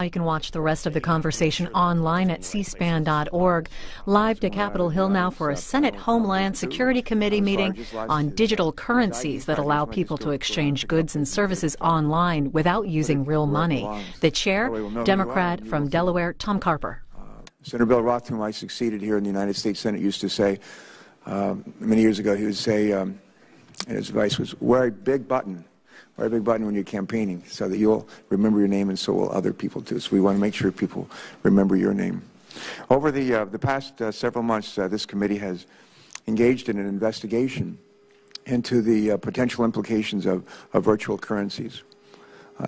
You can watch the rest of the conversation online at cspan.org. Live to Capitol Hill now for a Senate Homeland Security Committee meeting on digital currencies that allow people to exchange goods and services online without using real money. The chair, Democrat from Delaware, Tom Carper. Senator Bill Roth, whom I succeeded here in the United States Senate, used to say, many years ago, he would say, and his advice was, wear a big button when you're campaigning so that you'll remember your name and so will other people too. So we want to make sure people remember your name. Over the past several months, this committee has engaged in an investigation into the potential implications of virtual currencies.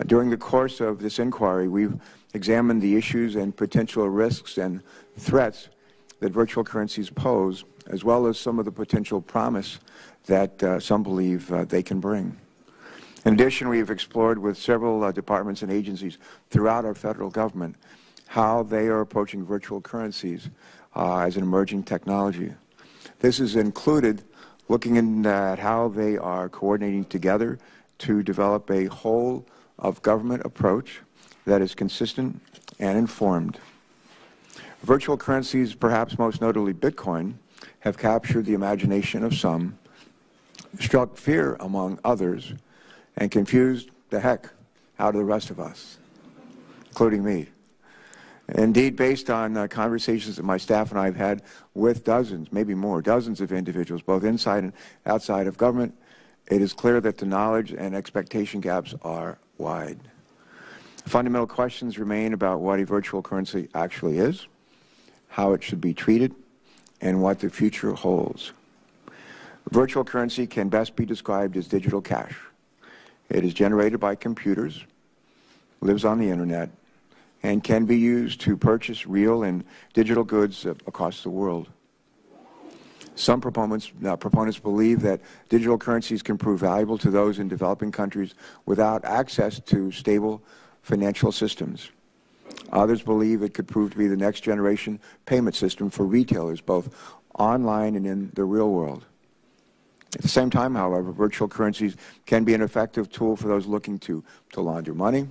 During the course of this inquiry, we've examined the issues and potential risks and threats that virtual currencies pose, as well as some of the potential promise that some believe they can bring. In addition, we have explored with several departments and agencies throughout our federal government how they are approaching virtual currencies as an emerging technology. This has included looking at how they are coordinating together to develop a whole-of-government approach that is consistent and informed. Virtual currencies, perhaps most notably Bitcoin, have captured the imagination of some, struck fear among others, and confused the heck out of the rest of us, including me. Indeed, based on conversations that my staff and I have had with dozens, maybe more, dozens of individuals, both inside and outside of government, it is clear that the knowledge and expectation gaps are wide. Fundamental questions remain about what a virtual currency actually is, how it should be treated, and what the future holds. Virtual currency can best be described as digital cash. It is generated by computers, lives on the internet, and can be used to purchase real and digital goods across the world. Some proponents believe that digital currencies can prove valuable to those in developing countries without access to stable financial systems. Others believe it could prove to be the next generation payment system for retailers, both online and in the real world. At the same time, however, virtual currencies can be an effective tool for those looking to launder money,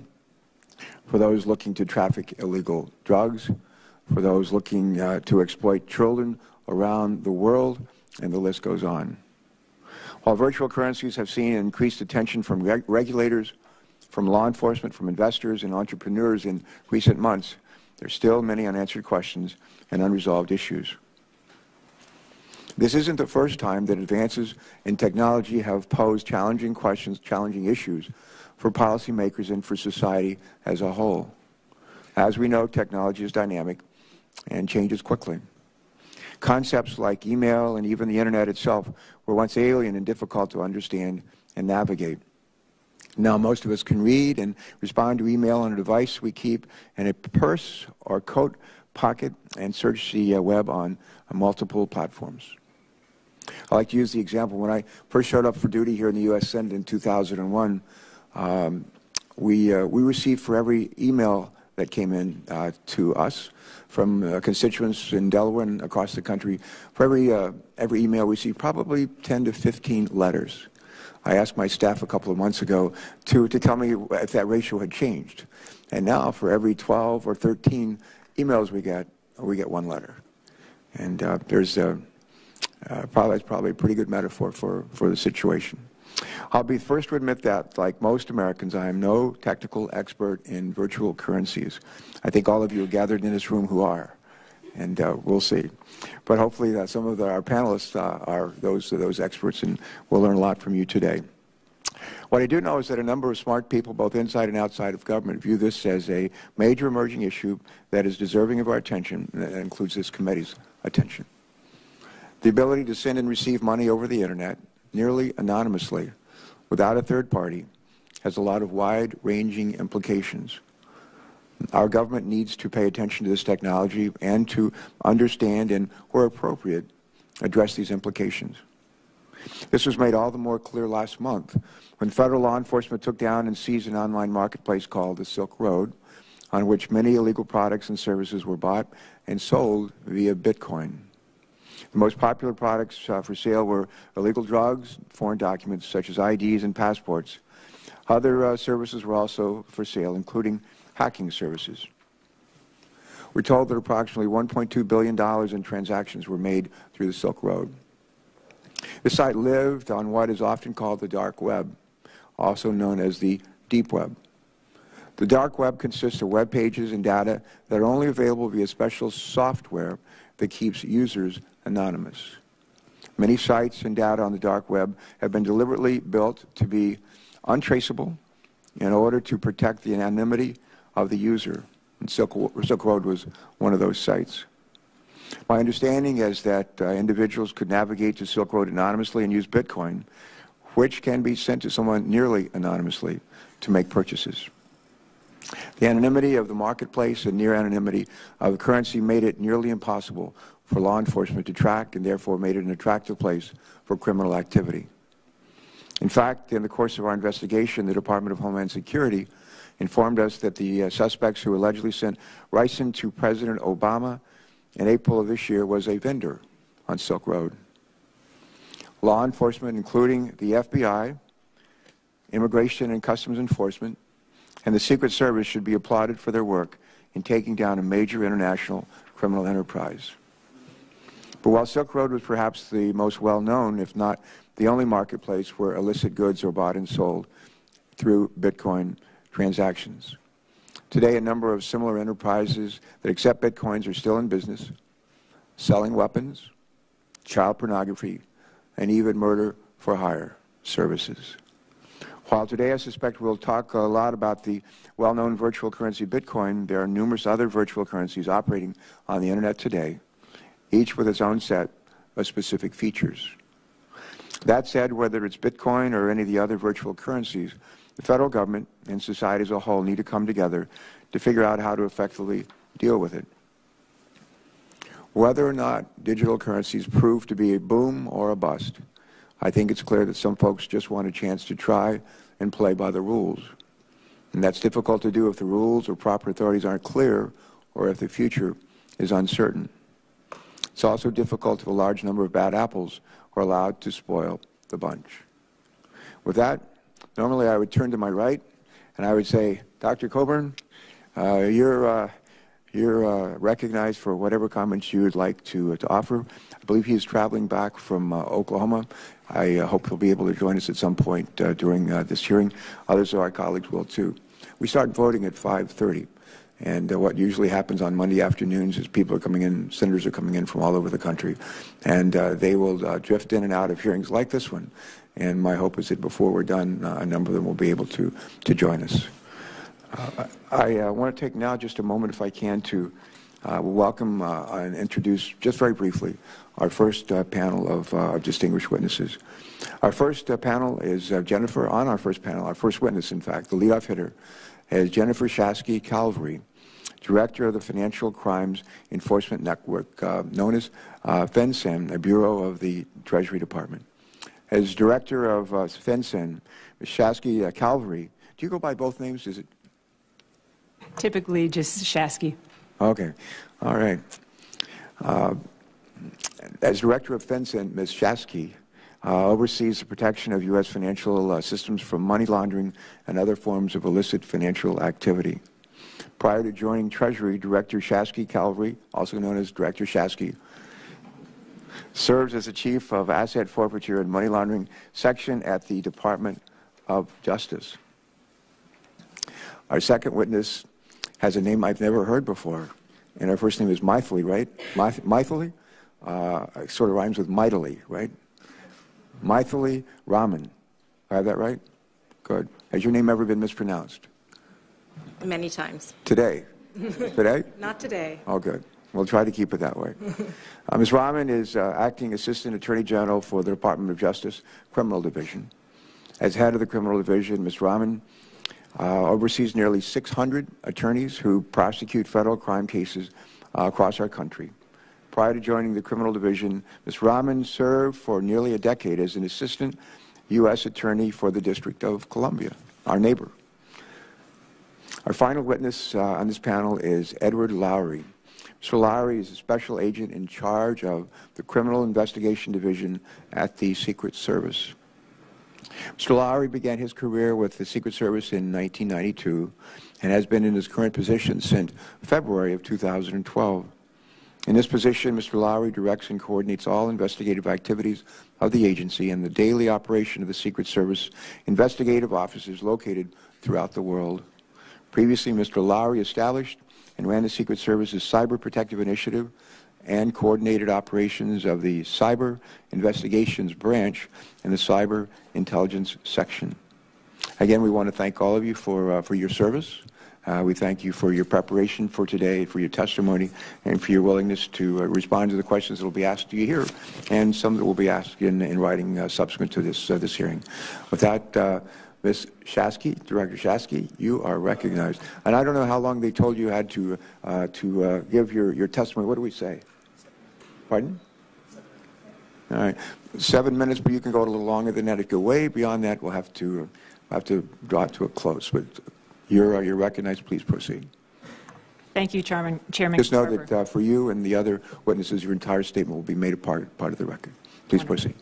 for those looking to traffic illegal drugs, for those looking to exploit children around the world, and the list goes on. While virtual currencies have seen increased attention from regulators, from law enforcement, from investors and entrepreneurs in recent months, there are still many unanswered questions and unresolved issues. This isn't the first time that advances in technology have posed challenging questions, challenging issues for policymakers and for society as a whole. As we know, technology is dynamic and changes quickly. Concepts like email and even the Internet itself were once alien and difficult to understand and navigate. Now most of us can read and respond to email on a device we keep in a purse or coat pocket and search the web on multiple platforms. I like to use the example, when I first showed up for duty here in the U.S. Senate in 2001, we received for every email that came in to us from constituents in Delaware and across the country, for every email we received probably 10 to 15 letters. I asked my staff a couple of months ago to tell me if that ratio had changed. And now for every 12 or 13 emails we get one letter. And that's probably a pretty good metaphor for the situation. I'll be the first to admit that, like most Americans, I am no technical expert in virtual currencies. I think all of you are gathered in this room who are, and we'll see. But hopefully some of our panelists are those experts, and we'll learn a lot from you today. What I do know is that a number of smart people, both inside and outside of government, view this as a major emerging issue that is deserving of our attention, and that includes this committee's attention. The ability to send and receive money over the Internet, nearly anonymously, without a third party, has a lot of wide-ranging implications. Our government needs to pay attention to this technology and to understand and, where appropriate, address these implications. This was made all the more clear last month when federal law enforcement took down and seized an online marketplace called the Silk Road, on which many illegal products and services were bought and sold via Bitcoin. The most popular products for sale were illegal drugs, foreign documents such as IDs and passports. Other services were also for sale, including hacking services. We're told that approximately $1.2 billion in transactions were made through the Silk Road. The site lived on what is often called the dark web, also known as the deep web. The dark web consists of web pages and data that are only available via special software that keeps users anonymous. Many sites and data on the dark web have been deliberately built to be untraceable in order to protect the anonymity of the user. And Silk Road was one of those sites. My understanding is that individuals could navigate to Silk Road anonymously and use Bitcoin, which can be sent to someone nearly anonymously to make purchases. The anonymity of the marketplace and near anonymity of the currency made it nearly impossible for law enforcement to track, and therefore made it an attractive place for criminal activity. In fact, in the course of our investigation, the Department of Homeland Security informed us that the suspects who allegedly sent ricin to President Obama in April of this year was a vendor on Silk Road. Law enforcement, including the FBI, Immigration and Customs Enforcement, and the Secret Service, should be applauded for their work in taking down a major international criminal enterprise. But while Silk Road was perhaps the most well-known, if not the only marketplace where illicit goods are bought and sold through Bitcoin transactions, today a number of similar enterprises that accept Bitcoins are still in business, selling weapons, child pornography, and even murder for hire services. While today I suspect we'll talk a lot about the well-known virtual currency Bitcoin, there are numerous other virtual currencies operating on the Internet today, each with its own set of specific features. That said, whether it's Bitcoin or any of the other virtual currencies, the federal government and society as a whole need to come together to figure out how to effectively deal with it. Whether or not digital currencies prove to be a boom or a bust, I think it's clear that some folks just want a chance to try and play by the rules. And that's difficult to do if the rules or proper authorities aren't clear or if the future is uncertain. It's also difficult if a large number of bad apples are allowed to spoil the bunch. With that, normally I would turn to my right and I would say, Dr. Coburn, you're recognized for whatever comments you would like to offer. I believe he's traveling back from Oklahoma. I hope he'll be able to join us at some point during this hearing. Others of our colleagues will too. We start voting at 5:30. And what usually happens on Monday afternoons is people are coming in, senators are coming in from all over the country, and they will drift in and out of hearings like this one. And my hope is that before we're done, a number of them will be able to join us. I want to take now just a moment, if I can, to welcome and introduce, just very briefly, our first panel of distinguished witnesses. Our first panel is Jennifer, on our first panel, our first witness, in fact, the leadoff hitter, is Jennifer Shasky-Calvary, Director of the Financial Crimes Enforcement Network, known as FinCEN, a bureau of the Treasury Department. As Director of FinCEN, Ms. Shasky-Calvary, do you go by both names? Is it? Typically just Shasky. Okay. All right. As Director of FinCEN, Ms. Shasky oversees the protection of U.S. financial systems from money laundering and other forms of illicit financial activity. Prior to joining Treasury, Director Shasky-Calvary, also known as Director Shasky, serves as the Chief of Asset Forfeiture and Money Laundering Section at the Department of Justice. Our second witness has a name I've never heard before, and her first name is Mythili, right? Mythili? Sort of rhymes with mightily, right? Mythili Raman. I have that right? Good. Has your name ever been mispronounced? Many times. Today? Today? Not today. Oh, good. We'll try to keep it that way. Ms. Raman is Acting Assistant Attorney General for the Department of Justice Criminal Division. As head of the Criminal Division, Ms. Raman oversees nearly 600 attorneys who prosecute federal crime cases across our country. Prior to joining the Criminal Division, Ms. Raman served for nearly a decade as an Assistant U.S. Attorney for the District of Columbia, our neighbor. Our final witness on this panel is Edward Lowry. Mr. Lowry is a special agent in charge of the Criminal Investigation Division at the Secret Service. Mr. Lowry began his career with the Secret Service in 1992 and has been in his current position since February of 2012. In this position, Mr. Lowry directs and coordinates all investigative activities of the agency and the daily operation of the Secret Service investigative offices located throughout the world. Previously, Mr. Lowry established and ran the Secret Service's Cyber Protective Initiative and coordinated operations of the Cyber Investigations Branch and the Cyber Intelligence Section. Again, we want to thank all of you for your service. We thank you for your preparation for today, for your testimony, and for your willingness to respond to the questions that will be asked to you here, and some that will be asked in writing subsequent to this hearing. With that, Ms. Shasky, Director Shasky, you are recognized. And I don't know how long they told you had to give your testimony. What do we say? Pardon? All right, 7 minutes, but you can go a little longer than that. If you go way beyond that, we'll have to draw it to a close. But you're recognized. Please proceed. Thank you, Chairman. Just know that for you and the other witnesses, your entire statement will be made a part of the record. Please proceed.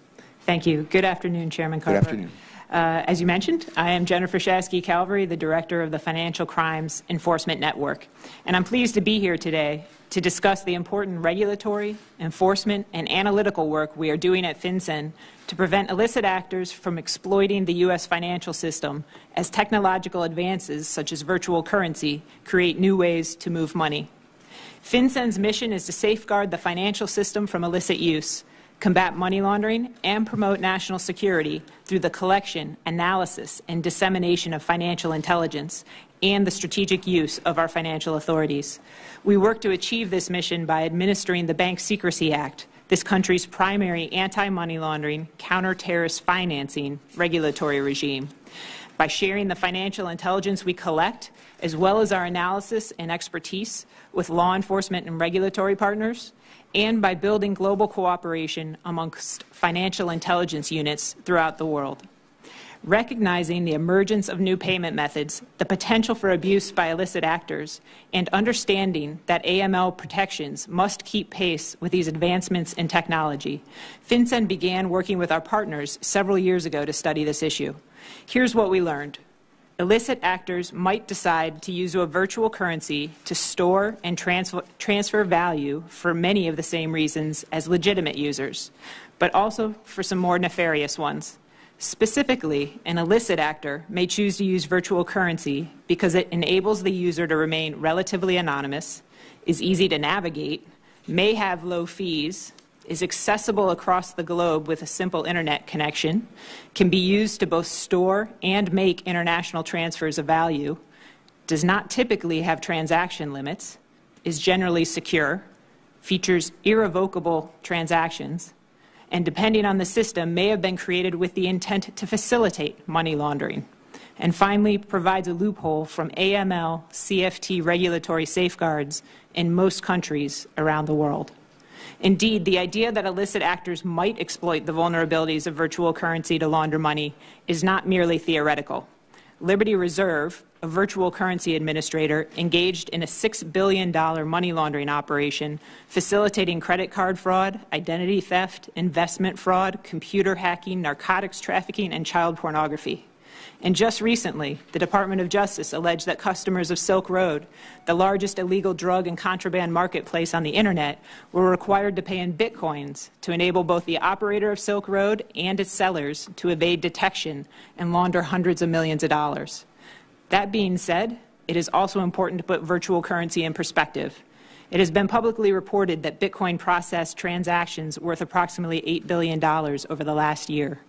Thank you. Good afternoon, Chairman Carver. Good afternoon. As you mentioned, I am Jennifer Shasky Calvary, the Director of the Financial Crimes Enforcement Network, and I'm pleased to be here today to discuss the important regulatory, enforcement, and analytical work we are doing at FinCEN to prevent illicit actors from exploiting the U.S. financial system as technological advances such as virtual currency create new ways to move money. FinCEN's mission is to safeguard the financial system from illicit use, combat money laundering, and promote national security through the collection, analysis, and dissemination of financial intelligence and the strategic use of our financial authorities. We work to achieve this mission by administering the Bank Secrecy Act, this country's primary anti-money laundering, counter-terrorist financing regulatory regime. By sharing the financial intelligence we collect, as well as our analysis and expertise with law enforcement and regulatory partners, and by building global cooperation amongst financial intelligence units throughout the world. Recognizing the emergence of new payment methods, the potential for abuse by illicit actors, and understanding that AML protections must keep pace with these advancements in technology, FinCEN began working with our partners several years ago to study this issue. Here's what we learned. Illicit actors might decide to use a virtual currency to store and transfer value for many of the same reasons as legitimate users, but also for some more nefarious ones. Specifically, an illicit actor may choose to use virtual currency because it enables the user to remain relatively anonymous, is easy to navigate, may have low fees, is accessible across the globe with a simple internet connection, can be used to both store and make international transfers of value, does not typically have transaction limits, is generally secure, features irrevocable transactions, and depending on the system, may have been created with the intent to facilitate money laundering. And finally, provides a loophole from AML, CFT regulatory safeguards in most countries around the world. Indeed, the idea that illicit actors might exploit the vulnerabilities of virtual currency to launder money is not merely theoretical. Liberty Reserve, a virtual currency administrator, engaged in a $6 billion money laundering operation, facilitating credit card fraud, identity theft, investment fraud, computer hacking, narcotics trafficking, and child pornography. And just recently, the Department of Justice alleged that customers of Silk Road, the largest illegal drug and contraband marketplace on the Internet, were required to pay in bitcoins to enable both the operator of Silk Road and its sellers to evade detection and launder hundreds of millions of dollars. That being said, it is also important to put virtual currency in perspective. It has been publicly reported that Bitcoin processed transactions worth approximately $8 billion over the last year,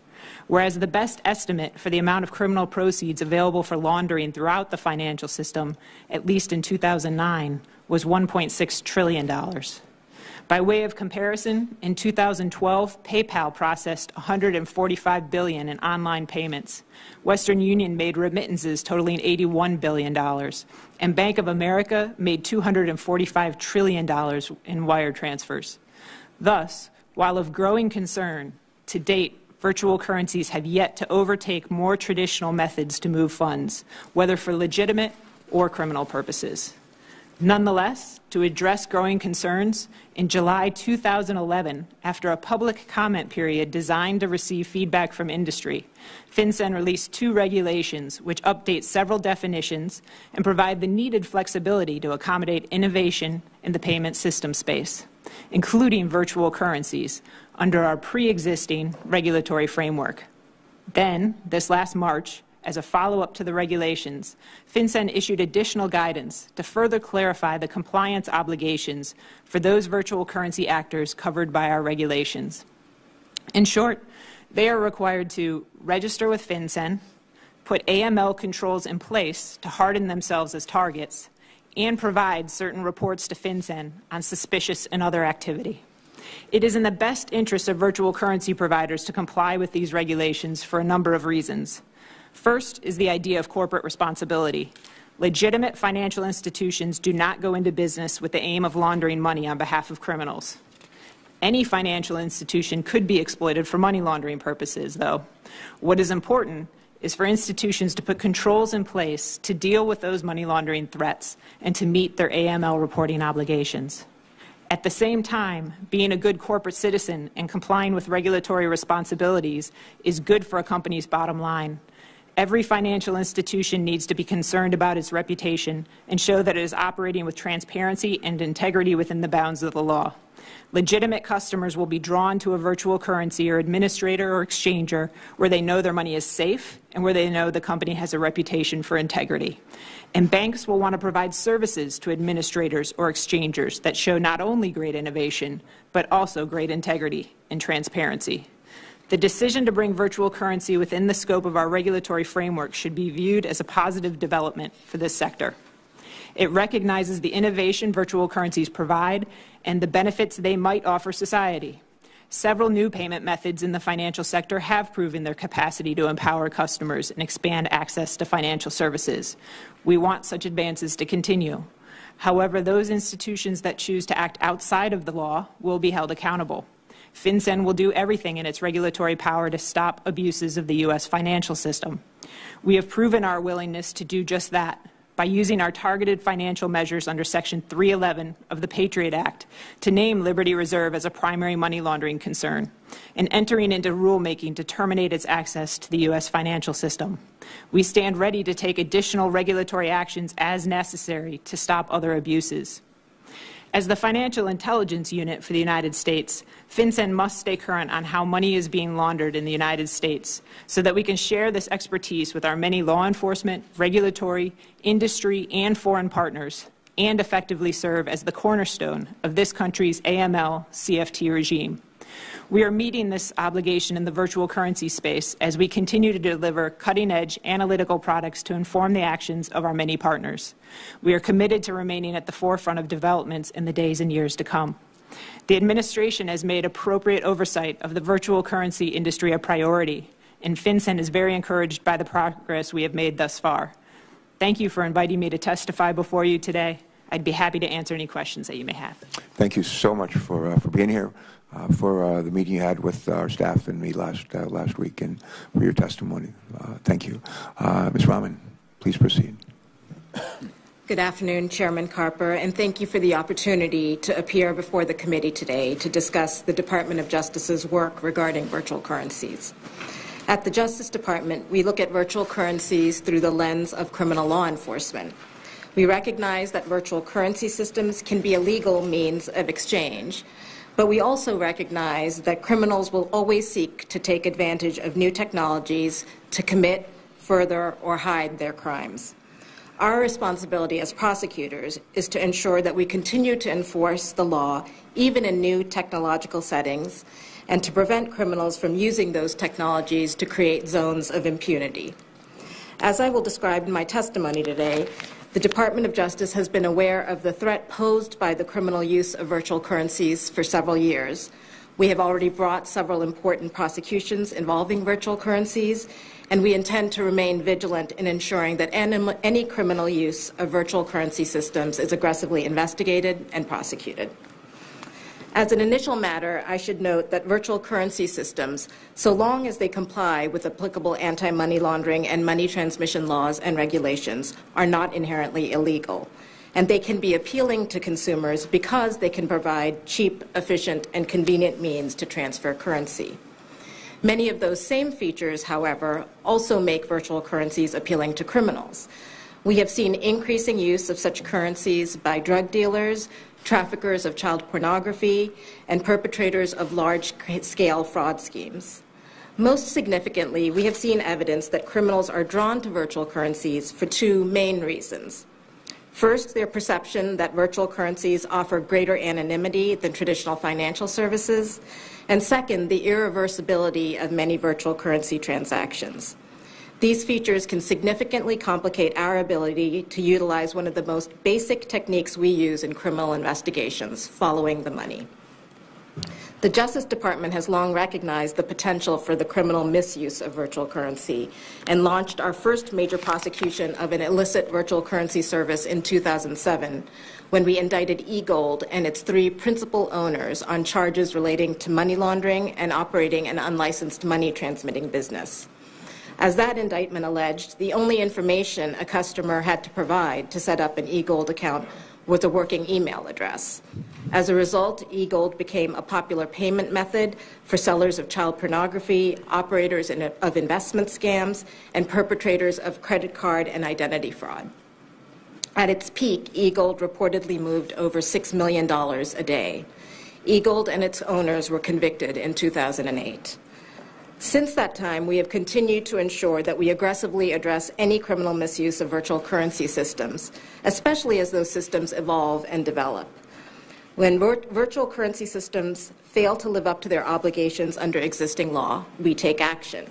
whereas the best estimate for the amount of criminal proceeds available for laundering throughout the financial system, at least in 2009, was $1.6 trillion. By way of comparison, in 2012, PayPal processed $145 billion in online payments. Western Union made remittances totaling $81 billion, and Bank of America made $245 trillion in wire transfers. Thus, while of growing concern, to date, virtual currencies have yet to overtake more traditional methods to move funds, whether for legitimate or criminal purposes. Nonetheless, to address growing concerns, in July 2011, after a public comment period designed to receive feedback from industry, FinCEN released 2 regulations which update several definitions and provide the needed flexibility to accommodate innovation in the payment system space, including virtual currencies, under our pre-existing regulatory framework. Then, this last March, as a follow-up to the regulations, FinCEN issued additional guidance to further clarify the compliance obligations for those virtual currency actors covered by our regulations. In short, they are required to register with FinCEN, put AML controls in place to harden themselves as targets, and provide certain reports to FinCEN on suspicious and other activity. It is in the best interest of virtual currency providers to comply with these regulations for a number of reasons. First is the idea of corporate responsibility. Legitimate financial institutions do not go into business with the aim of laundering money on behalf of criminals. Any financial institution could be exploited for money laundering purposes, though. What is important is for institutions to put controls in place to deal with those money laundering threats and to meet their AML reporting obligations. At the same time, being a good corporate citizen and complying with regulatory responsibilities is good for a company's bottom line. Every financial institution needs to be concerned about its reputation and show that it is operating with transparency and integrity within the bounds of the law. Legitimate customers will be drawn to a virtual currency or administrator or exchanger where they know their money is safe and where they know the company has a reputation for integrity. And banks will want to provide services to administrators or exchangers that show not only great innovation, but also great integrity and transparency. The decision to bring virtual currency within the scope of our regulatory framework should be viewed as a positive development for this sector. It recognizes the innovation virtual currencies provide and the benefits they might offer society. Several new payment methods in the financial sector have proven their capacity to empower customers and expand access to financial services. We want such advances to continue. However, those institutions that choose to act outside of the law will be held accountable. FinCEN will do everything in its regulatory power to stop abuses of the U.S. financial system. We have proven our willingness to do just that by using our targeted financial measures under Section 311 of the Patriot Act to name Liberty Reserve as a primary money laundering concern and entering into rulemaking to terminate its access to the U.S. financial system. We stand ready to take additional regulatory actions as necessary to stop other abuses. As the financial intelligence unit for the United States, FinCEN must stay current on how money is being laundered in the United States so that we can share this expertise with our many law enforcement, regulatory, industry, and foreign partners, and effectively serve as the cornerstone of this country's AML-CFT regime. We are meeting this obligation in the virtual currency space as we continue to deliver cutting-edge analytical products to inform the actions of our many partners. We are committed to remaining at the forefront of developments in the days and years to come. The administration has made appropriate oversight of the virtual currency industry a priority, and FinCEN is very encouraged by the progress we have made thus far. Thank you for inviting me to testify before you today. I'd be happy to answer any questions that you may have. Thank you so much for being here, for the meeting you had with our staff and me last week, and for your testimony. Thank you. Ms. Rahman, please proceed. Good afternoon, Chairman Carper, and thank you for the opportunity to appear before the committee today to discuss the Department of Justice's work regarding virtual currencies. At the Justice Department, we look at virtual currencies through the lens of criminal law enforcement. We recognize that virtual currency systems can be a legal means of exchange, but we also recognize that criminals will always seek to take advantage of new technologies to commit, further, or hide their crimes. Our responsibility as prosecutors is to ensure that we continue to enforce the law, even in new technological settings, and to prevent criminals from using those technologies to create zones of impunity. As I will describe in my testimony today, the Department of Justice has been aware of the threat posed by the criminal use of virtual currencies for several years. We have already brought several important prosecutions involving virtual currencies, and we intend to remain vigilant in ensuring that any criminal use of virtual currency systems is aggressively investigated and prosecuted. As an initial matter, I should note that virtual currency systems, so long as they comply with applicable anti-money laundering and money transmission laws and regulations, are not inherently illegal. and they can be appealing to consumers because they can provide cheap, efficient, and convenient means to transfer currency. Many of those same features, however, also make virtual currencies appealing to criminals. We have seen increasing use of such currencies by drug dealers, traffickers of child pornography, and perpetrators of large-scale fraud schemes. Most significantly, we have seen evidence that criminals are drawn to virtual currencies for two main reasons. First, their perception that virtual currencies offer greater anonymity than traditional financial services, and second, the irreversibility of many virtual currency transactions. These features can significantly complicate our ability to utilize one of the most basic techniques we use in criminal investigations, following the money. The Justice Department has long recognized the potential for the criminal misuse of virtual currency and launched our first major prosecution of an illicit virtual currency service in 2007, when we indicted eGold and its three principal owners on charges relating to money laundering and operating an unlicensed money transmitting business. As that indictment alleged, the only information a customer had to provide to set up an eGold account was a working email address. As a result, eGold became a popular payment method for sellers of child pornography, operators of investment scams, and perpetrators of credit card and identity fraud. At its peak, eGold reportedly moved over $6 million a day. eGold and its owners were convicted in 2008. Since that time, we have continued to ensure that we aggressively address any criminal misuse of virtual currency systems, especially as those systems evolve and develop. When virtual currency systems fail to live up to their obligations under existing law, we take action.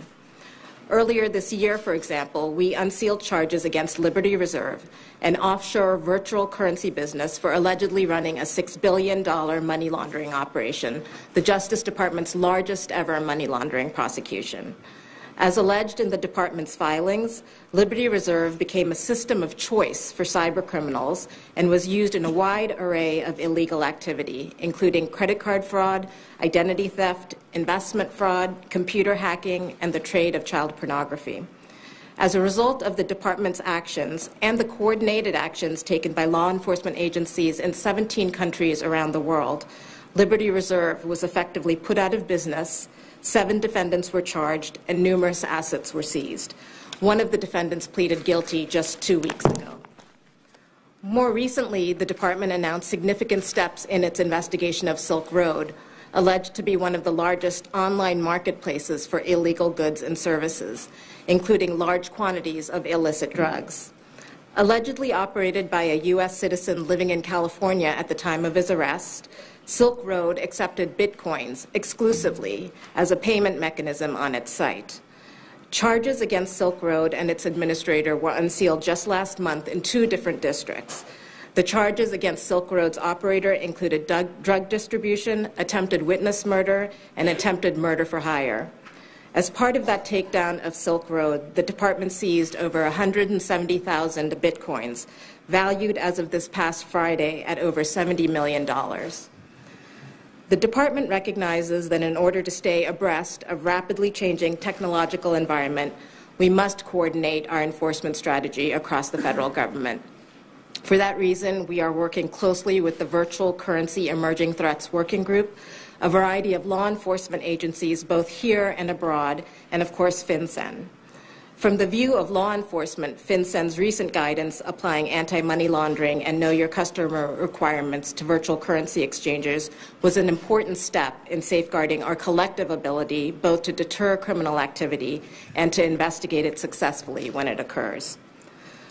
Earlier this year, for example, we unsealed charges against Liberty Reserve, an offshore virtual currency business, for allegedly running a $6 billion money laundering operation, the Justice Department's largest ever money laundering prosecution. As alleged in the department's filings, Liberty Reserve became a system of choice for cybercriminals and was used in a wide array of illegal activity, including credit card fraud, identity theft, investment fraud, computer hacking, and the trade of child pornography. As a result of the department's actions and the coordinated actions taken by law enforcement agencies in 17 countries around the world, Liberty Reserve was effectively put out of business. 7 defendants were charged, and numerous assets were seized. One of the defendants pleaded guilty just 2 weeks ago. More recently, the department announced significant steps in its investigation of Silk Road, alleged to be one of the largest online marketplaces for illegal goods and services, including large quantities of illicit drugs. Allegedly operated by a U.S. citizen living in California at the time of his arrest, Silk Road accepted bitcoins exclusively as a payment mechanism on its site. Charges against Silk Road and its administrator were unsealed just last month in 2 different districts. The charges against Silk Road's operator included drug distribution, attempted witness murder, and attempted murder for hire. As part of that takedown of Silk Road, the department seized over 170,000 bitcoins, valued as of this past Friday at over $70 million. The department recognizes that in order to stay abreast of rapidly changing technological environment, we must coordinate our enforcement strategy across the federal government. For that reason, we are working closely with the Virtual Currency Emerging Threats Working Group, a variety of law enforcement agencies both here and abroad, and of course FinCEN. From the view of law enforcement, FinCEN's recent guidance applying anti-money laundering and know your customer requirements to virtual currency exchanges was an important step in safeguarding our collective ability both to deter criminal activity and to investigate it successfully when it occurs.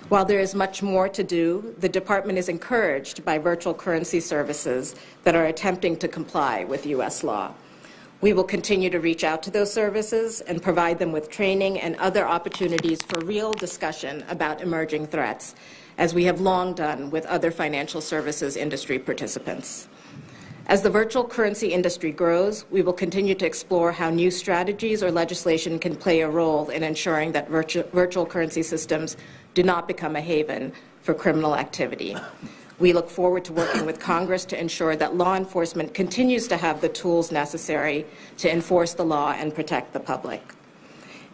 While there is much more to do, the department is encouraged by virtual currency services that are attempting to comply with U.S. law. We will continue to reach out to those services and provide them with training and other opportunities for real discussion about emerging threats, as we have long done with other financial services industry participants. As the virtual currency industry grows, we will continue to explore how new strategies or legislation can play a role in ensuring that virtual currency systems do not become a haven for criminal activity. We look forward to working with Congress to ensure that law enforcement continues to have the tools necessary to enforce the law and protect the public.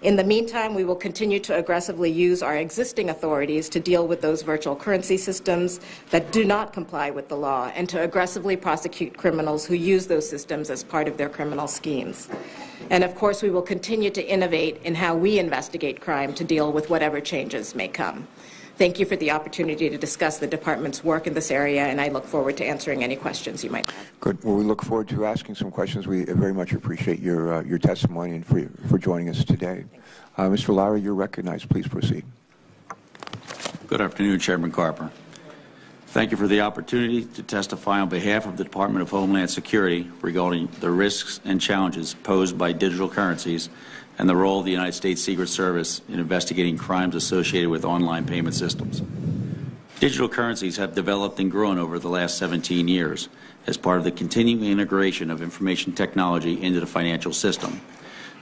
In the meantime, we will continue to aggressively use our existing authorities to deal with those virtual currency systems that do not comply with the law and to aggressively prosecute criminals who use those systems as part of their criminal schemes. And of course, we will continue to innovate in how we investigate crime to deal with whatever changes may come. Thank you for the opportunity to discuss the department's work in this area, and I look forward to answering any questions you might have. Good. Well, we look forward to asking some questions. We very much appreciate your testimony and for joining us today. Mr. Lara, you're recognized. Please proceed. Good afternoon, Chairman Carper. Thank you for the opportunity to testify on behalf of the Department of Homeland Security regarding the risks and challenges posed by digital currencies and the role of the United States Secret Service in investigating crimes associated with online payment systems. Digital currencies have developed and grown over the last 17 years as part of the continuing integration of information technology into the financial system.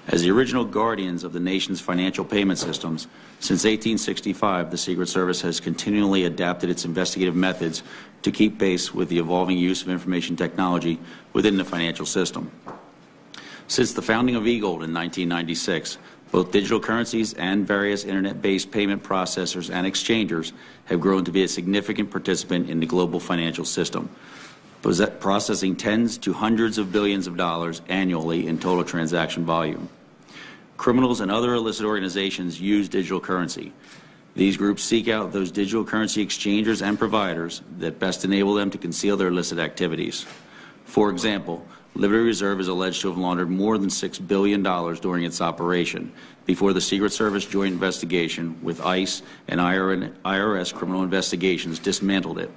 As the original guardians of the nation's financial payment systems, since 1865, the Secret Service has continually adapted its investigative methods to keep pace with the evolving use of information technology within the financial system. Since the founding of eGold in 1996, both digital currencies and various internet-based payment processors and exchangers have grown to be a significant participant in the global financial system, processing tens to hundreds of billions of dollars annually in total transaction volume. Criminals and other illicit organizations use digital currency. These groups seek out those digital currency exchangers and providers that best enable them to conceal their illicit activities. For example, Liberty Reserve is alleged to have laundered more than $6 billion during its operation before the Secret Service joint investigation with ICE and IRS criminal investigations dismantled it.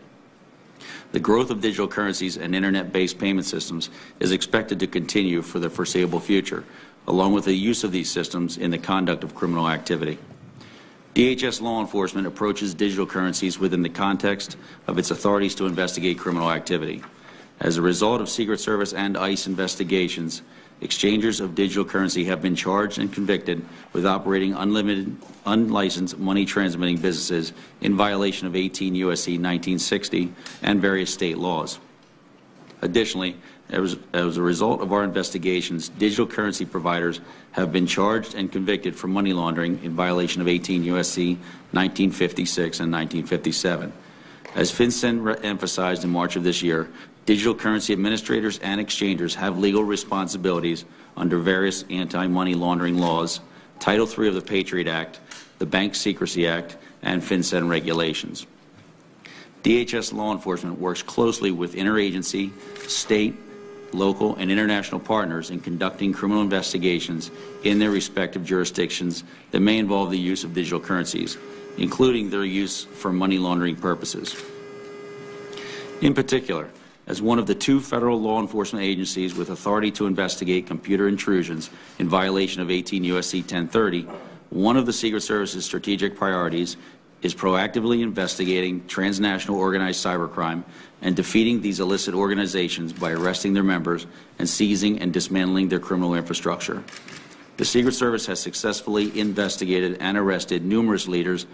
The growth of digital currencies and internet-based payment systems is expected to continue for the foreseeable future, along with the use of these systems in the conduct of criminal activity. DHS law enforcement approaches digital currencies within the context of its authorities to investigate criminal activity. As a result of Secret Service and ICE investigations, exchangers of digital currency have been charged and convicted with operating unlimited, unlicensed money transmitting businesses in violation of 18 U.S.C. 1960 and various state laws. Additionally, as a result of our investigations, digital currency providers have been charged and convicted for money laundering in violation of 18 U.S.C. 1956 and 1957. As FinCEN emphasized in March of this year, digital currency administrators and exchangers have legal responsibilities under various anti-money laundering laws, Title III of the Patriot Act, the Bank Secrecy Act, and FinCEN regulations. DHS law enforcement works closely with interagency, state, local, and international partners in conducting criminal investigations in their respective jurisdictions that may involve the use of digital currencies, including their use for money laundering purposes. In particular, as one of the two federal law enforcement agencies with authority to investigate computer intrusions in violation of 18 U.S.C. 1030, one of the Secret Service's strategic priorities is proactively investigating transnational organized cybercrime and defeating these illicit organizations by arresting their members and seizing and dismantling their criminal infrastructure. The Secret Service has successfully investigated and arrested numerous leaders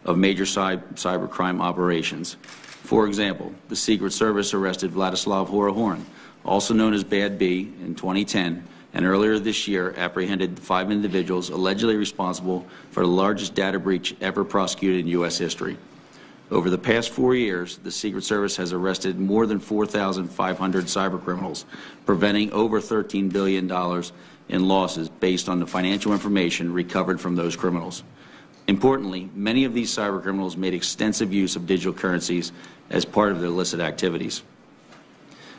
of major cybercrime operations. For example, the Secret Service arrested Vladislav Horahorn, also known as Bad B, in 2010, and earlier this year apprehended 5 individuals allegedly responsible for the largest data breach ever prosecuted in U.S. history. Over the past 4 years, the Secret Service has arrested more than 4,500 cybercriminals, preventing over $13 billion in losses based on the financial information recovered from those criminals. Importantly, many of these cybercriminals made extensive use of digital currencies as part of their illicit activities.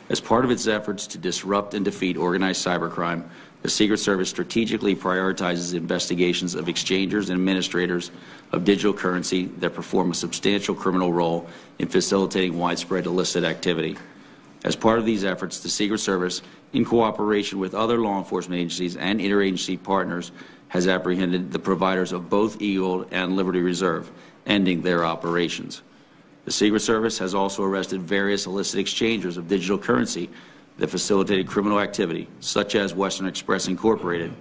As part of its efforts to disrupt and defeat organized cybercrime, the Secret Service strategically prioritizes investigations of exchangers and administrators of digital currency that perform a substantial criminal role in facilitating widespread illicit activity. As part of these efforts, the Secret Service, in cooperation with other law enforcement agencies and interagency partners, has apprehended the providers of both eGold and Liberty Reserve, ending their operations. The Secret Service has also arrested various illicit exchangers of digital currency that facilitated criminal activity, such as Western Express Incorporated,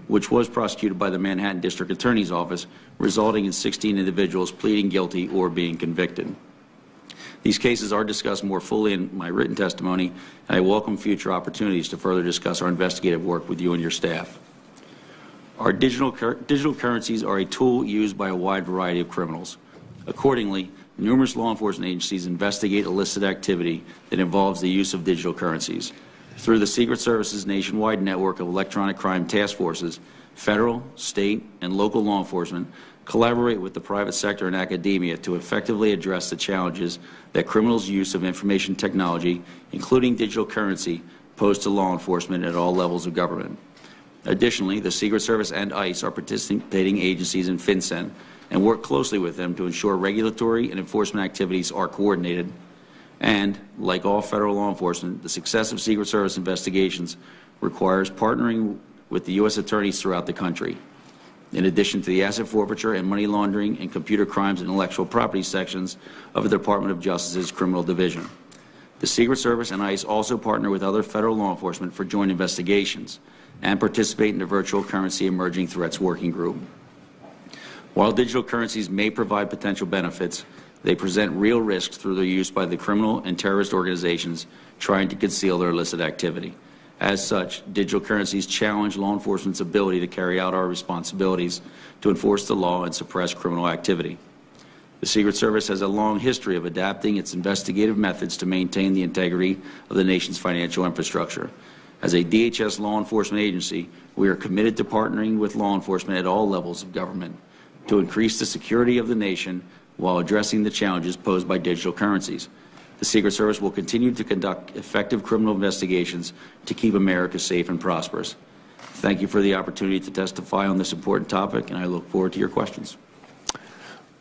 which was prosecuted by the Manhattan District Attorney's Office, resulting in 16 individuals pleading guilty or being convicted. These cases are discussed more fully in my written testimony, and I welcome future opportunities to further discuss our investigative work with you and your staff. Our digital currencies are a tool used by a wide variety of criminals. Accordingly, numerous law enforcement agencies investigate illicit activity that involves the use of digital currencies. Through the Secret Service's nationwide network of electronic crime task forces, federal, state, and local law enforcement collaborate with the private sector and academia to effectively address the challenges that criminals' use of information technology, including digital currency, pose to law enforcement at all levels of government. Additionally, the Secret Service and ICE are participating agencies in FinCEN and work closely with them to ensure regulatory and enforcement activities are coordinated. And, like all federal law enforcement, the success of Secret Service investigations requires partnering with the U.S. attorneys throughout the country. In addition to the asset forfeiture and money laundering and computer crimes and intellectual property sections of the Department of Justice's Criminal Division. The Secret Service and ICE also partner with other federal law enforcement for joint investigations and participate in the Virtual Currency Emerging Threats Working Group. While digital currencies may provide potential benefits, they present real risks through their use by the criminal and terrorist organizations trying to conceal their illicit activity. As such, digital currencies challenge law enforcement's ability to carry out our responsibilities to enforce the law and suppress criminal activity. The Secret Service has a long history of adapting its investigative methods to maintain the integrity of the nation's financial infrastructure. As a DHS law enforcement agency, we are committed to partnering with law enforcement at all levels of government to increase the security of the nation while addressing the challenges posed by digital currencies. The Secret Service will continue to conduct effective criminal investigations to keep America safe and prosperous. Thank you for the opportunity to testify on this important topic, and I look forward to your questions.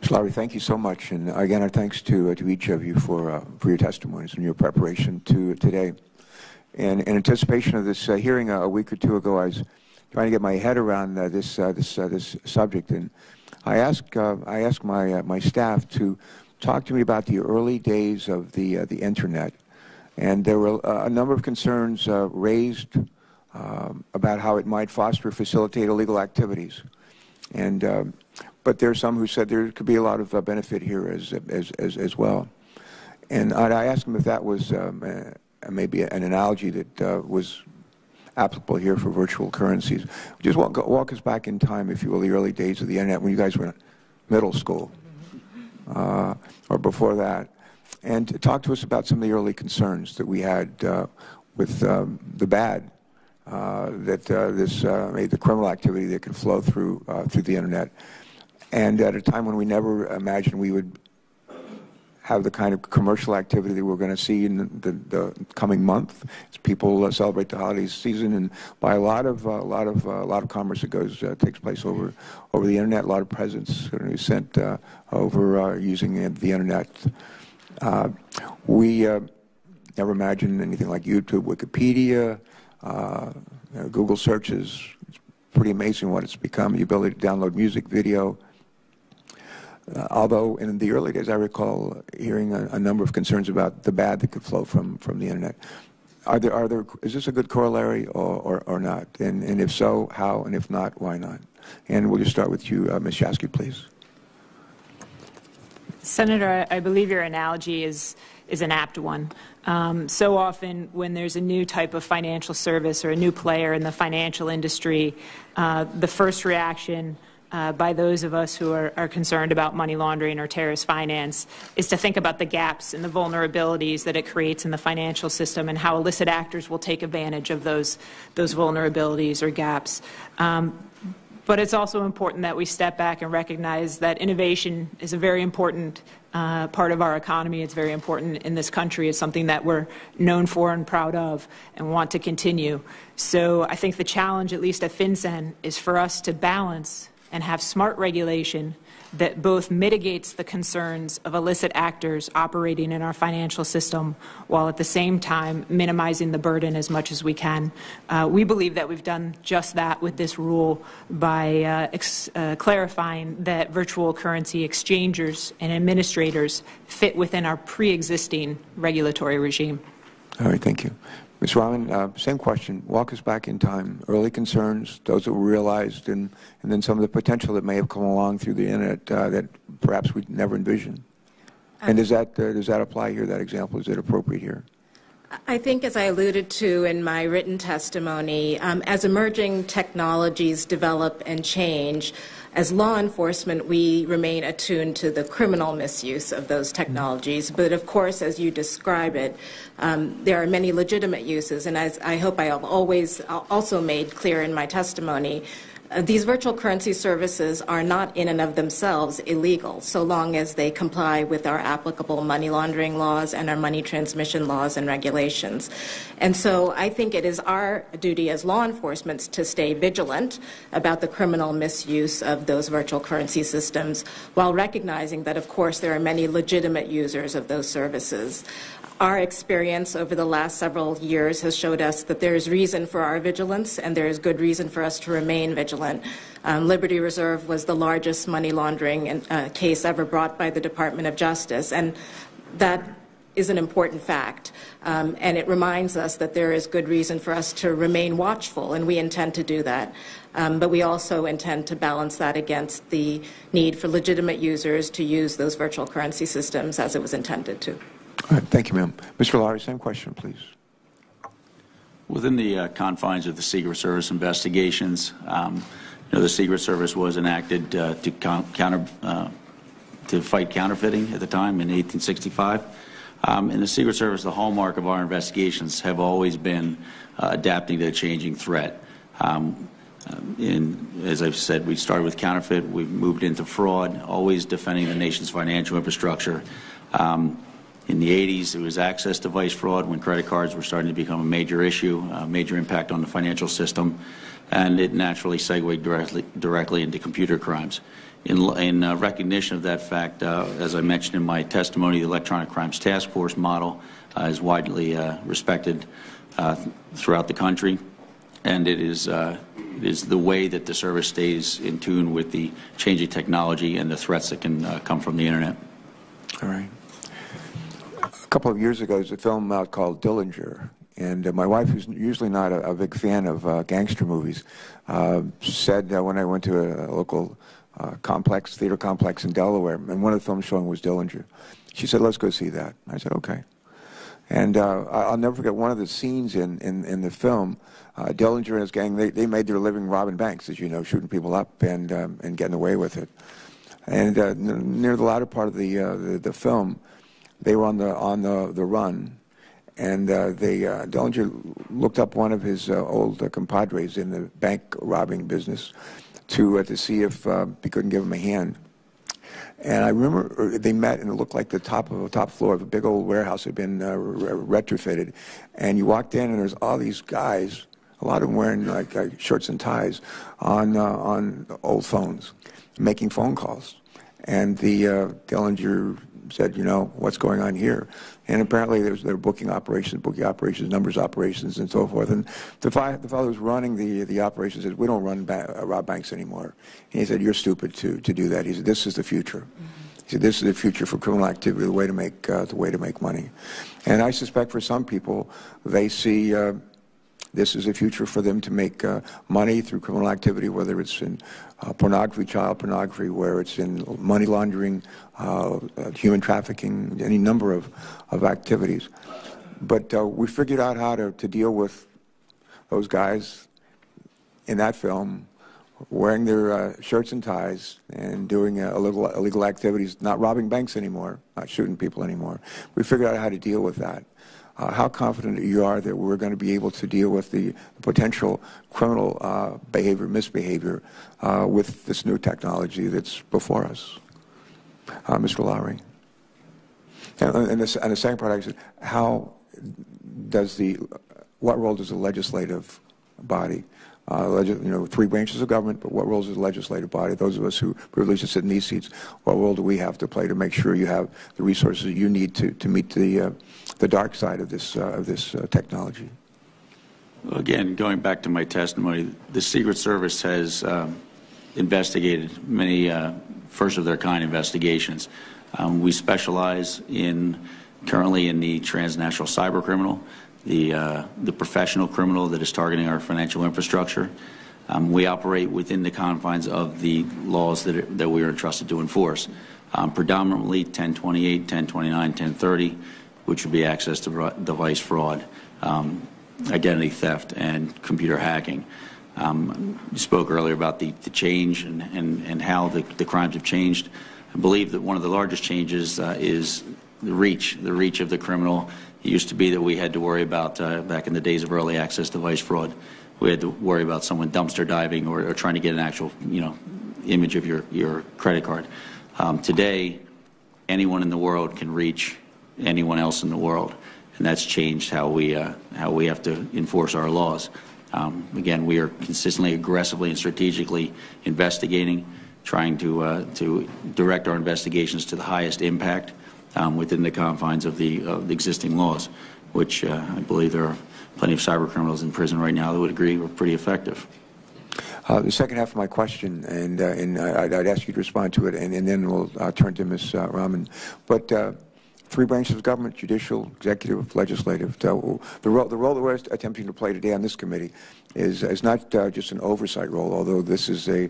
Mr. Lowry, thank you so much. And again, our thanks to each of you for your testimonies and your preparation today. And in anticipation of this hearing a week or two ago, I was trying to get my head around this subject, and I asked my staff to talk to me about the early days of the Internet, and there were a number of concerns raised about how it might foster or facilitate illegal activities, and but there are some who said there could be a lot of benefit here as well, and I asked them if that was maybe an analogy that was applicable here for virtual currencies. Just walk us back in time, if you will, the early days of the Internet when you guys were in middle school or before that, and talk to us about some of the early concerns that we had with the bad that this made the criminal activity that could flow through the Internet, and at a time when we never imagined we would have the kind of commercial activity that we're going to see in the coming month as people celebrate the holiday season, and by a lot of commerce that takes place over the Internet. A lot of presents are sent over using the Internet. We never imagined anything like YouTube, Wikipedia, Google searches. It's pretty amazing what it's become. The ability to download music, video. Although in the early days, I recall hearing a number of concerns about the bad that could flow from the Internet. Is this a good corollary or not? And if so, how? And if not, why not? And we'll just start with you, Ms. Shasky, please. Senator, I believe your analogy is an apt one. So often when there's a new type of financial service or a new player in the financial industry, the first reaction by those of us who are concerned about money laundering or terrorist finance is to think about the gaps and the vulnerabilities that it creates in the financial system and how illicit actors will take advantage of those vulnerabilities or gaps. But it's also important that we step back and recognize that innovation is a very important part of our economy. It's very important in this country. It's something that we're known for and proud of and want to continue. So I think the challenge, at least at FinCEN, is for us to balance and have smart regulation that both mitigates the concerns of illicit actors operating in our financial system while at the same time minimizing the burden as much as we can. We believe that we've done just that with this rule by clarifying that virtual currency exchangers and administrators fit within our pre-existing regulatory regime. All right, thank you. Ms. Rahman, same question. Walk us back in time. Early concerns, those that were realized, and then some of the potential that may have come along through the Internet that perhaps we never envisioned. And does that apply here, that example? Is it appropriate here? I think, as I alluded to in my written testimony, as emerging technologies develop and change, as law enforcement, we remain attuned to the criminal misuse of those technologies. But of course, as you describe it, there are many legitimate uses. And as I hope I have always also made clear in my testimony, these virtual currency services are not in and of themselves illegal, so long as they comply with our applicable money laundering laws and our money transmission laws and regulations. And so I think it is our duty as law enforcement to stay vigilant about the criminal misuse of those virtual currency systems, while recognizing that, of course, there are many legitimate users of those services. Our experience over the last several years has showed us that there is reason for our vigilance, and there is good reason for us to remain vigilant. Liberty Reserve was the largest money laundering case ever brought by the Department of Justice, and that is an important fact. And it reminds us that there is good reason for us to remain watchful, and we intend to do that. But we also intend to balance that against the need for legitimate users to use those virtual currency systems as it was intended to. All right, thank you, ma'am. Mr. Lowry, same question, please. Within the confines of the Secret Service investigations, the Secret Service was enacted to fight counterfeiting at the time in 1865. In the Secret Service, the hallmark of our investigations have always been adapting to a changing threat. As I've said, we started with counterfeit, we've moved into fraud, always defending the nation's financial infrastructure. In the 80s, it was access device fraud when credit cards were starting to become a major issue, a major impact on the financial system, and it naturally segued directly into computer crimes. In recognition of that fact, as I mentioned in my testimony, the Electronic Crimes Task Force model is widely respected throughout the country, and it is the way that the service stays in tune with the changing technology and the threats that can come from the Internet. All right. A couple of years ago, there's a film out called Dillinger, and my wife, who's usually not a big fan of gangster movies, said when I went to a local theater complex in Delaware, and one of the films showing was Dillinger. She said, "Let's go see that." I said, "Okay." And I'll never forget one of the scenes in the film. Dillinger and his gang, they made their living robbing banks, as you know, shooting people up and getting away with it. And near the latter part of the film, they were on the run, and Dillinger looked up one of his old compadres in the bank robbing business to see if he couldn't give him a hand. And I remember they met, and it looked like the top floor of a big old warehouse had been retrofitted. And you walked in, and there's all these guys, a lot of them wearing like shirts and ties, on old phones, making phone calls. And the Dillinger said, what's going on here? And apparently they were booking operations, numbers operations, and so forth. And the fellow who was running the operation said, "We don't rob banks anymore." And he said, "You're stupid to do that." He said, "This is the future." He said, "This is the future for criminal activity, the way to make money." And I suspect for some people, they see this is a future for them to make money through criminal activity, whether it's in pornography, child pornography, where it's in money laundering, human trafficking, any number of activities. But we figured out how to deal with those guys in that film, wearing their shirts and ties and doing illegal activities, not robbing banks anymore, not shooting people anymore. We figured out how to deal with that. How confident you are that we're going to be able to deal with the potential criminal misbehavior with this new technology that's before us? Mr. Lowry. And the second part, I said, what role does the legislative body, three branches of government, but what role does the legislative body, those of us who privilege to sit in these seats, what role do we have to play to make sure you have the resources you need to meet the dark side of this technology? Well, again, going back to my testimony, the Secret Service has investigated many first-of-their-kind investigations. We specialize currently in the transnational cyber criminal, the professional criminal that is targeting our financial infrastructure. We operate within the confines of the laws that we are entrusted to enforce. Predominantly 1028, 1029, 1030. which would be access device fraud, identity theft, and computer hacking. You spoke earlier about the change and how the crimes have changed. I believe that one of the largest changes is the reach of the criminal. It used to be that we had to worry about, back in the days of early access device fraud, we had to worry about someone dumpster diving or trying to get an actual, image of your credit card. Today, anyone in the world can reach anyone else in the world, and that's changed how we have to enforce our laws. Again, we are consistently, aggressively, and strategically investigating, trying to direct our investigations to the highest impact within the confines of the existing laws, which I believe there are plenty of cyber criminals in prison right now that would agree were pretty effective. The second half of my question, and I'd ask you to respond to it, and then we'll turn to Ms. Rahman. But three branches of government: judicial, executive, legislative. The role that we're attempting to play today on this committee is not just an oversight role, although this is a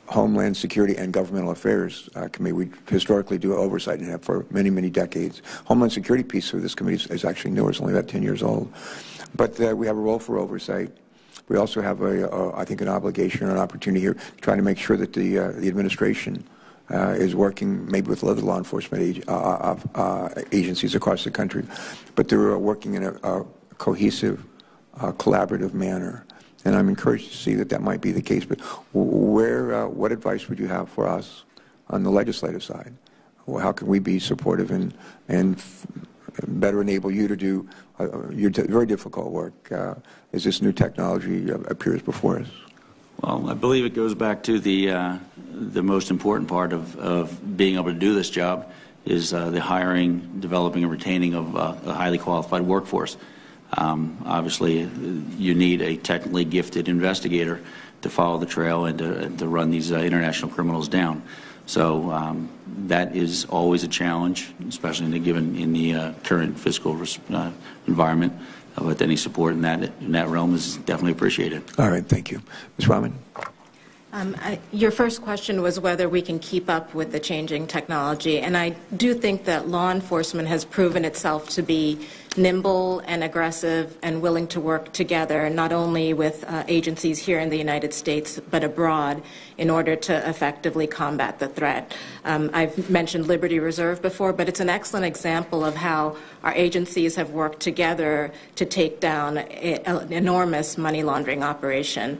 Homeland Security and Governmental Affairs Committee. We historically do oversight and have for many, many decades. Homeland Security piece of this committee is actually newer. It's only about 10 years old. But we have a role for oversight. We also have, I think, an obligation or an opportunity here to try to make sure that the administration is working maybe with other law enforcement agencies across the country, but they're working in a cohesive, collaborative manner. And I'm encouraged to see that that might be the case. But what advice would you have for us on the legislative side? Well, how can we be supportive and better enable you to do your very difficult work as this new technology appears before us? Well, I believe it goes back to the most important part of being able to do this job is the hiring, developing, and retaining of a highly qualified workforce. Obviously, you need a technically gifted investigator to follow the trail and to run these international criminals down. So that is always a challenge, especially in the current fiscal environment. But any support in that realm is definitely appreciated. All right, thank you. Ms. Rahman? Your first question was whether we can keep up with the changing technology, and I do think that law enforcement has proven itself to be nimble and aggressive and willing to work together, not only with agencies here in the United States but abroad, in order to effectively combat the threat. I've mentioned Liberty Reserve before, but it's an excellent example of how our agencies have worked together to take down an enormous money laundering operation.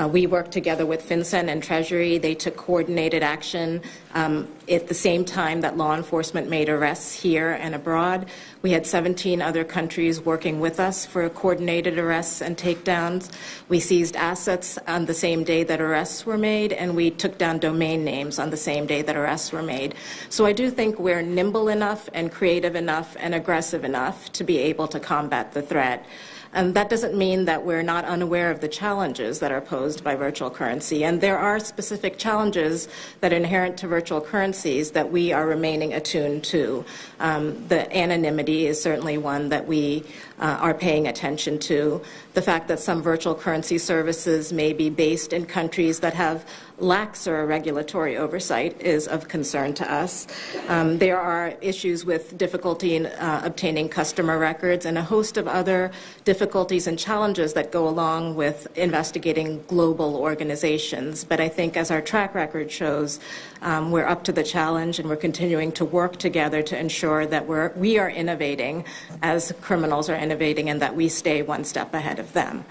We worked together with FinCEN and Treasury. They took coordinated action at the same time that law enforcement made arrests here and abroad. We had 17 other countries working with us for coordinated arrests and takedowns. We seized assets on the same day that arrests were made, and we took down domain names on the same day that arrests were made. So I do think we're nimble enough and creative enough and aggressive enough to be able to combat the threat. And that doesn't mean that we're not unaware of the challenges that are posed by virtual currency. And there are specific challenges that are inherent to virtual currencies that we are remaining attuned to. The anonymity is certainly one that we are paying attention to. The fact that some virtual currency services may be based in countries that have laxer regulatory oversight is of concern to us. There are issues with difficulty in obtaining customer records and a host of other difficulties and challenges that go along with investigating global organizations. But I think, as our track record shows, we're up to the challenge, and we're continuing to work together to ensure that we are innovating as criminals are innovating, and that we stay one step ahead of them.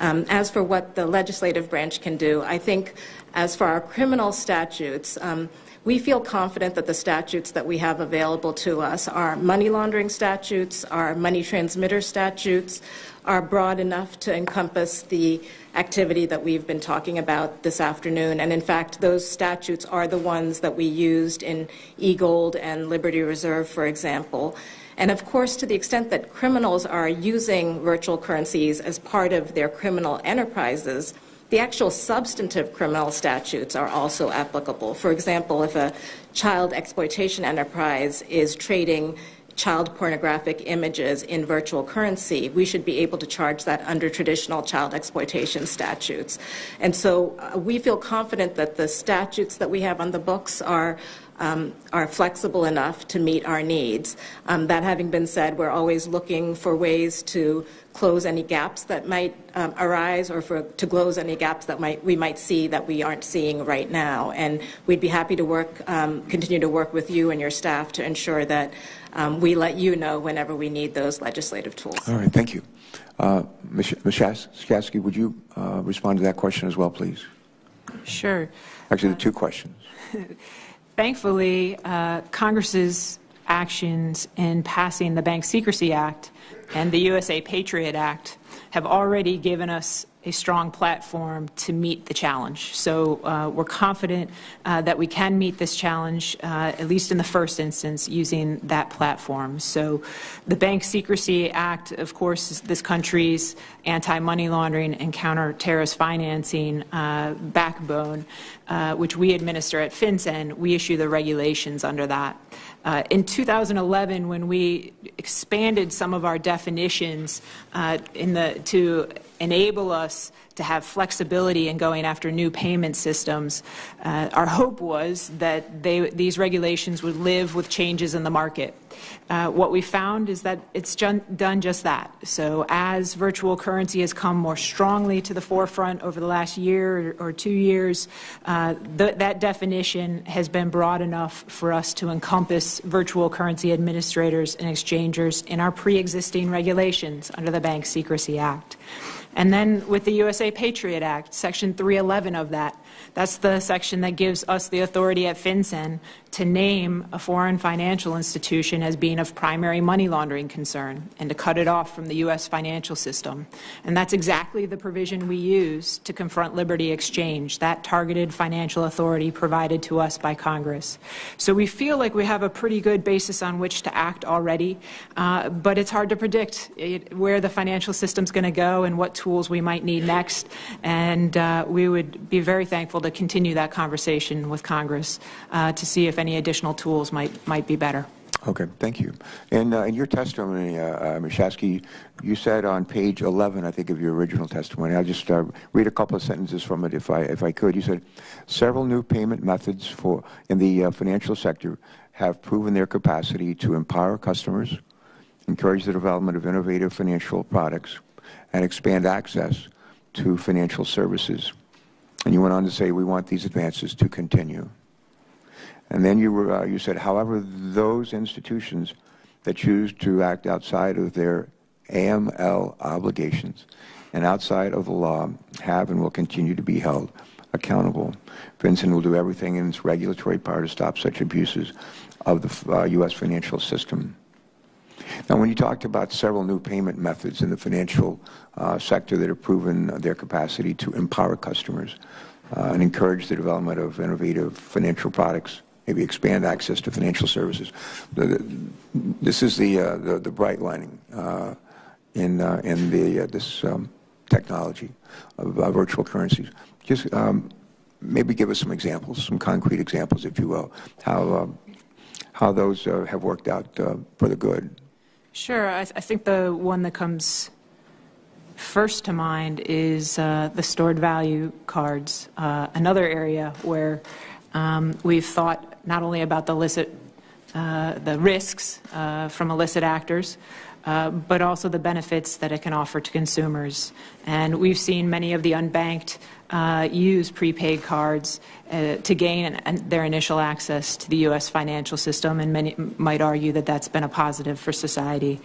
As for what the legislative branch can do, I think as for our criminal statutes, we feel confident that the statutes that we have available to us, our money laundering statutes, our money transmitter statutes, are broad enough to encompass the activity that we've been talking about this afternoon. And in fact, those statutes are the ones that we used in eGold and Liberty Reserve, for example. And of course, to the extent that criminals are using virtual currencies as part of their criminal enterprises, the actual substantive criminal statutes are also applicable. For example, if a child exploitation enterprise is trading child pornographic images in virtual currency, we should be able to charge that under traditional child exploitation statutes. And so we feel confident that the statutes that we have on the books are are flexible enough to meet our needs. That having been said, we're always looking for ways to close any gaps that might arise, or to close any gaps that we might see that we aren't seeing right now. And we'd be happy to continue to work with you and your staff to ensure that we let you know whenever we need those legislative tools. All right, thank you. Ms. Shasky, would you respond to that question as well, please? Sure. Actually, the two questions. Thankfully, Congress's actions in passing the Bank Secrecy Act and the USA Patriot Act have already given us a strong platform to meet the challenge. So we're confident that we can meet this challenge, at least in the first instance, using that platform. So the Bank Secrecy Act, of course, is this country's anti-money laundering and counter-terrorist financing backbone, which we administer at FinCEN. We issue the regulations under that. In 2011, when we expanded some of our definitions to enable us to have flexibility in going after new payment systems, our hope was that these regulations would live with changes in the market. What we found is that it's done just that. So as virtual currency has come more strongly to the forefront over the last year or 2 years, that definition has been broad enough for us to encompass virtual currency administrators and exchangers in our pre-existing regulations under the Bank Secrecy Act. And then with the USA Patriot Act, Section 311 of that's the section that gives us the authority at FinCEN to name a foreign financial institution as being of primary money laundering concern and to cut it off from the U.S. financial system. And that's exactly the provision we use to confront Liberty Exchange, that targeted financial authority provided to us by Congress. So we feel like we have a pretty good basis on which to act already, but it's hard to predict where the financial system's going to go and what tools we might need next. And we would be very thankful to continue that conversation with Congress to see if any additional tools might be better. Okay, thank you. And in your testimony, Ms. Shasky, you said on page 11, I think, of your original testimony, I'll just read a couple of sentences from it if I could. You said, several new payment methods in the financial sector have proven their capacity to empower customers, encourage the development of innovative financial products, and expand access to financial services. And you went on to say, we want these advances to continue. And then you said, however, those institutions that choose to act outside of their AML obligations and outside of the law have and will continue to be held accountable. FinCEN will do everything in its regulatory power to stop such abuses of the U.S. financial system. Now, when you talked about several new payment methods in the financial sector that have proven their capacity to empower customers and encourage the development of innovative financial products, maybe expand access to financial services, this is the bright lining in this technology of virtual currencies. Just maybe give us some examples, some concrete examples, if you will, how those have worked out for the good. Sure. I think the one that comes first to mind is the stored value cards, another area where we've thought not only about the risks from illicit actors, but also the benefits that it can offer to consumers. And we've seen many of the unbanked use prepaid cards to gain their initial access to the U.S. financial system, and many might argue that that's been a positive for society.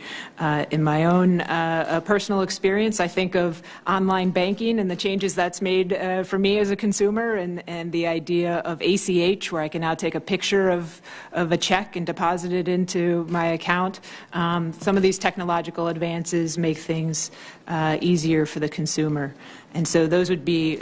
In my own personal experience, I think of online banking and the changes that's made for me as a consumer, and the idea of ACH, where I can now take a picture of a check and deposit it into my account. Some of these technological advances make things easier for the consumer. And so those would be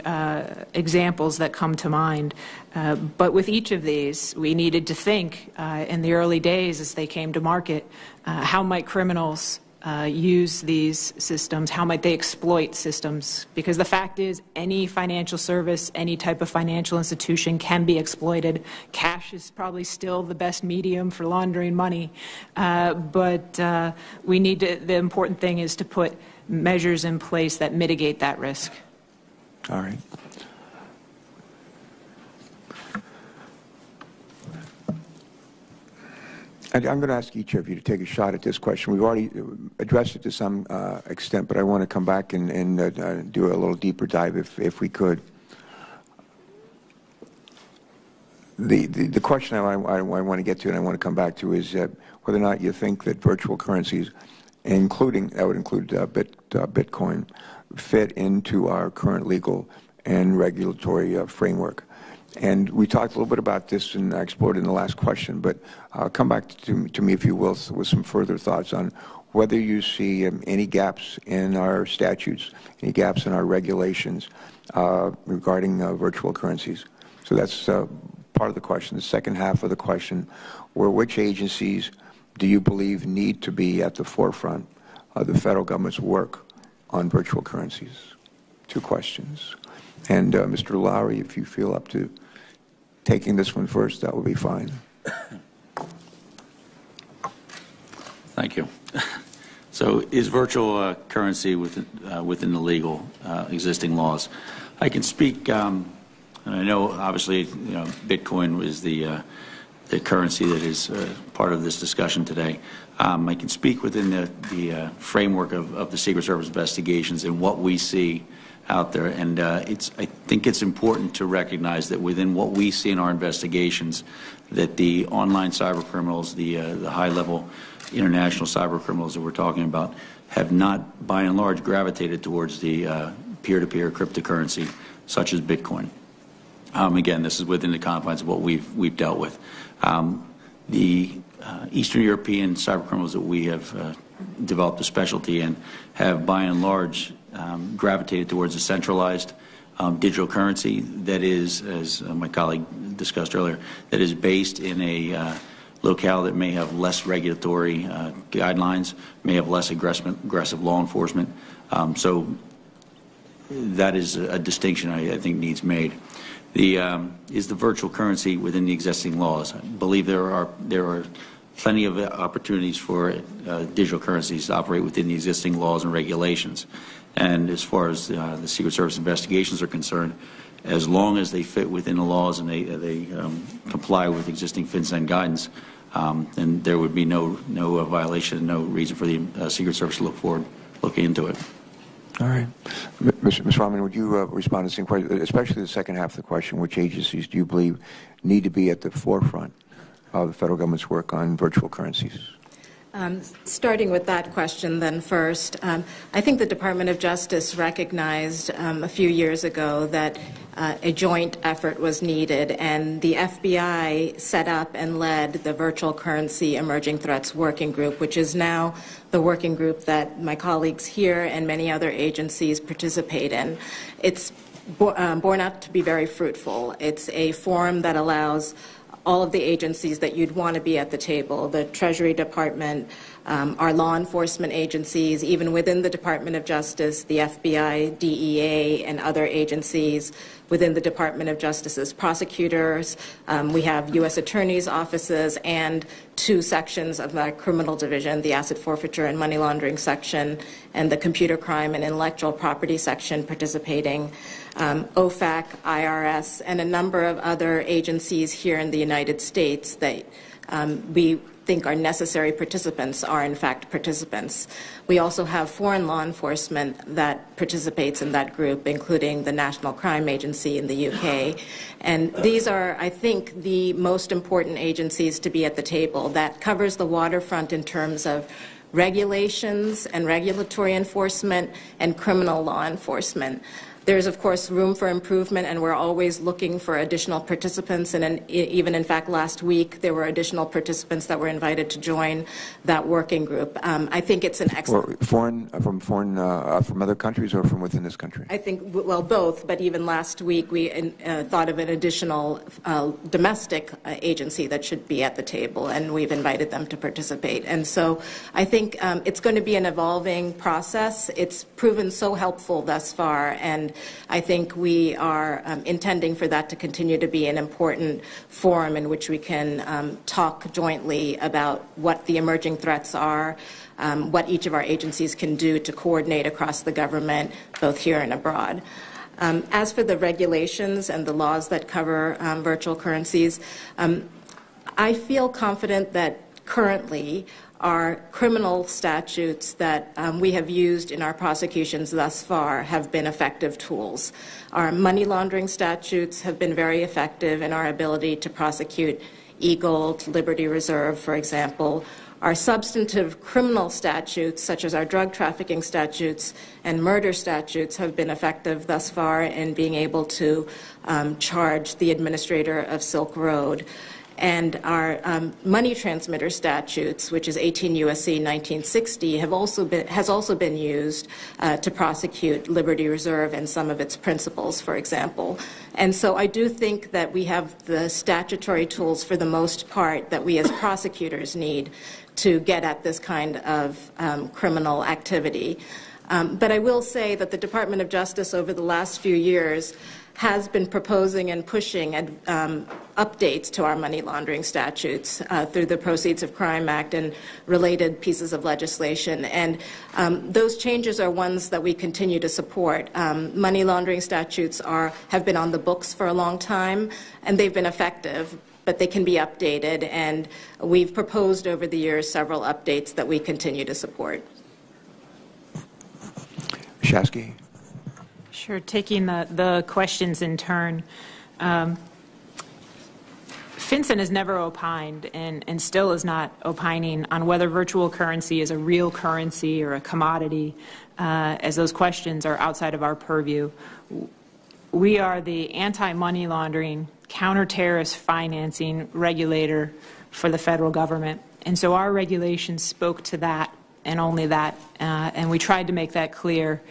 examples that come to mind. But with each of these, we needed to think in the early days as they came to market, how might criminals use these systems? How might they exploit systems? Because the fact is, any financial service, any type of financial institution can be exploited. Cash is probably still the best medium for laundering money. But we need to, the important thing is to put measures in place that mitigate that risk. All right. I'm going to ask each of you to take a shot at this question. We've already addressed it to some extent, but I want to come back and do a little deeper dive if we could. The question I want to get to and I want to come back to is whether or not you think that virtual currencies, that would include Bitcoin, fit into our current legal and regulatory framework. And we talked a little bit about this and I explored in the last question, but come back to me, if you will, with some further thoughts on whether you see any gaps in our statutes, any gaps in our regulations regarding virtual currencies. So that's part of the question. The second half of the question, which agencies do you believe need to be at the forefront of the federal government's work on virtual currencies? Two questions. And Mr. Lowry, if you feel up to taking this one first, that would be fine. Thank you. So is virtual currency within the legal existing laws? I can speak, and I know obviously Bitcoin is the currency that is part of this discussion today. I can speak within the framework of the Secret Service investigations and what we see out there, and I think it's important to recognize that within what we see in our investigations, that the online cyber criminals, the high-level international cyber criminals that we're talking about, have not, by and large, gravitated towards the peer-to-peer cryptocurrency, such as Bitcoin. Again, this is within the confines of what we've dealt with. The Eastern European cyber criminals that we have developed a specialty in have, by and large, gravitated towards a centralized digital currency that is, as my colleague discussed earlier, that is based in a locale that may have less regulatory guidelines, may have less aggressive law enforcement. So that is a distinction I think needs made. Is the virtual currency within the existing laws? I believe there are plenty of opportunities for digital currencies to operate within the existing laws and regulations. And as far as the Secret Service investigations are concerned, as long as they fit within the laws and they comply with existing FinCEN guidance, then there would be no violation, no reason for the Secret Service to look into it. All right. Ms. Rahman, would you respond to the same question, especially the second half of the question, which agencies do you believe need to be at the forefront of the federal government's work on virtual currencies? Starting with that question then first, I think the Department of Justice recognized a few years ago that a joint effort was needed, and the FBI set up and led the Virtual Currency Emerging Threats Working Group, which is now the working group that my colleagues here and many other agencies participate in. It's borne out to be very fruitful. It's a forum that allows all of the agencies that you'd want to be at the table, the Treasury Department, our law enforcement agencies, even within the Department of Justice, the FBI, DEA, and other agencies within the Department of Justice's prosecutors. We have U.S. attorneys' offices and two sections of the criminal division, the asset forfeiture and money laundering section, and the computer crime and intellectual property section participating, OFAC, IRS, and a number of other agencies here in the United States that we think are necessary participants are in fact participants. We also have foreign law enforcement that participates in that group, including the National Crime Agency in the UK. And these are, I think, the most important agencies to be at the table. That covers the waterfront in terms of regulations and regulatory enforcement and criminal law enforcement. There's, of course, room for improvement, and we're always looking for additional participants. And even, in fact, last week, there were additional participants that were invited to join that working group. I think it's an excellent... From other countries or from within this country? I think, well, both. But even last week, we thought of an additional domestic agency that should be at the table, and we've invited them to participate. And so I think it's going to be an evolving process. It's proven so helpful thus far, and I think we are intending for that to continue to be an important forum in which we can talk jointly about what the emerging threats are, what each of our agencies can do to coordinate across the government, both here and abroad. As for the regulations and the laws that cover virtual currencies, I feel confident that currently are criminal statutes that we have used in our prosecutions thus far have been effective tools. Our money laundering statutes have been very effective in our ability to prosecute e-gold, Liberty Reserve, for example. Our substantive criminal statutes, such as our drug trafficking statutes and murder statutes, have been effective thus far in being able to charge the administrator of Silk Road. And our money transmitter statutes, which is 18 U.S.C. 1960, has also been used to prosecute Liberty Reserve and some of its principals, for example. And so I do think that we have the statutory tools, for the most part, that we as prosecutors need to get at this kind of criminal activity. But I will say that the Department of Justice over the last few years has been proposing and pushing updates to our money laundering statutes through the Proceeds of Crime Act and related pieces of legislation. And those changes are ones that we continue to support. Money laundering statutes have been on the books for a long time, and they've been effective, but they can be updated. And we've proposed over the years several updates that we continue to support. Shasky? Sure. Taking the questions in turn. FinCEN has never opined and still is not opining on whether virtual currency is a real currency or a commodity, as those questions are outside of our purview. We are the anti-money laundering, counter-terrorist financing regulator for the federal government. And so our regulations spoke to that and only that. And we tried to make that clear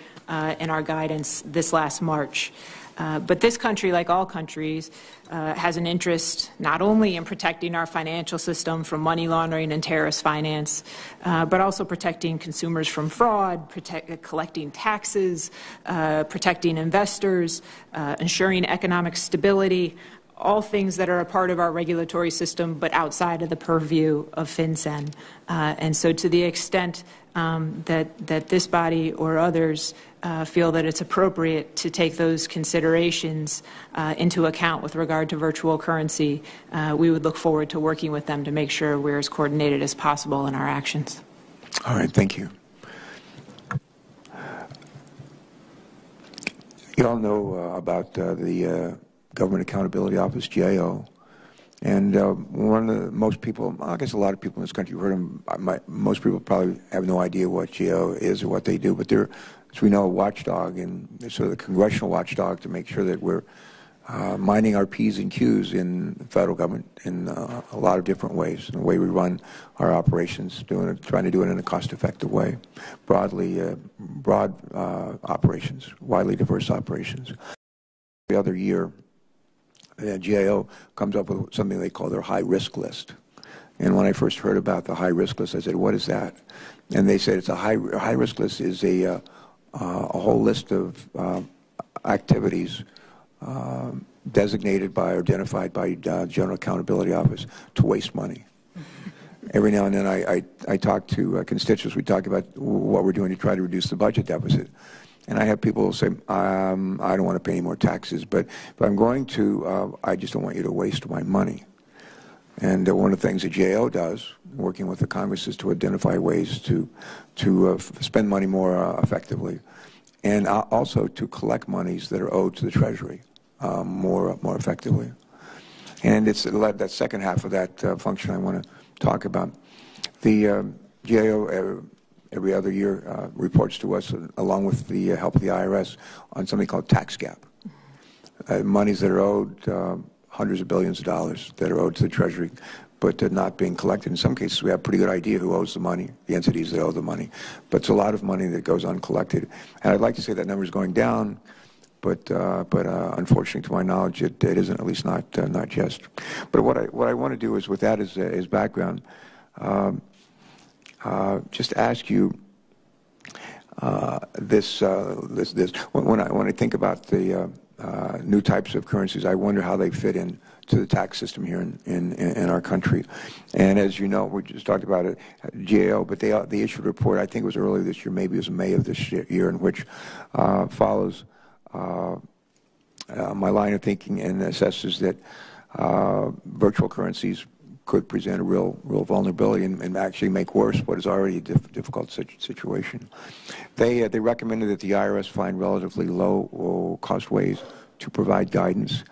in our guidance this last March. But this country, like all countries, has an interest not only in protecting our financial system from money laundering and terrorist finance, but also protecting consumers from fraud, collecting taxes, protecting investors, ensuring economic stability, all things that are a part of our regulatory system but outside of the purview of FinCEN. And so to the extent that this body or others feel that it's appropriate to take those considerations into account with regard to virtual currency, we would look forward to working with them to make sure we're as coordinated as possible in our actions. All right, thank you. You all know about the Government Accountability Office, GAO, and one of the most people, I guess a lot of people in this country have heard them. Most people probably have no idea what GAO is or what they do, but they're, as we know, a watchdog, and they're sort of the congressional watchdog to make sure that we're minding our P's and Q's in the federal government in a lot of different ways. And the way we run our operations, trying to do it in a cost-effective way, broad operations, widely diverse operations. Every other year, the GAO comes up with something they call their high-risk list. And when I first heard about the high-risk list, I said, what is that? And they said it's a high-risk list is a whole list of activities designated by or identified by General Accountability Office to waste money. Every now and then I talk to constituents. We talk about what we're doing to try to reduce the budget deficit. And I have people say, I don't want to pay any more taxes, but if I'm going to, I just don't want you to waste my money. And one of the things that GAO does, working with the Congress, is to identify ways to spend money more effectively, and also to collect monies that are owed to the Treasury more effectively. And it's that second half of that function I want to talk about. The GAO every other year reports to us, along with the help of the IRS, on something called tax gap. Monies that are owed, hundreds of billions of dollars that are owed to the Treasury, but not being collected. In some cases, we have a pretty good idea who owes the money, the entities that owe the money. But it's a lot of money that goes uncollected. And I'd like to say that number is going down, but unfortunately, to my knowledge, it isn't, at least not just. But what I want to do is, with that as background, just ask you this. When I think about the new types of currencies, I wonder how they fit in to the tax system here in our country. And as you know, we just talked about it, GAO, but they issued a report, I think it was earlier this year, maybe it was May of this year, in which follows my line of thinking and assesses that virtual currencies could present a real vulnerability and actually make worse what is already a difficult situation. They recommended that the IRS find relatively low-cost ways to provide guidance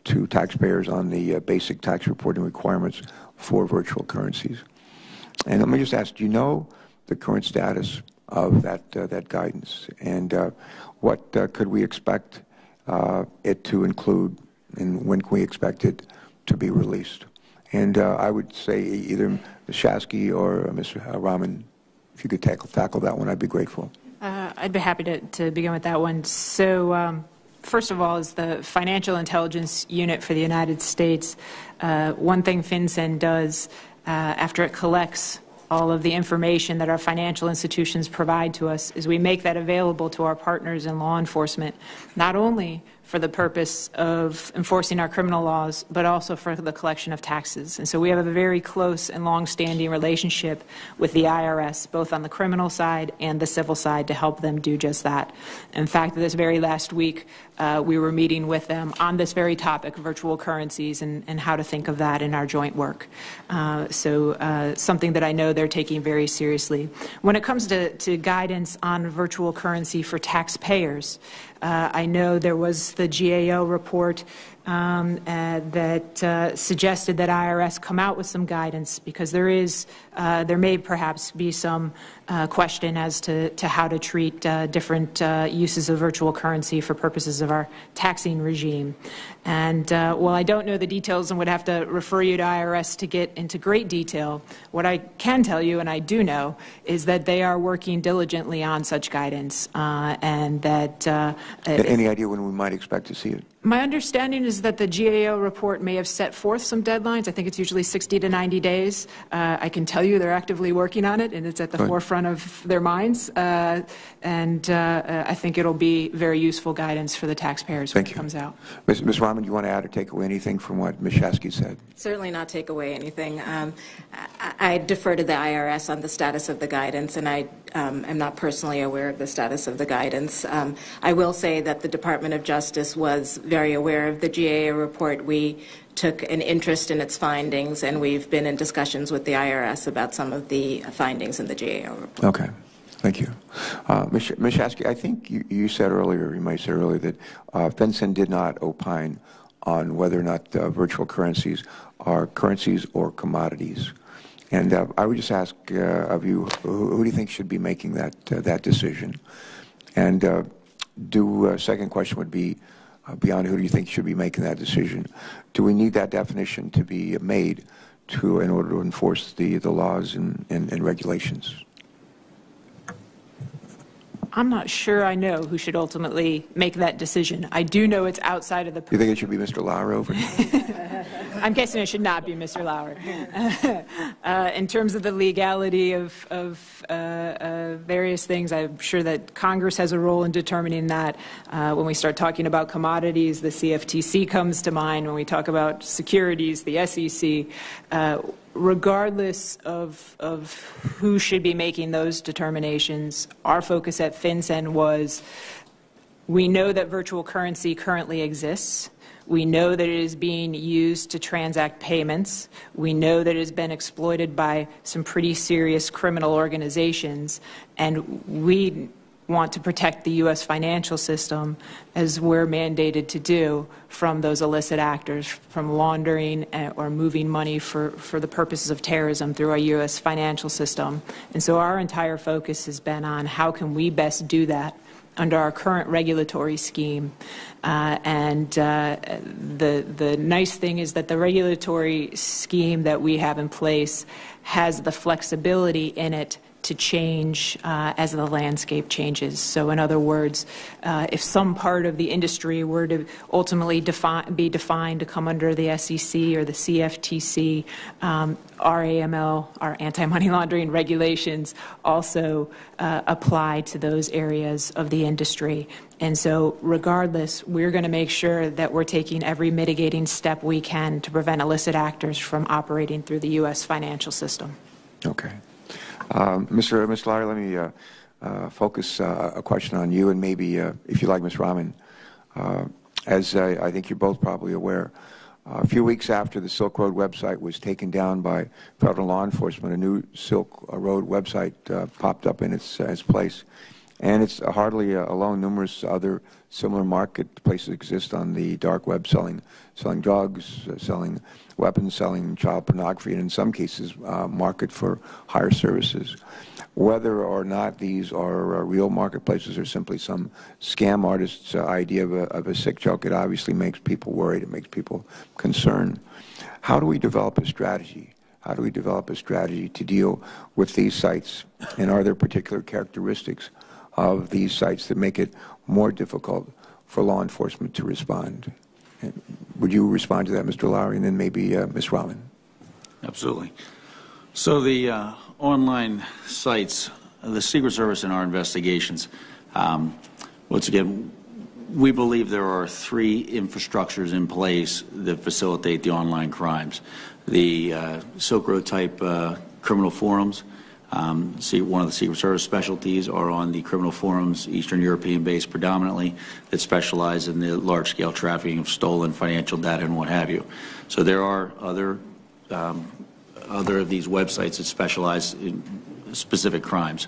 to taxpayers on the basic tax reporting requirements for virtual currencies. And let me just ask, do you know the current status of that guidance, and what could we expect it to include, and when can we expect it to be released? And I would say either Ms. Shasky or Mr. Rahman, if you could tackle that one, I'd be grateful. I'd be happy to begin with that one. So first of all, as the Financial Intelligence Unit for the United States, one thing FinCEN does after it collects all of the information that our financial institutions provide to us is we make that available to our partners in law enforcement, not only for the purpose of enforcing our criminal laws, but also for the collection of taxes. And so we have a very close and long-standing relationship with the IRS, both on the criminal side and the civil side, to help them do just that. In fact, this very last week, we were meeting with them on this very topic, virtual currencies, and how to think of that in our joint work. So something that I know they're taking very seriously. When it comes to guidance on virtual currency for taxpayers, I know there was the GAO report that suggested that IRS come out with some guidance, because there may perhaps be some question as to how to treat different uses of virtual currency for purposes of our taxing regime. And while I don't know the details and would have to refer you to IRS to get into great detail, what I can tell you, and I do know, is that they are working diligently on such guidance, and that Any idea when we might expect to see it? My understanding is that the GAO report may have set forth some deadlines. I think it's usually 60 to 90 days. I can tell you they're actively working on it, and it's at the forefront of their minds. And I think it'll be very useful guidance for the taxpayers when it comes out. Ms. Rahman, do you want to add or take away anything from what Ms. Shasky said? Certainly not take away anything. I defer to the IRS on the status of the guidance, and I am not personally aware of the status of the guidance. I will say that the Department of Justice was very aware of the GAO report. We took an interest in its findings, and we've been in discussions with the IRS about some of the findings in the GAO report. Okay. Thank you. Ms. Shasky, I think you said earlier, you might say earlier, that FinCEN did not opine on whether or not virtual currencies are currencies or commodities. And I would just ask of you, who do you think should be making that decision? And second question would be, beyond who do you think should be making that decision, do we need that definition to be made in order to enforce the laws and regulations? I'm not sure I know who should ultimately make that decision. I do know it's outside of the... You think it should be Mr. Lauer over here? I'm guessing it should not be Mr. Lauer. In terms of the legality of various things, I'm sure that Congress has a role in determining that. When we start talking about commodities, the CFTC comes to mind. When we talk about securities, the SEC. Regardless of who should be making those determinations, our focus at FinCEN was, we know that virtual currency currently exists. We know that it is being used to transact payments. We know that it has been exploited by some pretty serious criminal organizations, and we want to protect the U.S. financial system, as we're mandated to do, from those illicit actors, from laundering or moving money for the purposes of terrorism through our U.S. financial system. And so our entire focus has been on how can we best do that under our current regulatory scheme. The nice thing is that the regulatory scheme that we have in place has the flexibility in it to change as the landscape changes. So in other words, if some part of the industry were to ultimately be defined to come under the SEC or the CFTC, our AML, our anti-money laundering regulations, also apply to those areas of the industry. And so regardless, we're going to make sure that we're taking every mitigating step we can to prevent illicit actors from operating through the U.S. financial system. Okay. Mr. Lauer, let me focus a question on you, and maybe, if you like, Ms. Rahman. As I think you're both probably aware, A few weeks after the Silk Road website was taken down by federal law enforcement, a new Silk Road website popped up in its place. And it's hardly alone. Numerous other similar marketplaces exist on the dark web, selling drugs, selling weapons, selling child pornography, and in some cases market for higher services. Whether or not these are real marketplaces or simply some scam artist's idea of a sick joke, it obviously makes people worried. It makes people concerned. How do we develop a strategy? How do we develop a strategy to deal with these sites? And are there particular characteristics of these sites that make it more difficult for law enforcement to respond? And would you respond to that, Mr. Lowry, and then maybe Ms. Rahman? Absolutely. So the online sites, the Secret Service in our investigations, once again, we believe there are three infrastructures in place that facilitate the online crimes. The Silk Road type criminal forums. One of the Secret Service specialties are on the criminal forums, Eastern European based predominantly, that specialize in the large-scale trafficking of stolen financial data and what have you. So there are other of these websites that specialize in specific crimes.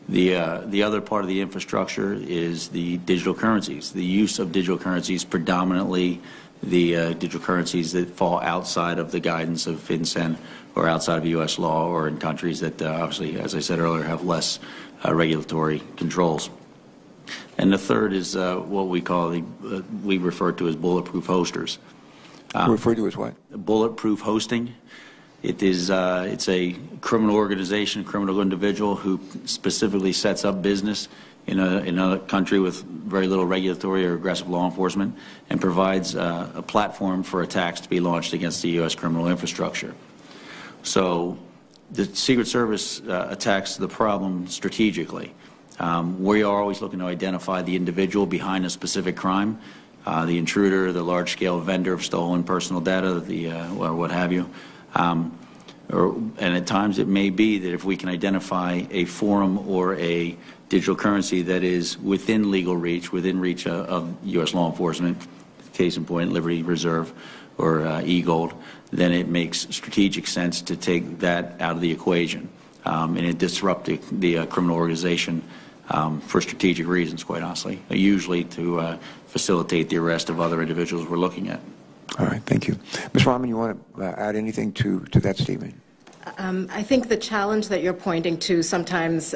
The other part of the infrastructure is the digital currencies. The use of digital currencies, predominantly the digital currencies that fall outside of the guidance of FinCEN or outside of U.S. law, or in countries that obviously, as I said earlier, have less regulatory controls. And the third is what we call we refer to as bulletproof hosters. Referred to as what? Bulletproof hosting. It's a criminal organization, criminal individual who specifically sets up business in another country with very little regulatory or aggressive law enforcement and provides a platform for attacks to be launched against the U.S. criminal infrastructure. So the Secret Service attacks the problem strategically. We are always looking to identify the individual behind a specific crime, the intruder, the large-scale vendor of stolen personal data, or what have you. And at times it may be that if we can identify a forum or a digital currency that is within legal reach, within reach of U.S. law enforcement, case in point, Liberty Reserve or e-gold, then it makes strategic sense to take that out of the equation. And it disrupts the criminal organization for strategic reasons, quite honestly, usually to facilitate the arrest of other individuals we're looking at. All right, thank you. Ms. Rahman, you want to add anything to that statement? I think the challenge that you're pointing to sometimes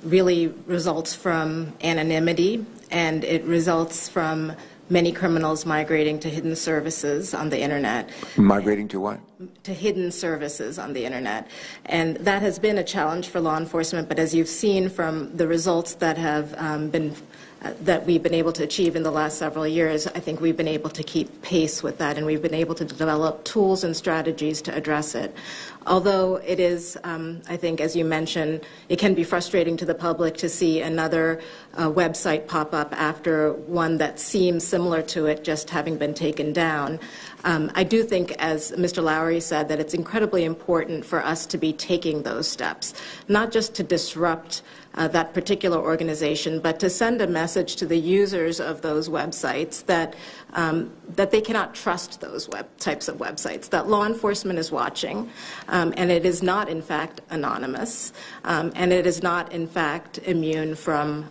really results from anonymity, and it results from many criminals migrating to hidden services on the Internet. Migrating to what? To hidden services on the Internet. And that has been a challenge for law enforcement, but as you've seen from the results that have that we've been able to achieve in the last several years, I think we've been able to keep pace with that, and we've been able to develop tools and strategies to address it. Although it is, I think, as you mentioned, it can be frustrating to the public to see another website pop up after one that seems similar to it just having been taken down. I do think, as Mr. Lowry said, that it's incredibly important for us to be taking those steps, not just to disrupt that particular organization, but to send a message to the users of those websites that that they cannot trust those types of websites, that law enforcement is watching, and it is not, in fact, anonymous, and it is not, in fact, immune from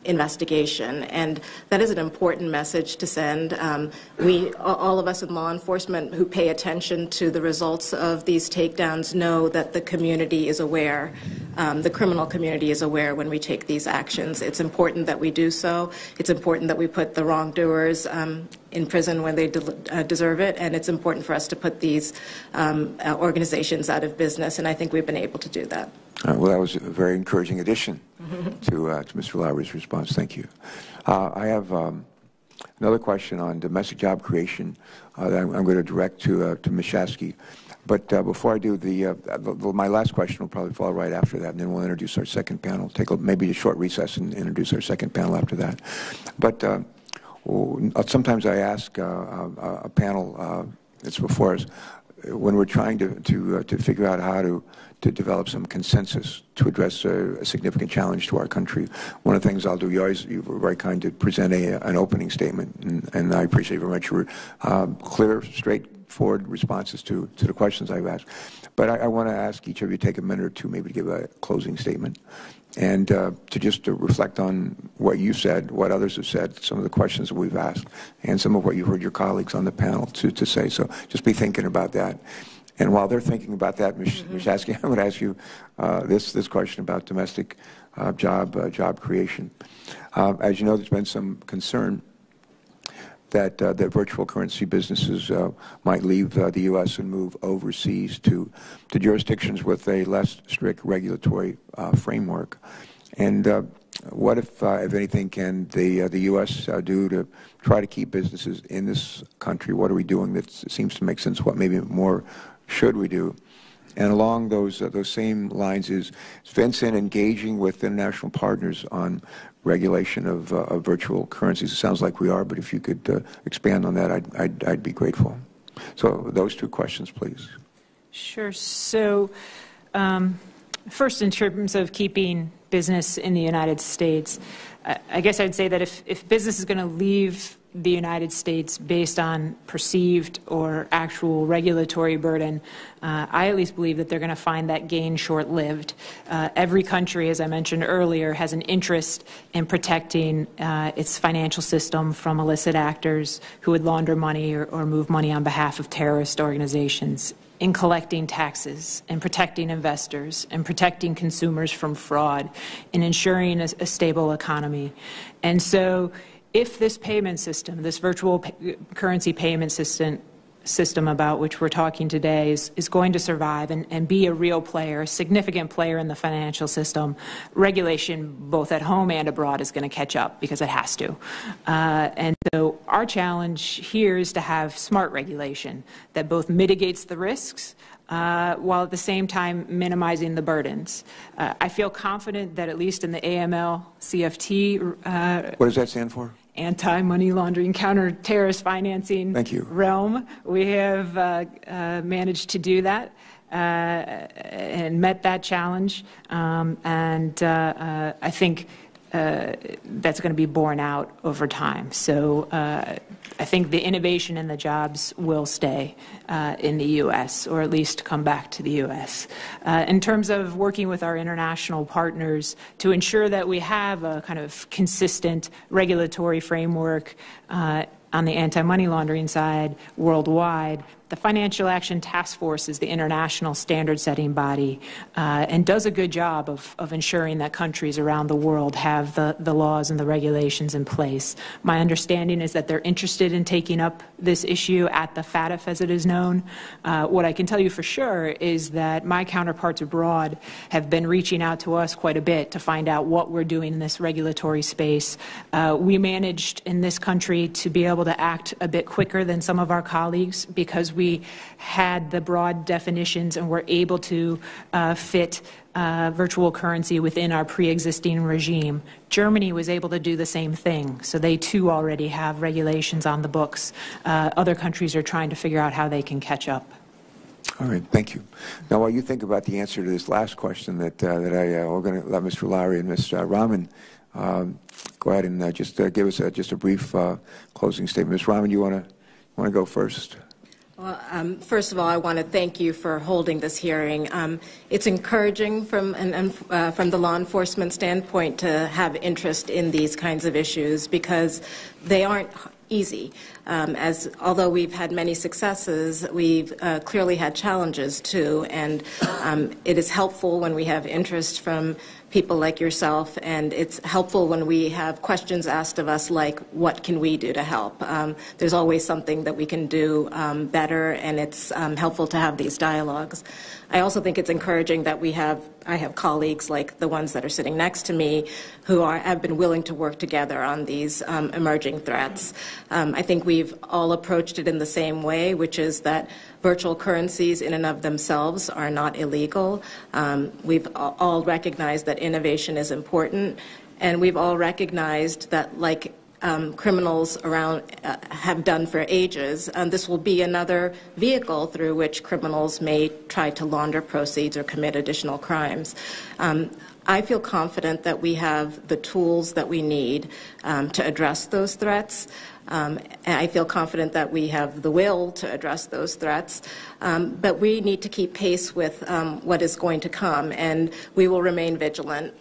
investigation. And that is an important message to send. All of us in law enforcement who pay attention to the results of these takedowns know that the community is aware, the criminal community is aware when we take these actions. It's important that we do so. It's important that we put the wrongdoers in prison when they deserve it, and it's important for us to put these organizations out of business, and I think we've been able to do that. Well, that was a very encouraging addition to Mr. Lowry's response. Thank you. I have another question on domestic job creation that I'm going to direct to Ms. Shasky. But before I do, my last question will probably follow right after that, and then we'll introduce our second panel. Take maybe a short recess and introduce our second panel after that. But sometimes I ask a panel that's before us, when we're trying to figure out how to develop some consensus to address a significant challenge to our country, one of the things I'll do, you were very kind to present an opening statement, and I appreciate very much your clear, straightforward responses to the questions I've asked. But I want to ask each of you to take a minute or two maybe to give a closing statement and to reflect on what you said, what others have said, some of the questions that we've asked, and some of what you heard your colleagues on the panel to say. So just be thinking about that. And while they're thinking about that, Ms. Shasky, I'm going to ask you this question about domestic job creation. As you know, there's been some concern that virtual currency businesses might leave the U.S. and move overseas to jurisdictions with a less strict regulatory framework. And what, if anything, can the U.S. do to try to keep businesses in this country? What are we doing that seems to make sense? What maybe more should we do? And along those same lines, is Vincent engaging with international partners on regulation of virtual currencies? It sounds like we are, but if you could expand on that, I'd be grateful. So those two questions, please. Sure. So first, in terms of keeping business in the United States, I guess I'd say that if business is going to leave the United States based on perceived or actual regulatory burden, I at least believe that they're going to find that gain short-lived. Every country, as I mentioned earlier, has an interest in protecting its financial system from illicit actors who would launder money or move money on behalf of terrorist organizations, in collecting taxes and protecting investors and protecting consumers from fraud and ensuring a stable economy. And so if this payment system, this virtual currency payment system about which we're talking today is going to survive and be a real player, a significant player in the financial system, regulation both at home and abroad is going to catch up because it has to. And so our challenge here is to have smart regulation that both mitigates the risks while at the same time minimizing the burdens. I feel confident that at least in the AML CFT what does that stand for? Anti-money laundering, counter-terrorist financing realm, we have managed to do that and met that challenge. I think that's going to be borne out over time. So I think the innovation and the jobs will stay in the U.S., or at least come back to the U.S. In terms of working with our international partners to ensure that we have a kind of consistent regulatory framework on the anti-money laundering side worldwide, the Financial Action Task Force is the international standard-setting body and does a good job of ensuring that countries around the world have the laws and the regulations in place. My understanding is that they're interested in taking up this issue at the FATF, as it is known. What I can tell you for sure is that my counterparts abroad have been reaching out to us quite a bit to find out what we're doing in this regulatory space. We managed in this country to be able to act a bit quicker than some of our colleagues because we had the broad definitions and were able to fit virtual currency within our pre-existing regime. Germany was able to do the same thing, so they too already have regulations on the books. Other countries are trying to figure out how they can catch up. All right, thank you. Now, while you think about the answer to this last question that we're going to let Mr. Lowry and Ms. Rahman go ahead and just give us just a brief closing statement. Ms. Rahman, you want to go first? Well, first of all, I want to thank you for holding this hearing. It's encouraging from the law enforcement standpoint to have interest in these kinds of issues because they aren't easy. Although we've had many successes, we've clearly had challenges too, and it is helpful when we have interest from people like yourself, and it's helpful when we have questions asked of us like, what can we do to help? There's always something that we can do better, and it's helpful to have these dialogues. I also think it's encouraging that I have colleagues like the ones that are sitting next to me who have been willing to work together on these emerging threats. I think we've all approached it in the same way, which is that virtual currencies in and of themselves are not illegal. We've all recognized that innovation is important, and we've all recognized that, like criminals around have done for ages. This will be another vehicle through which criminals may try to launder proceeds or commit additional crimes. I feel confident that we have the tools that we need to address those threats. And I feel confident that we have the will to address those threats, but we need to keep pace with what is going to come, and we will remain vigilant.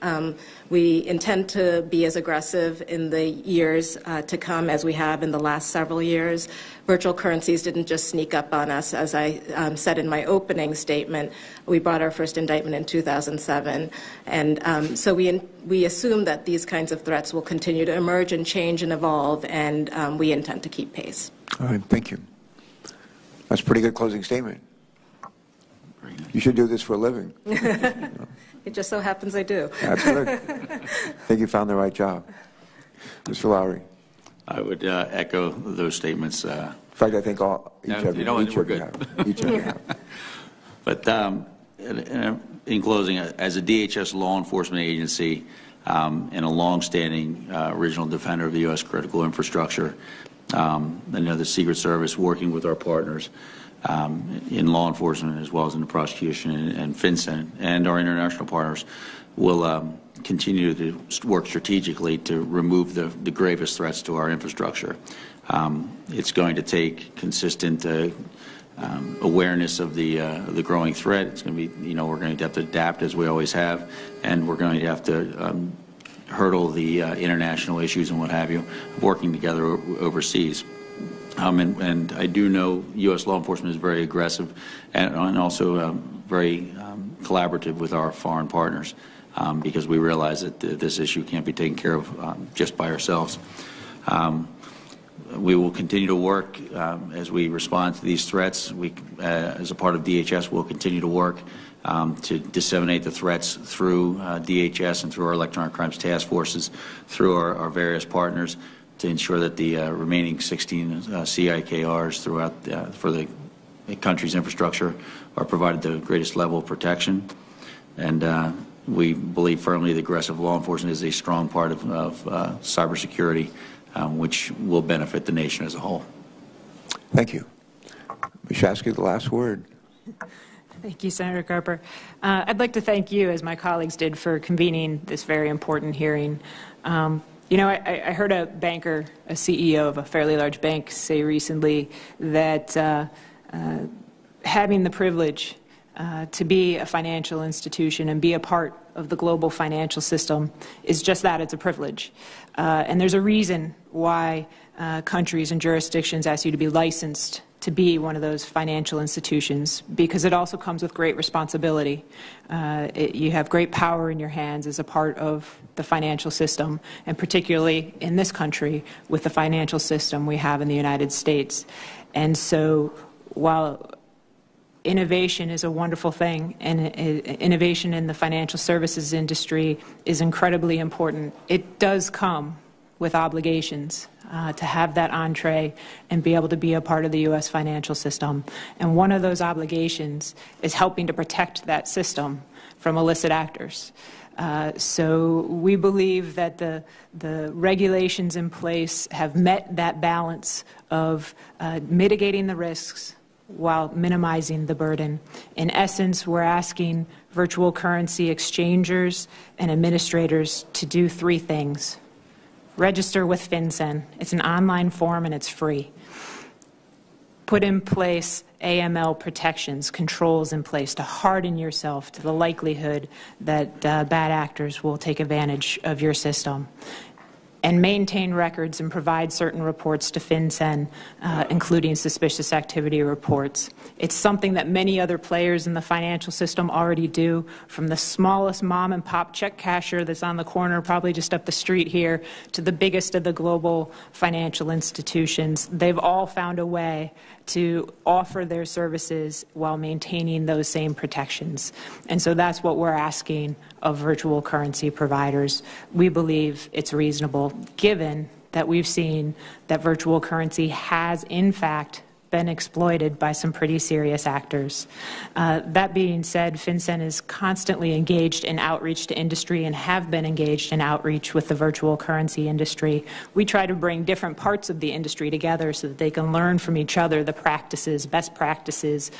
We intend to be as aggressive in the years to come as we have in the last several years. Virtual currencies didn't just sneak up on us. As I said in my opening statement, we brought our first indictment in 2007, and so we assume that these kinds of threats will continue to emerge and change and evolve, and we intend to keep pace. All right, thank you. That's a pretty good closing statement. You should do this for a living. It just so happens I do. Absolutely. I think you found the right job. Mr. Lowry. I would echo those statements. In fact, I think each of you have. But in closing, as a DHS law enforcement agency and a longstanding original defender of the U.S. critical infrastructure, I know the Secret Service, working with our partners in law enforcement as well as in the prosecution and FinCEN and our international partners, will continue to work strategically to remove the gravest threats to our infrastructure. It's going to take consistent awareness of the growing threat. It's going to be, we're going to have to adapt as we always have, and we're going to have to hurdle the international issues and what have you, working together overseas. And I do know U.S. law enforcement is very aggressive and also very collaborative with our foreign partners because we realize that this issue can't be taken care of just by ourselves. We will continue to work as we respond to these threats. We, as a part of DHS, will continue to work to disseminate the threats through DHS and through our electronic crimes task forces, through our various partners, to ensure that the remaining 16 CIKRs throughout for the country's infrastructure are provided the greatest level of protection. And we believe firmly that aggressive law enforcement is a strong part of cybersecurity, which will benefit the nation as a whole. Thank you. Ms. Shasky, the last word. Thank you, Senator Carper. I'd like to thank you, as my colleagues did, for convening this very important hearing. I heard a banker, a CEO of a fairly large bank, say recently that having the privilege to be a financial institution and be a part of the global financial system is just that, it's a privilege. And there's a reason why countries and jurisdictions ask you to be licensed to be one of those financial institutions, because it also comes with great responsibility. You have great power in your hands as a part of the financial system, and particularly in this country with the financial system we have in the United States. And so while innovation is a wonderful thing, and innovation in the financial services industry is incredibly important, it does come with obligations to have that entree and be able to be a part of the U.S. financial system. And one of those obligations is helping to protect that system from illicit actors. So we believe that the regulations in place have met that balance of mitigating the risks while minimizing the burden. In essence, we're asking virtual currency exchangers and administrators to do three things. Register with FinCEN. It's an online form and it's free. Put in place AML protections, controls in place to harden yourself to the likelihood that bad actors will take advantage of your system. And maintain records and provide certain reports to FinCEN, including suspicious activity reports. It's something that many other players in the financial system already do, from the smallest mom-and-pop check casher that's on the corner, probably just up the street here, to the biggest of the global financial institutions. They've all found a way to offer their services while maintaining those same protections. And so that's what we're asking of virtual currency providers. We believe it's reasonable, given that we've seen that virtual currency has, in fact, been exploited by some pretty serious actors. That being said, FinCEN is constantly engaged in outreach to industry and have been engaged in outreach with the virtual currency industry. We try to bring different parts of the industry together so that they can learn from each other the practices, best practices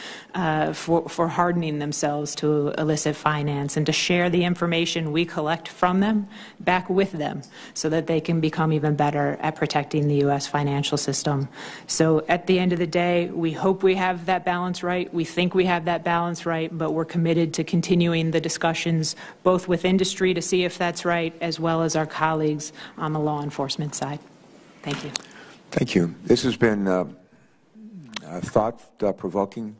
for hardening themselves to illicit finance, and to share the information we collect from them back with them so that they can become even better at protecting the U.S. financial system. So at the end of the day, we hope we have that balance right. We think we have that balance right, but we're committed to continuing the discussions both with industry to see if that's right, as well as our colleagues on the law enforcement side. Thank you. Thank you. This has been a thought-provoking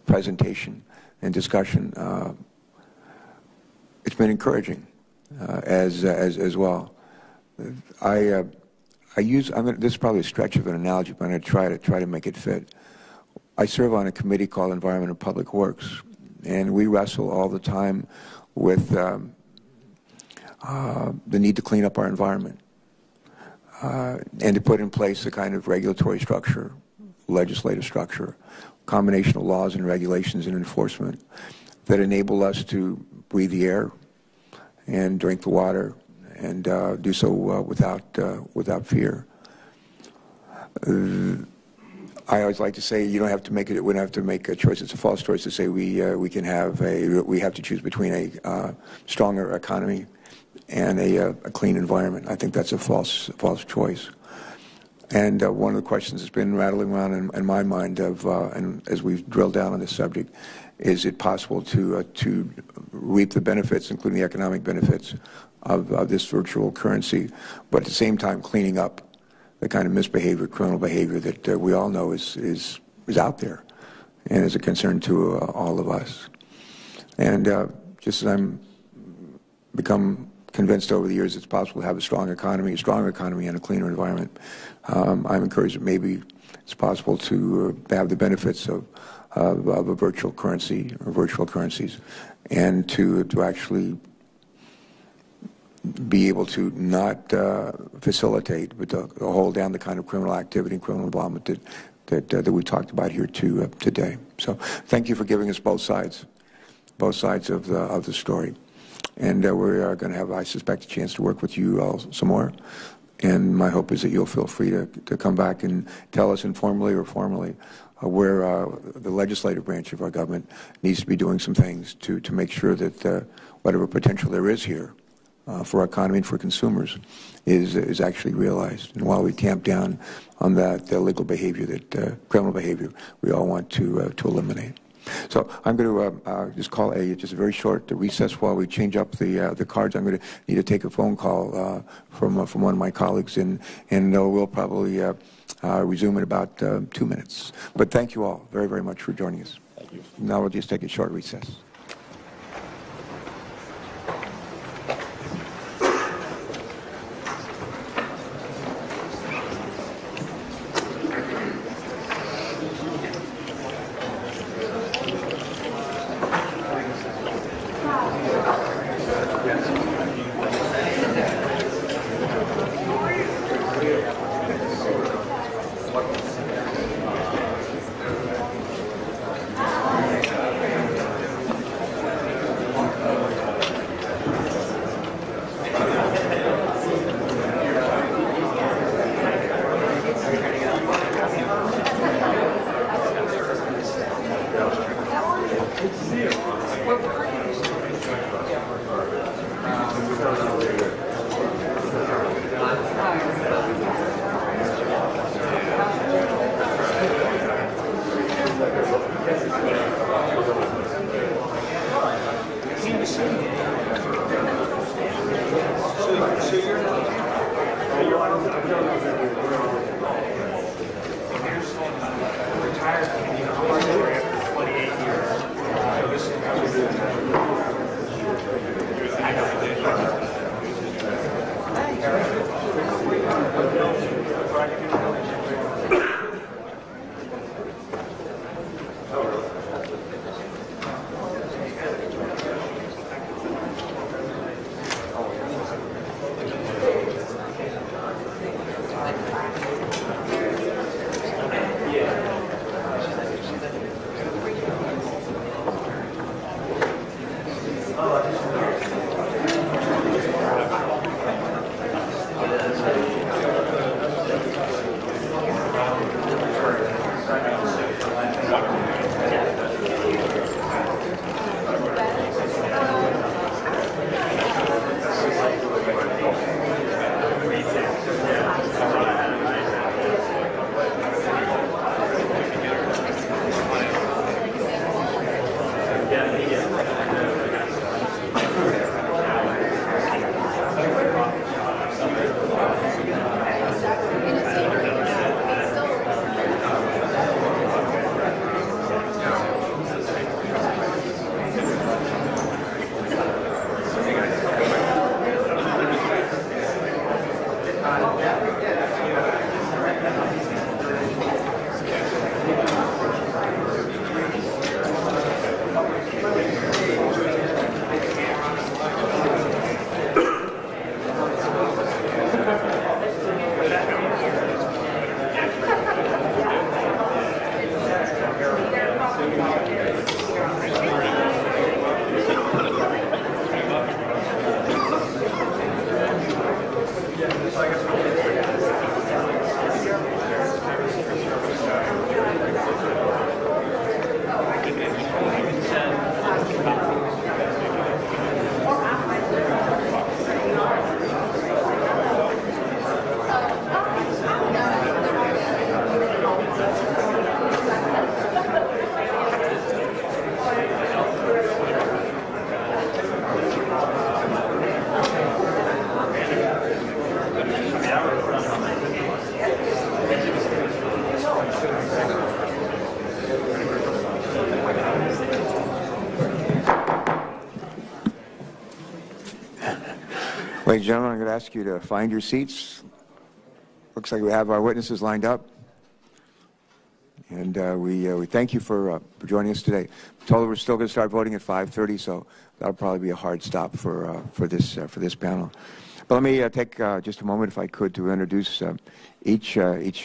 presentation and discussion. It's been encouraging as well. This is probably a stretch of an analogy, but I'm going to try to make it fit. I serve on a committee called Environment and Public Works, and we wrestle all the time with the need to clean up our environment and to put in place a kind of regulatory structure, legislative structure, combination of laws and regulations and enforcement that enable us to breathe the air and drink the water and do so without fear. I always like to say you don't have to make it. We don't have to make a choice. It's a false choice to say we have to choose between a stronger economy and a clean environment. I think that's a false choice. And one of the questions that's been rattling around in my mind, and as we've drilled down on this subject, is it possible to reap the benefits, including the economic benefits, of this virtual currency, but at the same time cleaning up the kind of misbehavior, criminal behavior that we all know is out there and is a concern to all of us. And just as I'm become convinced over the years it's possible to have a stronger economy and a cleaner environment, I'm encouraged that maybe it's possible to have the benefits of a virtual currency or virtual currencies, and to actually be able to not facilitate, but to hold down the kind of criminal activity and criminal involvement that we talked about here today. So thank you for giving us both sides of the story. And we're going to have, I suspect, a chance to work with you all some more. And my hope is that you'll feel free to come back and tell us informally or formally where the legislative branch of our government needs to be doing some things to make sure that whatever potential there is here for our economy and for consumers is actually realized. And while we tamp down on that illegal behavior, that criminal behavior, we all want to eliminate. So I'm going to just call just a very short recess while we change up the cards. I'm going to need to take a phone call from one of my colleagues, and we'll probably resume in about 2 minutes. But thank you all very, very much for joining us. Thank you. Now we'll just take a short recess. Ladies and gentlemen, I'm going to ask you to find your seats. Looks like we have our witnesses lined up. And we thank you for joining us today. I'm told we're still going to start voting at 5:30, so that'll probably be a hard stop for this panel. But let me take just a moment, if I could, to introduce each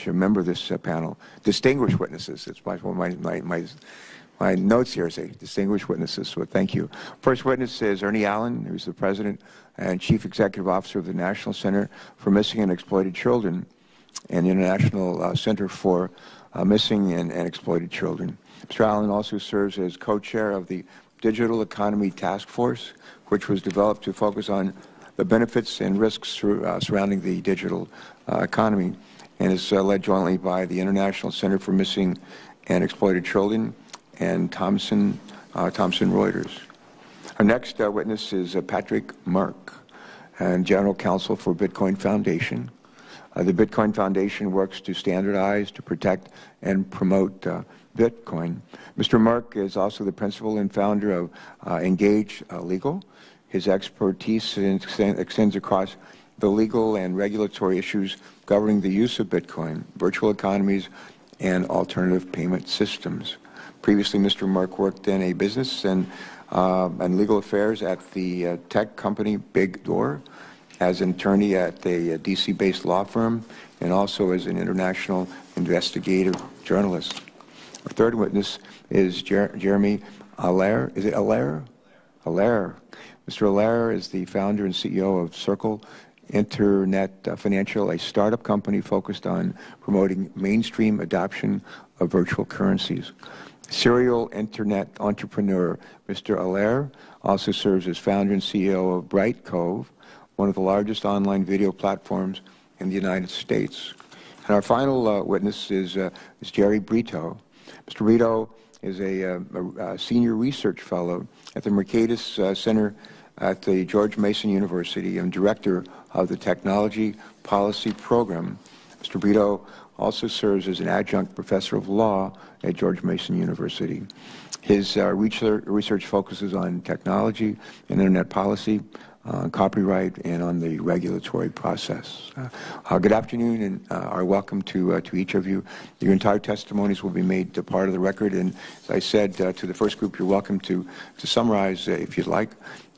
member of this panel. Distinguished witnesses. It's my notes here say distinguished witnesses, so thank you. First witness is Ernie Allen, who's the President and Chief Executive Officer of the National Center for Missing and Exploited Children and the International Center for Missing and Exploited Children. Mr. Allen also serves as co-chair of the Digital Economy Task Force, which was developed to focus on the benefits and risks surrounding the digital economy, and is led jointly by the International Center for Missing and Exploited Children and Thomson Reuters. Our next witness is Patrick Mark, and General Counsel for Bitcoin Foundation. The Bitcoin Foundation works to standardize, to protect, and promote Bitcoin. Mr. Mark is also the principal and founder of Engage Legal. His expertise extends across the legal and regulatory issues governing the use of Bitcoin, virtual economies, and alternative payment systems. Previously, Mr. Mark worked in a business and legal affairs at the tech company Big Door, as an attorney at a DC-based law firm, and also as an international investigative journalist. Our third witness is Jeremy Allaire. Is it Allaire? Allaire. Mr. Allaire is the founder and CEO of Circle Internet Financial, a startup company focused on promoting mainstream adoption of virtual currencies. Serial internet entrepreneur Mr. Allaire also serves as founder and CEO of Bright Cove, one of the largest online video platforms in the United States. And our final witness is Jerry Brito. Mr. Brito is a senior research fellow at the Mercatus Center at the George Mason University and director of the Technology Policy Program. Mr. Brito also serves as an adjunct professor of law at George Mason University. His research focuses on technology and internet policy, copyright, and on the regulatory process. Good afternoon, and our welcome to each of you. Your entire testimonies will be made part of the record, and as I said to the first group, you're welcome to summarize if you'd like,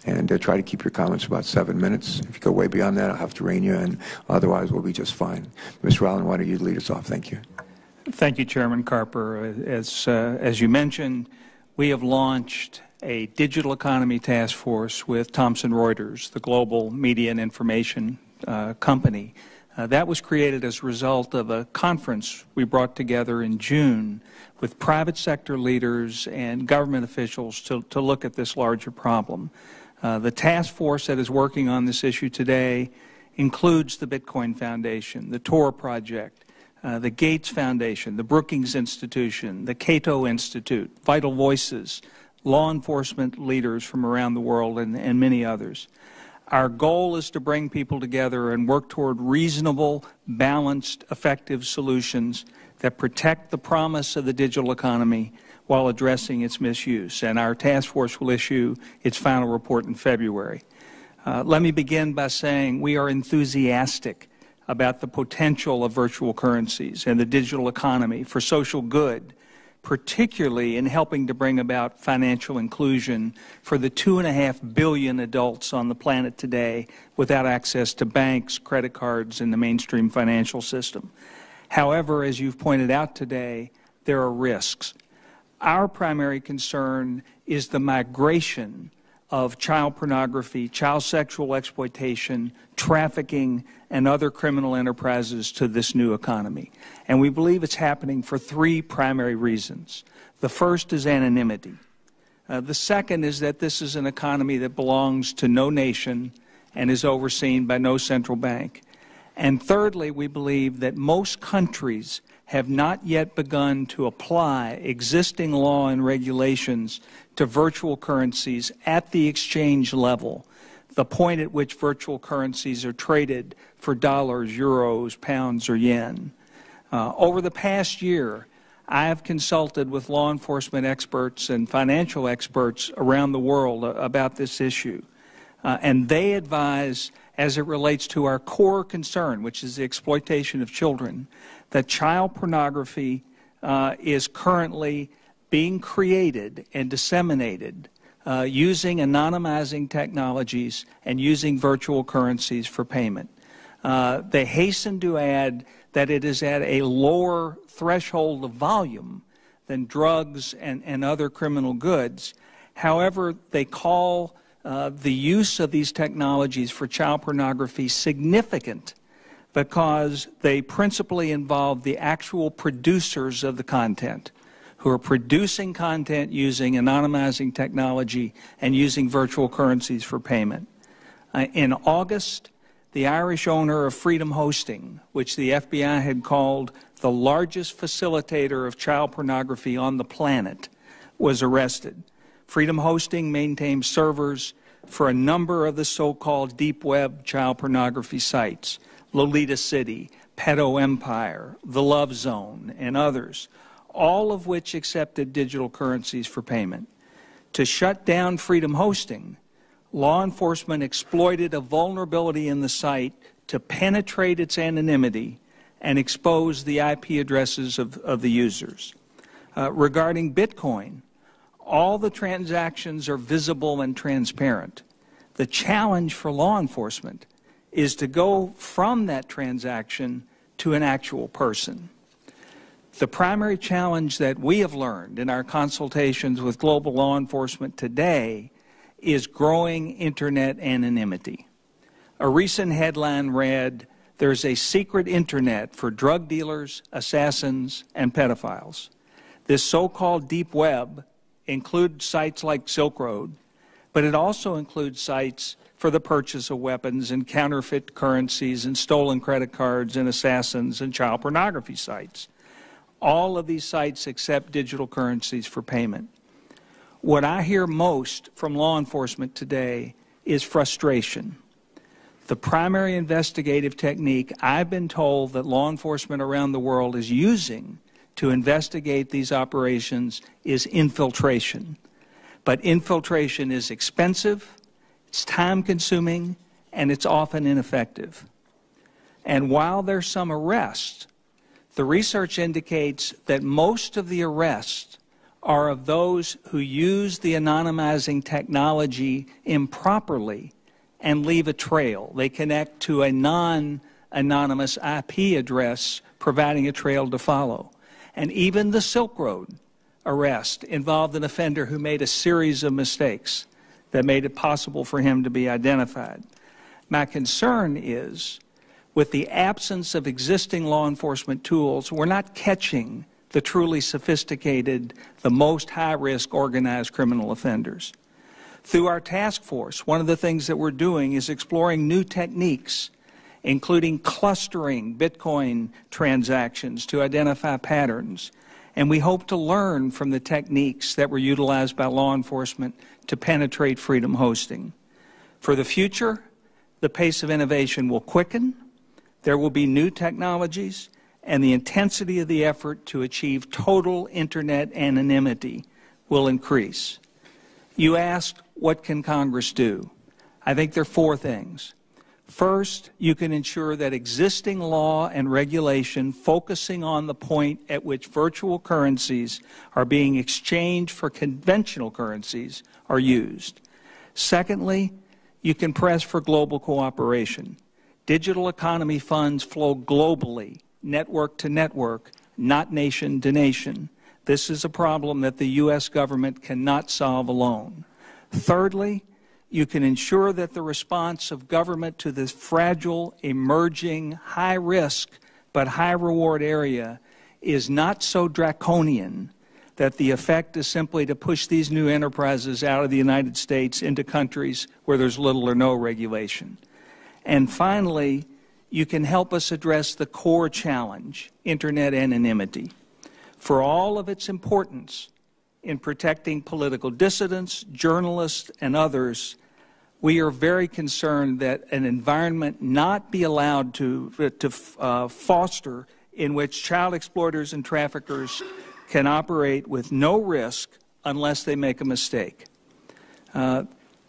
and try to keep your comments about 7 minutes. If you go way beyond that, I'll have to rein you in. Otherwise, we'll be just fine. Mr. Allen, why don't you lead us off? Thank you. Thank you, Chairman Carper. As you mentioned, we have launched a digital economy task force with Thomson Reuters, the global media and information company. That was created as a result of a conference we brought together in June with private sector leaders and government officials to look at this larger problem. The task force that is working on this issue today includes the Bitcoin Foundation, the Tor Project, the Gates Foundation, the Brookings Institution, the Cato Institute, Vital Voices, law enforcement leaders from around the world, and many others. Our goal is to bring people together and work toward reasonable, balanced, effective solutions that protect the promise of the digital economy while addressing its misuse. And our task force will issue its final report in February. Let me begin by saying we are enthusiastic about the potential of virtual currencies and the digital economy for social good, particularly in helping to bring about financial inclusion for the 2.5 billion adults on the planet today without access to banks, credit cards, and the mainstream financial system. However, as you've pointed out today, there are risks. Our primary concern is the migration of child pornography, child sexual exploitation, trafficking, and other criminal enterprises to this new economy. And we believe it's happening for 3 primary reasons. The first is anonymity. The second is that this is an economy that belongs to no nation and is overseen by no central bank. And thirdly, we believe that most countries have not yet begun to apply existing law and regulations to virtual currencies at the exchange level, the point at which virtual currencies are traded for dollars, euros, pounds, or yen. Over the past year, I have consulted with law enforcement experts and financial experts around the world about this issue, and they advise as it relates to our core concern, which is the exploitation of children, that child pornography is currently being created and disseminated using anonymizing technologies and using virtual currencies for payment. They hasten to add that it is at a lower threshold of volume than drugs and other criminal goods. However, they call the use of these technologies for child pornography significant because they principally involve the actual producers of the content, who are producing content using anonymizing technology and using virtual currencies for payment. In August, the Irish owner of Freedom Hosting, which the FBI had called the largest facilitator of child pornography on the planet, was arrested. Freedom Hosting maintains servers for a number of the so-called deep web child pornography sites, Lolita City, Pedo Empire, The Love Zone, and others, all of which accepted digital currencies for payment. To shut down Freedom Hosting, law enforcement exploited a vulnerability in the site to penetrate its anonymity and expose the IP addresses of the users. Regarding Bitcoin, all the transactions are visible and transparent. The challenge for law enforcement is to go from that transaction to an actual person. The primary challenge that we have learned in our consultations with global law enforcement today is growing Internet anonymity. A recent headline read, "There's a secret Internet for drug dealers, assassins, and pedophiles." This so-called deep web includes sites like Silk Road, but it also includes sites for the purchase of weapons and counterfeit currencies and stolen credit cards and assassins and child pornography sites. All of these sites accept digital currencies for payment. What I hear most from law enforcement today is frustration. The primary investigative technique I've been told that law enforcement around the world is using to investigate these operations is infiltration. But infiltration is expensive, it's time-consuming, and it's often ineffective. And while there's some arrests, the research indicates that most of the arrests are of those who use the anonymizing technology improperly and leave a trail. They connect to a non-anonymous IP address, providing a trail to follow. And even the Silk Road arrest involved an offender who made a series of mistakes that made it possible for him to be identified. My concern is, with the absence of existing law enforcement tools, we're not catching the truly sophisticated, the most high-risk organized criminal offenders. Through our task force, one of the things that we're doing is exploring new techniques, including clustering Bitcoin transactions to identify patterns. And we hope to learn from the techniques that were utilized by law enforcement to penetrate Freedom Hosting. For the future, the pace of innovation will quicken, there will be new technologies, and the intensity of the effort to achieve total Internet anonymity will increase. You asked, what can Congress do? I think there are four things. First, you can ensure that existing law and regulation focusing on the point at which virtual currencies are being exchanged for conventional currencies are used. Secondly, you can press for global cooperation. Digital economy funds flow globally, network to network, not nation to nation. This is a problem that the U.S. government cannot solve alone. Thirdly, you can ensure that the response of government to this fragile, emerging, high-risk but high-reward area is not so draconian that the effect is simply to push these new enterprises out of the United States into countries where there's little or no regulation. And finally, you can help us address the core challenge, Internet anonymity. For all of its importance in protecting political dissidents, journalists, and others, we are very concerned that an environment not be allowed to foster in which child exploiters and traffickers can operate with no risk unless they make a mistake.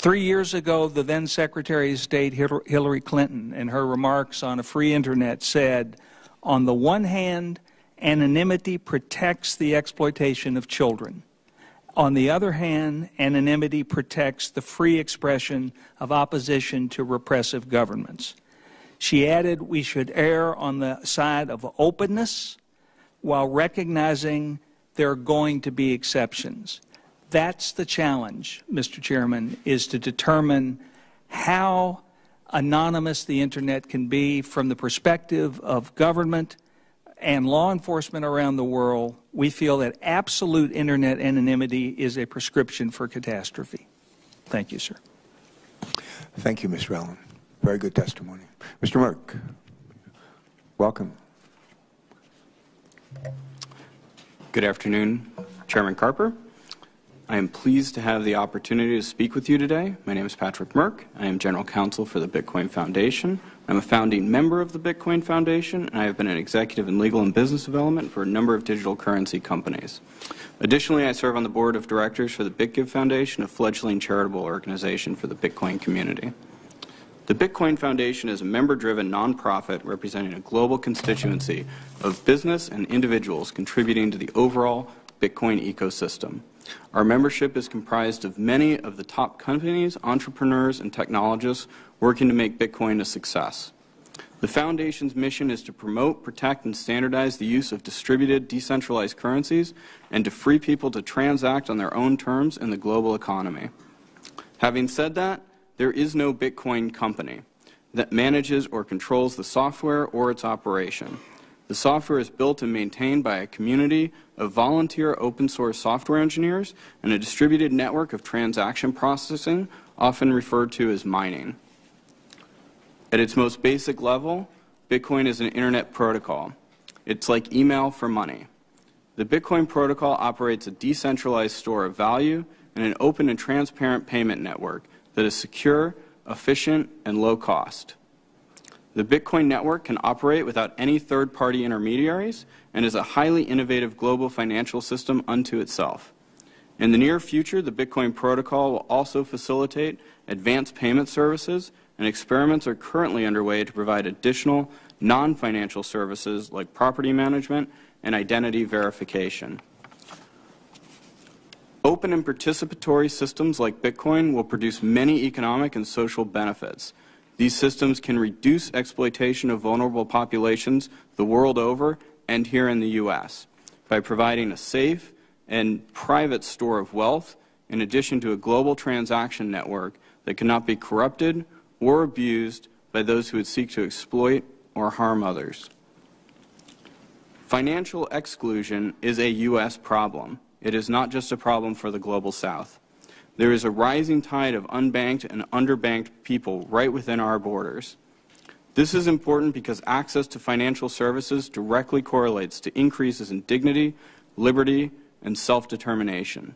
3 years ago, the then Secretary of State, Hillary Clinton, in her remarks on a free internet said, on the one hand, anonymity protects the exploitation of children. On the other hand, anonymity protects the free expression of opposition to repressive governments. She added we should err on the side of openness while recognizing there are going to be exceptions. That's the challenge, Mr. Chairman, is to determine how anonymous the Internet can be from the perspective of government and law enforcement around the world. We feel that absolute Internet anonymity is a prescription for catastrophe. Thank you, sir. Thank you, Mr. Allen. Very good testimony. Mr. Merck, welcome. Good afternoon, Chairman Carper. I am pleased to have the opportunity to speak with you today. My name is Patrick Merck. I am General Counsel for the Bitcoin Foundation. I'm a founding member of the Bitcoin Foundation, and I have been an executive in legal and business development for a number of digital currency companies. Additionally, I serve on the board of directors for the BitGive Foundation, a fledgling charitable organization for the Bitcoin community. The Bitcoin Foundation is a member-driven nonprofit representing a global constituency of business and individuals contributing to the overall Bitcoin ecosystem. Our membership is comprised of many of the top companies, entrepreneurs, and technologists working to make Bitcoin a success. The Foundation's mission is to promote, protect, and standardize the use of distributed, decentralized currencies and to free people to transact on their own terms in the global economy. Having said that, there is no Bitcoin company that manages or controls the software or its operation. The software is built and maintained by a community of volunteer open-source software engineers and a distributed network of transaction processing, often referred to as mining. At its most basic level, Bitcoin is an internet protocol. It's like email for money. The Bitcoin protocol operates a decentralized store of value and an open and transparent payment network that is secure, efficient, and low cost. The Bitcoin network can operate without any third-party intermediaries and is a highly innovative global financial system unto itself. In the near future, the Bitcoin protocol will also facilitate advanced payment services, and experiments are currently underway to provide additional non-financial services like property management and identity verification. Open and participatory systems like Bitcoin will produce many economic and social benefits. These systems can reduce exploitation of vulnerable populations the world over and here in the U.S. by providing a safe and private store of wealth in addition to a global transaction network that cannot be corrupted or abused by those who would seek to exploit or harm others. Financial exclusion is a U.S. problem. It is not just a problem for the Global South. There is a rising tide of unbanked and underbanked people right within our borders. This is important because access to financial services directly correlates to increases in dignity, liberty, and self-determination.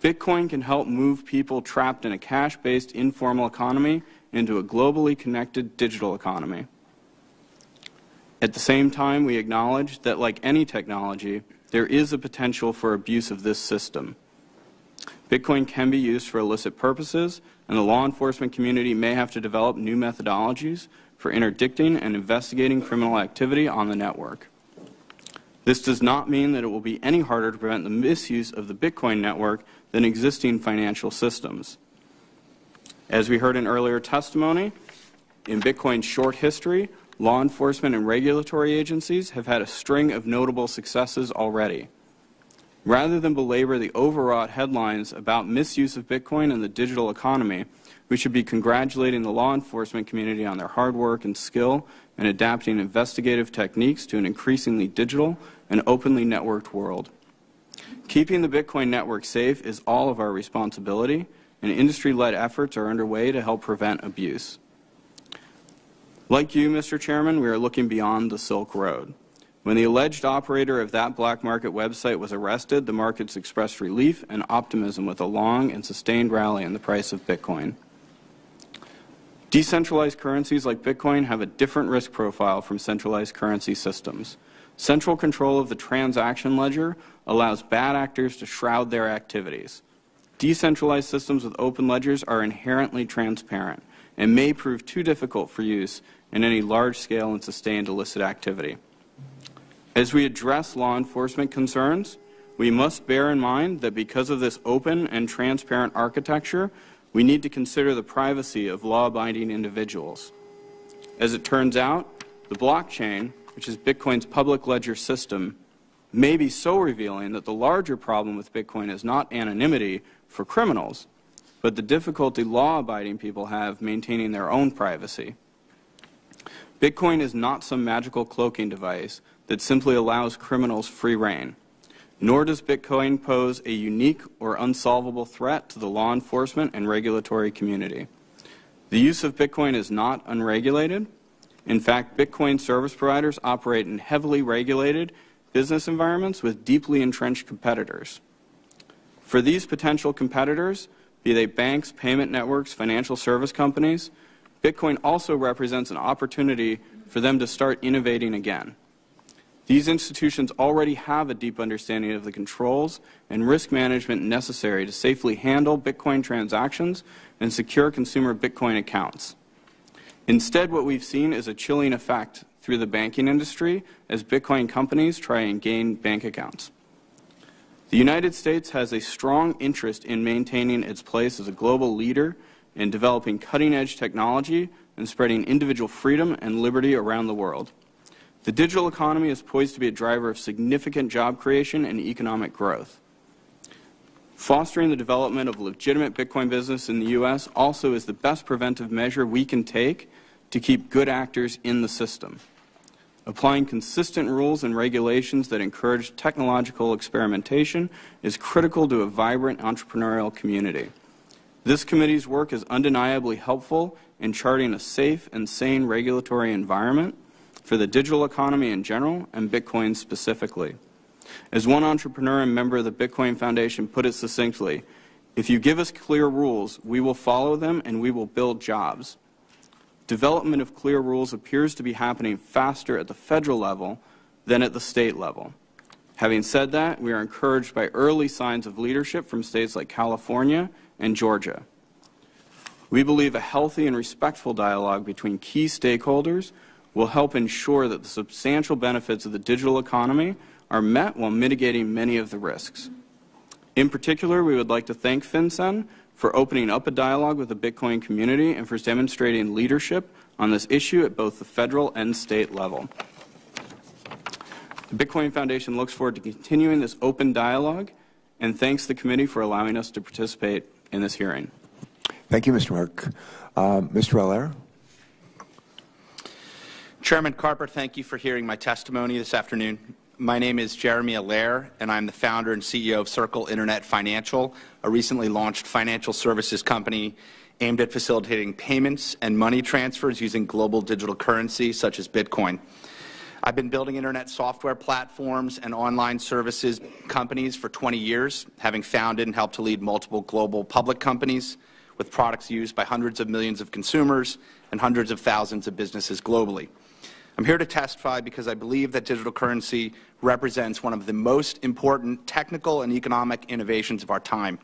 Bitcoin can help move people trapped in a cash-based informal economy into a globally connected digital economy. At the same time, we acknowledge that, like any technology, there is a potential for abuse of this system. Bitcoin can be used for illicit purposes, and the law enforcement community may have to develop new methodologies for interdicting and investigating criminal activity on the network. This does not mean that it will be any harder to prevent the misuse of the Bitcoin network than existing financial systems. As we heard in earlier testimony, in Bitcoin's short history, law enforcement and regulatory agencies have had a string of notable successes already. Rather than belabor the overwrought headlines about misuse of Bitcoin and the digital economy, we should be congratulating the law enforcement community on their hard work and skill in adapting investigative techniques to an increasingly digital and openly networked world. Keeping the Bitcoin network safe is all of our responsibility, and industry-led efforts are underway to help prevent abuse. Like you, Mr. Chairman, we are looking beyond the Silk Road. When the alleged operator of that black market website was arrested, the markets expressed relief and optimism with a long and sustained rally in the price of Bitcoin. Decentralized currencies like Bitcoin have a different risk profile from centralized currency systems. Central control of the transaction ledger allows bad actors to shroud their activities. Decentralized systems with open ledgers are inherently transparent and may prove too difficult for use in any large-scale and sustained illicit activity. As we address law enforcement concerns, we must bear in mind that because of this open and transparent architecture, we need to consider the privacy of law-abiding individuals. As it turns out, the blockchain, which is Bitcoin's public ledger system, may be so revealing that the larger problem with Bitcoin is not anonymity for criminals, but the difficulty law-abiding people have maintaining their own privacy. Bitcoin is not some magical cloaking device that simply allows criminals free rein, nor does Bitcoin pose a unique or unsolvable threat to the law enforcement and regulatory community. The use of Bitcoin is not unregulated. In fact, Bitcoin service providers operate in heavily regulated business environments with deeply entrenched competitors. For these potential competitors, be they banks, payment networks, financial service companies, Bitcoin also represents an opportunity for them to start innovating again. These institutions already have a deep understanding of the controls and risk management necessary to safely handle Bitcoin transactions and secure consumer Bitcoin accounts. Instead, what we've seen is a chilling effect through the banking industry as Bitcoin companies try and gain bank accounts. The United States has a strong interest in maintaining its place as a global leader in developing cutting-edge technology and spreading individual freedom and liberty around the world. The digital economy is poised to be a driver of significant job creation and economic growth. Fostering the development of legitimate Bitcoin business in the U.S. also is the best preventive measure we can take to keep good actors in the system. Applying consistent rules and regulations that encourage technological experimentation is critical to a vibrant entrepreneurial community. This committee's work is undeniably helpful in charting a safe and sane regulatory environment for the digital economy in general and Bitcoin specifically. As one entrepreneur and member of the Bitcoin Foundation put it succinctly, if you give us clear rules, we will follow them and we will build jobs. Development of clear rules appears to be happening faster at the federal level than at the state level. Having said that, we are encouraged by early signs of leadership from states like California and Georgia. We believe a healthy and respectful dialogue between key stakeholders will help ensure that the substantial benefits of the digital economy are met while mitigating many of the risks. In particular, we would like to thank FinCEN for opening up a dialogue with the Bitcoin community and for demonstrating leadership on this issue at both the federal and state level. The Bitcoin Foundation looks forward to continuing this open dialogue and thanks the committee for allowing us to participate in this hearing. Thank you, Mr. Merck. Mr. Allaire. Chairman Carper, thank you for hearing my testimony this afternoon. My name is Jeremy Allaire, and I'm the founder and CEO of Circle Internet Financial, a recently launched financial services company aimed at facilitating payments and money transfers using global digital currency such as Bitcoin. I've been building Internet software platforms and online services companies for 20 years, having founded and helped to lead multiple global public companies with products used by hundreds of millions of consumers and hundreds of thousands of businesses globally. I'm here to testify because I believe that digital currency represents one of the most important technical and economic innovations of our time.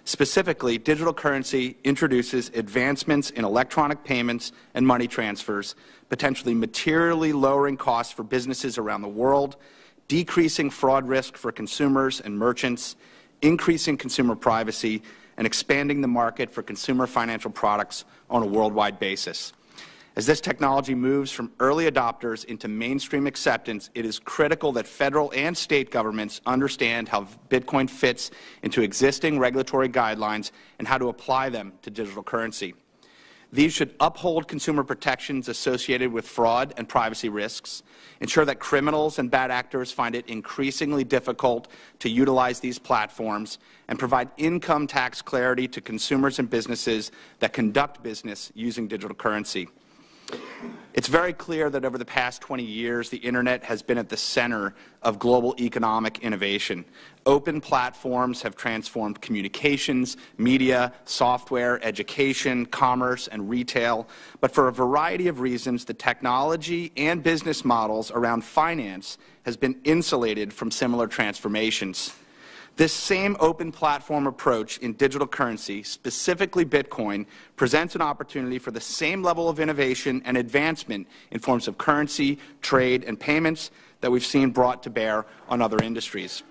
Specifically, digital currency introduces advancements in electronic payments and money transfers, potentially materially lowering costs for businesses around the world, decreasing fraud risk for consumers and merchants, increasing consumer privacy, and expanding the market for consumer financial products on a worldwide basis. As this technology moves from early adopters into mainstream acceptance, it is critical that federal and state governments understand how Bitcoin fits into existing regulatory guidelines and how to apply them to digital currency. These should uphold consumer protections associated with fraud and privacy risks, ensure that criminals and bad actors find it increasingly difficult to utilize these platforms, and provide income tax clarity to consumers and businesses that conduct business using digital currency. It's very clear that over the past 20 years, the Internet has been at the center of global economic innovation. Open platforms have transformed communications, media, software, education, commerce, and retail. But for a variety of reasons, the technology and business models around finance has been insulated from similar transformations. This same open platform approach in digital currency, specifically Bitcoin, presents an opportunity for the same level of innovation and advancement in forms of currency, trade, and payments that we've seen brought to bear on other industries.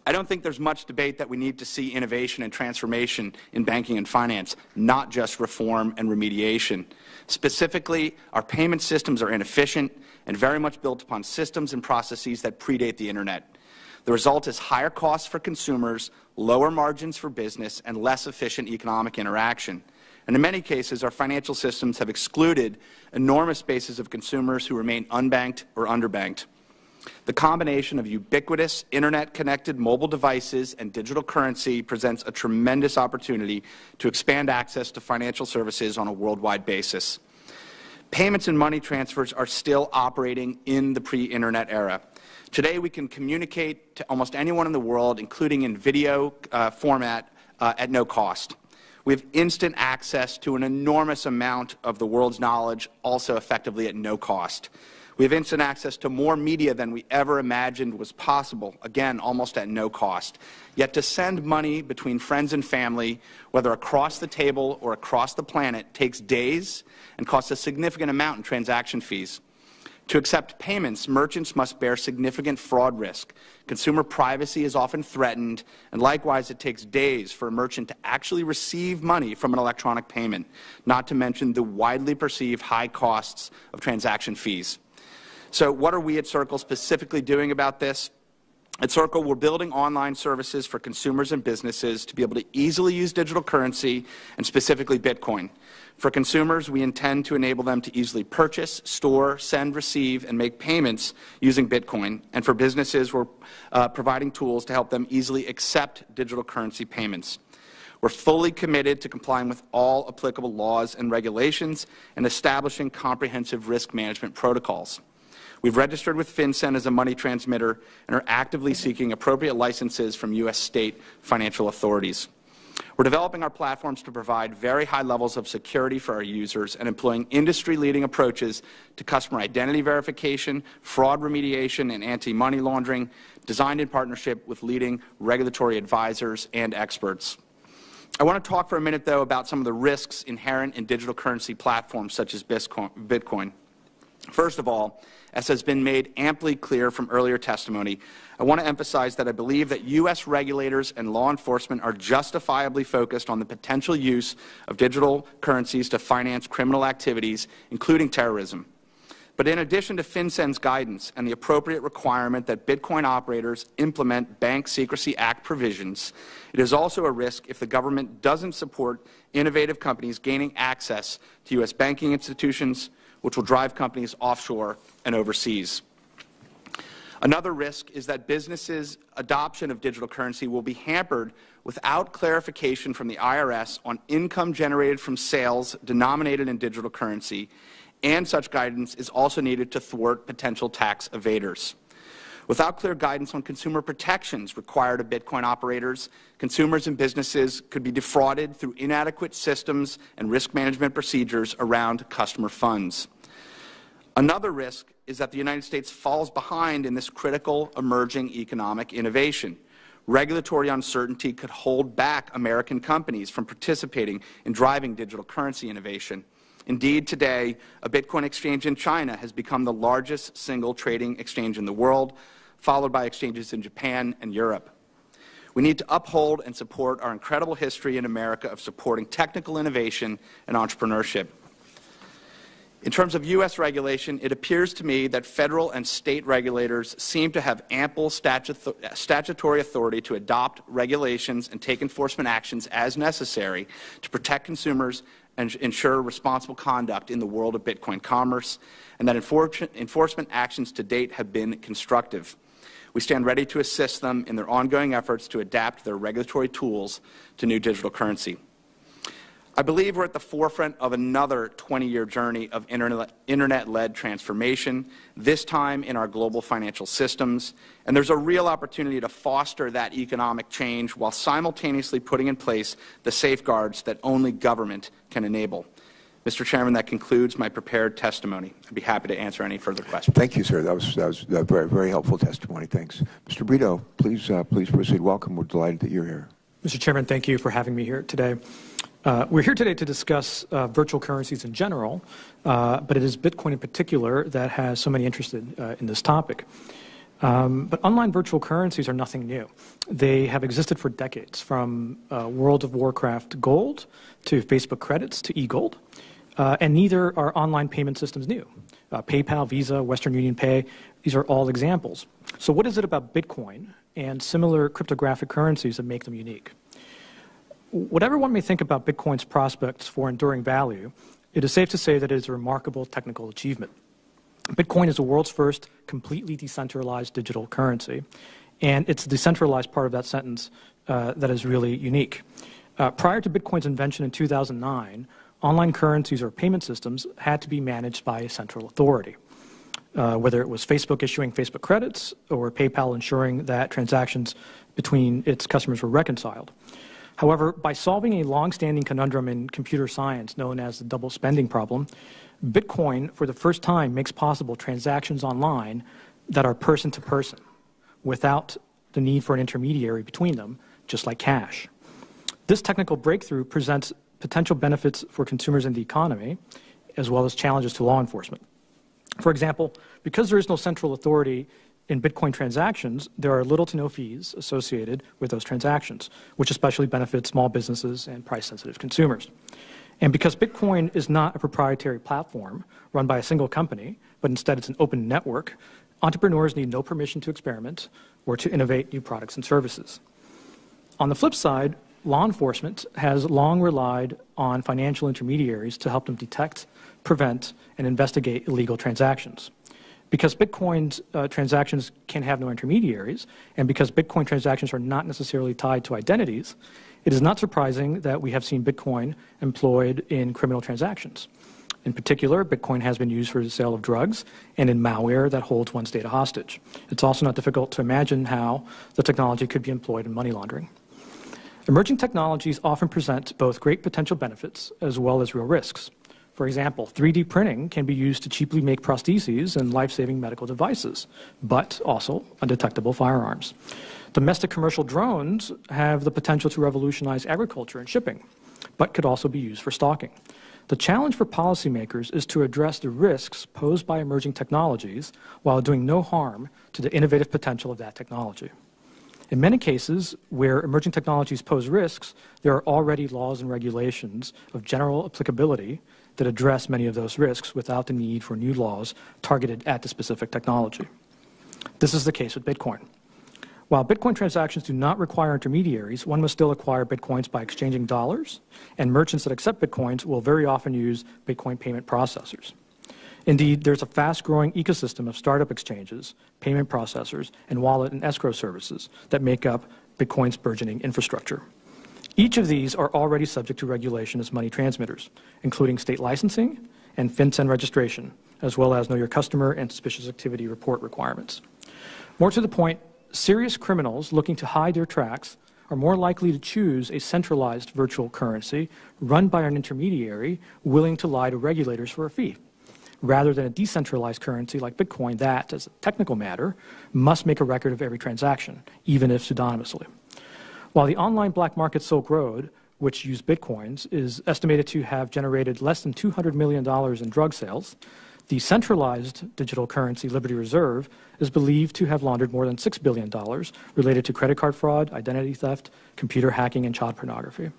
I don't think there's much debate that we need to see innovation and transformation in banking and finance, not just reform and remediation. Specifically, our payment systems are inefficient and very much built upon systems and processes that predate the Internet. The result is higher costs for consumers, lower margins for business, and less efficient economic interaction. And in many cases, our financial systems have excluded enormous bases of consumers who remain unbanked or underbanked. The combination of ubiquitous, Internet-connected mobile devices and digital currency presents a tremendous opportunity to expand access to financial services on a worldwide basis. Payments and money transfers are still operating in the pre-Internet era. Today, we can communicate to almost anyone in the world, including in video format, at no cost. We have instant access to an enormous amount of the world's knowledge, also effectively at no cost. We have instant access to more media than we ever imagined was possible, again, almost at no cost. Yet to send money between friends and family, whether across the table or across the planet, takes days and costs a significant amount in transaction fees. To accept payments, merchants must bear significant fraud risk. Consumer privacy is often threatened, and likewise it takes days for a merchant to actually receive money from an electronic payment, not to mention the widely perceived high costs of transaction fees. So what are we at Circle specifically doing about this? At Circle, we're building online services for consumers and businesses to be able to easily use digital currency, and specifically Bitcoin. For consumers, we intend to enable them to easily purchase, store, send, receive, and make payments using Bitcoin. And for businesses, we're providing tools to help them easily accept digital currency payments. We're fully committed to complying with all applicable laws and regulations and establishing comprehensive risk management protocols. We've registered with FinCEN as a money transmitter and are actively seeking appropriate licenses from U.S. state financial authorities. We're developing our platforms to provide very high levels of security for our users and employing industry-leading approaches to customer identity verification, fraud remediation, and anti-money laundering, designed in partnership with leading regulatory advisors and experts. I want to talk for a minute, though, about some of the risks inherent in digital currency platforms such as Bitcoin. First of all, as has been made amply clear from earlier testimony, I want to emphasize that I believe that U.S. regulators and law enforcement are justifiably focused on the potential use of digital currencies to finance criminal activities, including terrorism. But in addition to FinCEN's guidance and the appropriate requirement that Bitcoin operators implement Bank Secrecy Act provisions, it is also a risk if the government doesn't support innovative companies gaining access to U.S. banking institutions, which will drive companies offshore and overseas. Another risk is that businesses' adoption of digital currency will be hampered without clarification from the IRS on income generated from sales denominated in digital currency, and such guidance is also needed to thwart potential tax evaders. Without clear guidance on consumer protections required of Bitcoin operators, consumers and businesses could be defrauded through inadequate systems and risk management procedures around customer funds. Another risk is that the United States falls behind in this critical emerging economic innovation. Regulatory uncertainty could hold back American companies from participating in driving digital currency innovation. Indeed, today, a Bitcoin exchange in China has become the largest single trading exchange in the world, followed by exchanges in Japan and Europe. We need to uphold and support our incredible history in America of supporting technical innovation and entrepreneurship. In terms of U.S. regulation, it appears to me that federal and state regulators seem to have ample statutory authority to adopt regulations and take enforcement actions as necessary to protect consumers and ensure responsible conduct in the world of Bitcoin commerce, and that enforcement actions to date have been constructive. We stand ready to assist them in their ongoing efforts to adapt their regulatory tools to new digital currency. I believe we're at the forefront of another 20-year journey of Internet-led transformation, this time in our global financial systems, and there's a real opportunity to foster that economic change while simultaneously putting in place the safeguards that only government can enable. Mr. Chairman, that concludes my prepared testimony. I'd be happy to answer any further questions. Thank you, sir. That was a very, very helpful testimony. Thanks. Mr. Brito, please proceed. Welcome. We're delighted that you're here. Mr. Chairman, thank you for having me here today. We're here today to discuss virtual currencies in general, but it is Bitcoin in particular that has so many interested in this topic. But online virtual currencies are nothing new. They have existed for decades, from World of Warcraft Gold to Facebook credits to e-gold. And neither are online payment systems new. PayPal, Visa, Western Union Pay, these are all examples. So what is it about Bitcoin and similar cryptographic currencies that make them unique? Whatever one may think about Bitcoin's prospects for enduring value, it is safe to say that it is a remarkable technical achievement. Bitcoin is the world's first completely decentralized digital currency, and it's the decentralized part of that sentence that is really unique. Prior to Bitcoin's invention in 2009, online currencies or payment systems had to be managed by a central authority, whether it was Facebook issuing Facebook credits or PayPal ensuring that transactions between its customers were reconciled. However, by solving a long-standing conundrum in computer science known as the double spending problem, Bitcoin, for the first time, makes possible transactions online that are person-to-person without the need for an intermediary between them, just like cash. This technical breakthrough presents potential benefits for consumers and the economy, as well as challenges to law enforcement. For example, because there is no central authority in Bitcoin transactions, there are little to no fees associated with those transactions, which especially benefits small businesses and price-sensitive consumers. And because Bitcoin is not a proprietary platform run by a single company, but instead it's an open network, entrepreneurs need no permission to experiment or to innovate new products and services. On the flip side, law enforcement has long relied on financial intermediaries to help them detect, prevent, and investigate illegal transactions. Because Bitcoin's transactions can have no intermediaries, and because Bitcoin transactions are not necessarily tied to identities, it is not surprising that we have seen Bitcoin employed in criminal transactions. In particular, Bitcoin has been used for the sale of drugs and in malware that holds one's data hostage. It's also not difficult to imagine how the technology could be employed in money laundering. Emerging technologies often present both great potential benefits as well as real risks. For example, 3D printing can be used to cheaply make prostheses and life-saving medical devices, but also undetectable firearms. Domestic commercial drones have the potential to revolutionize agriculture and shipping, but could also be used for stalking. The challenge for policymakers is to address the risks posed by emerging technologies while doing no harm to the innovative potential of that technology. In many cases where emerging technologies pose risks, there are already laws and regulations of general applicability that address many of those risks without the need for new laws targeted at the specific technology. This is the case with Bitcoin. While Bitcoin transactions do not require intermediaries, one must still acquire Bitcoins by exchanging dollars, and merchants that accept Bitcoins will very often use Bitcoin payment processors. Indeed, there's a fast-growing ecosystem of startup exchanges, payment processors, and wallet and escrow services that make up Bitcoin's burgeoning infrastructure. Each of these are already subject to regulation as money transmitters, including state licensing and FinCEN registration, as well as Know Your Customer and Suspicious Activity Report requirements. More to the point, serious criminals looking to hide their tracks are more likely to choose a centralized virtual currency run by an intermediary willing to lie to regulators for a fee, rather than a decentralized currency like Bitcoin that, as a technical matter, must make a record of every transaction, even if pseudonymously. While the online black market Silk Road, which used Bitcoins, is estimated to have generated less than $200 million in drug sales, the centralized digital currency Liberty Reserve is believed to have laundered more than $6 billion related to credit card fraud, identity theft, computer hacking, and child pornography.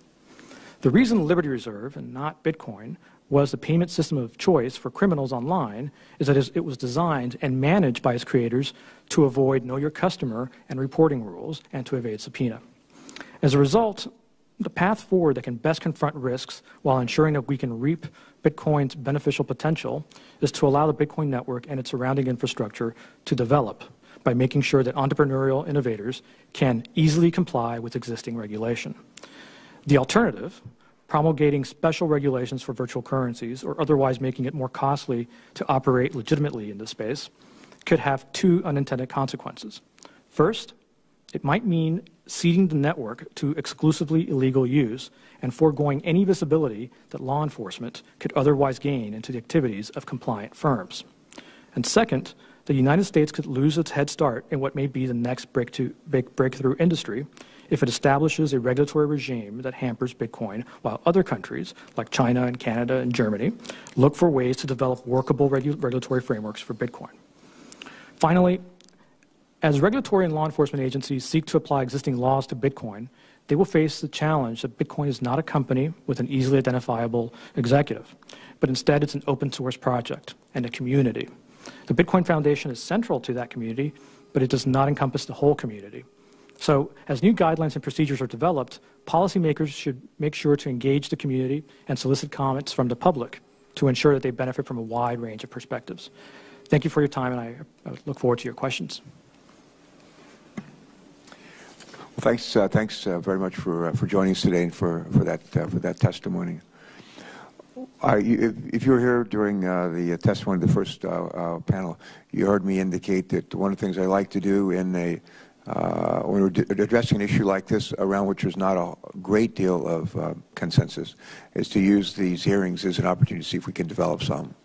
The reason Liberty Reserve, and not Bitcoin, was the payment system of choice for criminals online is that it was designed and managed by its creators to avoid Know Your Customer and reporting rules and to evade subpoena. As a result, the path forward that can best confront risks while ensuring that we can reap Bitcoin's beneficial potential is to allow the Bitcoin network and its surrounding infrastructure to develop by making sure that entrepreneurial innovators can easily comply with existing regulation. The alternative, promulgating special regulations for virtual currencies or otherwise making it more costly to operate legitimately in this space, could have two unintended consequences. First, it might mean ceding the network to exclusively illegal use and foregoing any visibility that law enforcement could otherwise gain into the activities of compliant firms. And second, the United States could lose its head start in what may be the next breakthrough industry if it establishes a regulatory regime that hampers Bitcoin, while other countries, like China and Canada and Germany, look for ways to develop workable regulatory frameworks for Bitcoin. Finally, as regulatory and law enforcement agencies seek to apply existing laws to Bitcoin, they will face the challenge that Bitcoin is not a company with an easily identifiable executive, but instead it's an open source project and a community. The Bitcoin Foundation is central to that community, but it does not encompass the whole community. So as new guidelines and procedures are developed, policymakers should make sure to engage the community and solicit comments from the public to ensure that they benefit from a wide range of perspectives. Thank you for your time, and I look forward to your questions. Well, thanks very much for joining us today and for that testimony. If you were here during the testimony of the first panel, you heard me indicate that one of the things I like to do in when we're addressing an issue like this, around which there's not a great deal of consensus, is to use these hearings as an opportunity to see if we can develop some.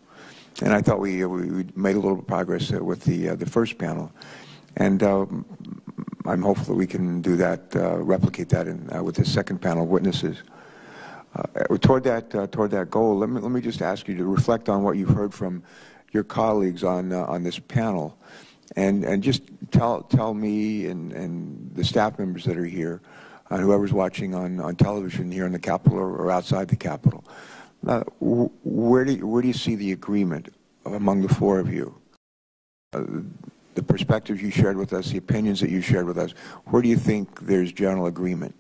And I thought we made a little progress with the first panel, and I'm hopeful that we can do that, replicate that with the second panel of witnesses. Toward that goal, let me just ask you to reflect on what you've heard from your colleagues on this panel, and just tell me and the staff members that are here, whoever's watching on television here in the Capitol or outside the Capitol, where do you see the agreement among the four of you? The perspectives you shared with us, the opinions that you shared with us, where do you think there's general agreement?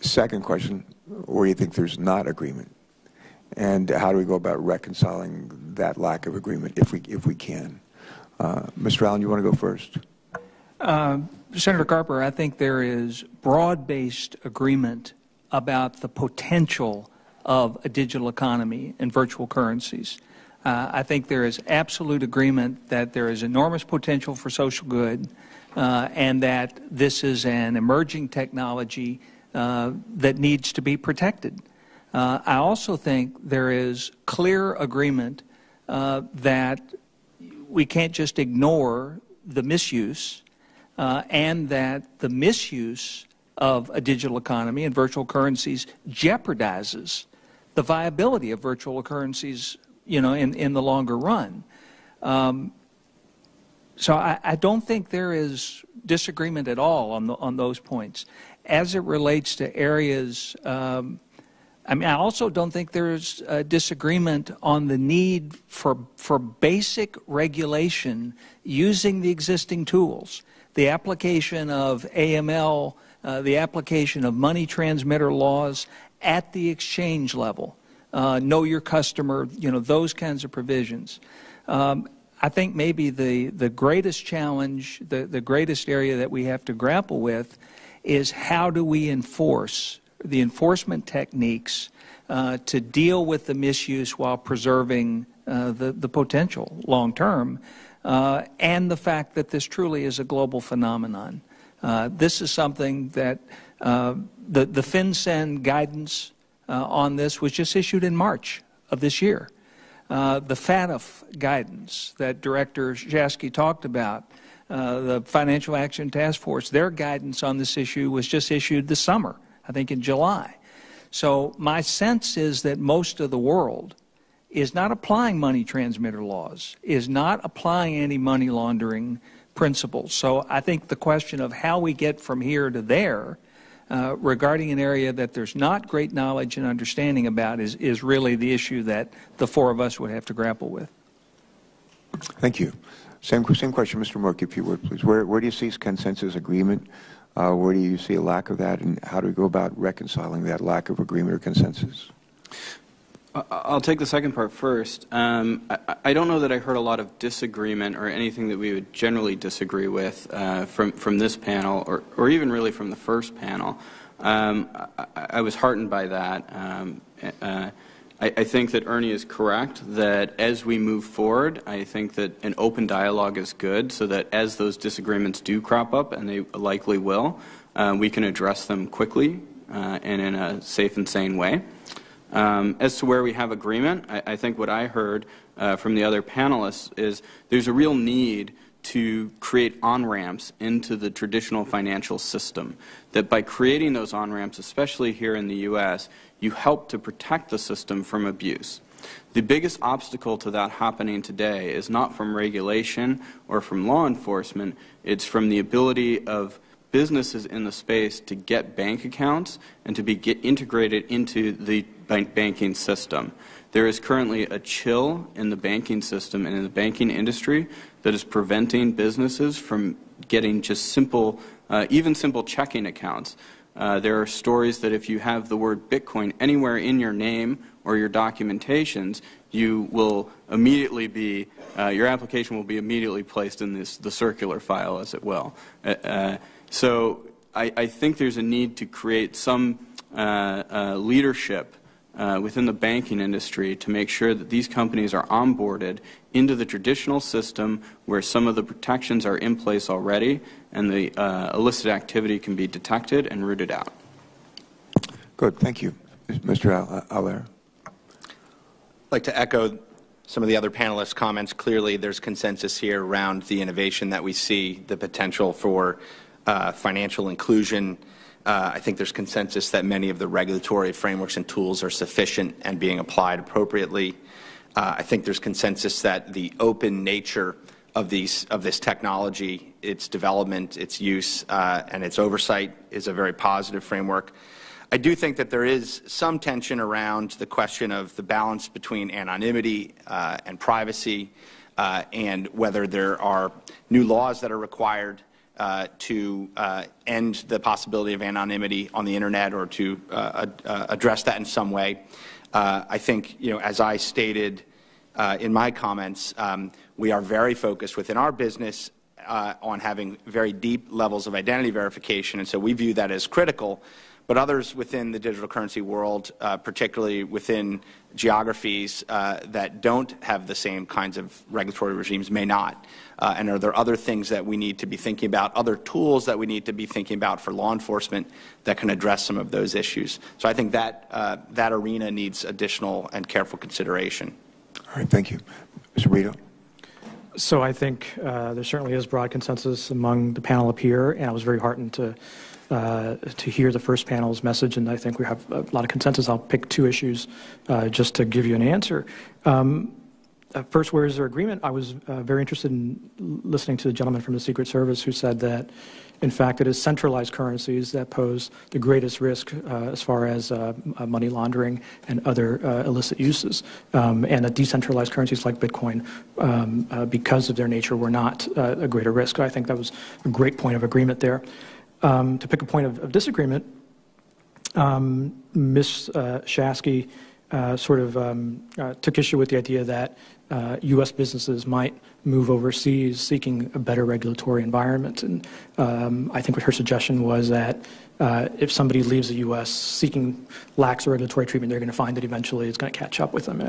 Second question, where do you think there's not agreement? And how do we go about reconciling that lack of agreement if we can? Mr. Allen, you want to go first? Senator Carper, I think there is broad-based agreement about the potential of a digital economy and virtual currencies. I think there is absolute agreement that there is enormous potential for social good and that this is an emerging technology that needs to be protected. I also think there is clear agreement that we can't just ignore the misuse and that the misuse of a digital economy and virtual currencies jeopardizes the viability of virtual currencies, in the longer run. So I don't think there is disagreement at all on those points. As it relates to areas, I also don't think there's a disagreement on the need for basic regulation using the existing tools. The application of AML, the application of money transmitter laws at the exchange level, know your customer, those kinds of provisions. I think maybe the greatest challenge, the greatest area that we have to grapple with is how do we enforce the enforcement techniques to deal with the misuse while preserving the potential long term, and the fact that this truly is a global phenomenon. This is something that the FinCEN guidance on this was just issued in March of this year. The FATF guidance that Director Shasky talked about, the Financial Action Task Force, their guidance on this issue was just issued this summer, I think in July. So my sense is that most of the world is not applying money transmitter laws, is not applying anti-money laundering principles. So I think the question of how we get from here to there regarding an area that there's not great knowledge and understanding about is really the issue that the four of us would have to grapple with. Thank you. Same question, Mr. Merck, if you would, please. Where do you see consensus agreement? Where do you see a lack of that, and how do we go about reconciling that lack of agreement or consensus? I'll take the second part first. I don't know that I heard a lot of disagreement or anything that we would generally disagree with from this panel, or even really from the first panel. I was heartened by that. I think that Ernie is correct, that as we move forward, I think that an open dialogue is good, so that as those disagreements do crop up, and they likely will, we can address them quickly and in a safe and sane way. As to where we have agreement, I think what I heard from the other panelists is there's a real need to create on-ramps into the traditional financial system, that by creating those on-ramps, especially here in the U.S., you help to protect the system from abuse. The biggest obstacle to that happening today is not from regulation or from law enforcement, it's from the ability of businesses in the space to get bank accounts and to get integrated into the banking system. There is currently a chill in the banking system and in the banking industry that is preventing businesses from getting just simple, even simple checking accounts. There are stories that if you have the word Bitcoin anywhere in your name or your documentations, you will immediately be, your application will be immediately placed in the circular file, as it will. So I think there's a need to create some leadership within the banking industry to make sure that these companies are onboarded into the traditional system where some of the protections are in place already and the illicit activity can be detected and rooted out. Good. Thank you. Mr. Allaire. I'd like to echo some of the other panelists' comments. Clearly, there's consensus here around the innovation that we see, the potential for financial inclusion. I think there's consensus that many of the regulatory frameworks and tools are sufficient and being applied appropriately. I think there's consensus that the open nature of this technology, its development, its use, and its oversight is a very positive framework. I do think that there is some tension around the question of the balance between anonymity and privacy, and whether there are new laws that are required to end the possibility of anonymity on the Internet or to address that in some way. I think, as I stated in my comments, we are very focused within our business on having very deep levels of identity verification, and so we view that as critical. But others within the digital currency world, particularly within geographies that don't have the same kinds of regulatory regimes, may not. And are there other things that we need to be thinking about, other tools that we need to be thinking about for law enforcement that can address some of those issues? So I think that that arena needs additional and careful consideration. All right, thank you. Mr. Rito. So I think there certainly is broad consensus among the panel up here, and I was very heartened to hear the first panel's message, and I think we have a lot of consensus. I'll pick two issues just to give you an answer. First, where is there agreement? I was very interested in listening to the gentleman from the Secret Service who said that, in fact, it is centralized currencies that pose the greatest risk as far as money laundering and other illicit uses, and that decentralized currencies like Bitcoin, because of their nature, were not a greater risk. I think that was a great point of agreement there. To pick a point of disagreement, Ms. Shasky sort of took issue with the idea that U.S. businesses might move overseas seeking a better regulatory environment. And I think what her suggestion was that if somebody leaves the U.S. seeking lax regulatory treatment, they're going to find that eventually it's going to catch up with them.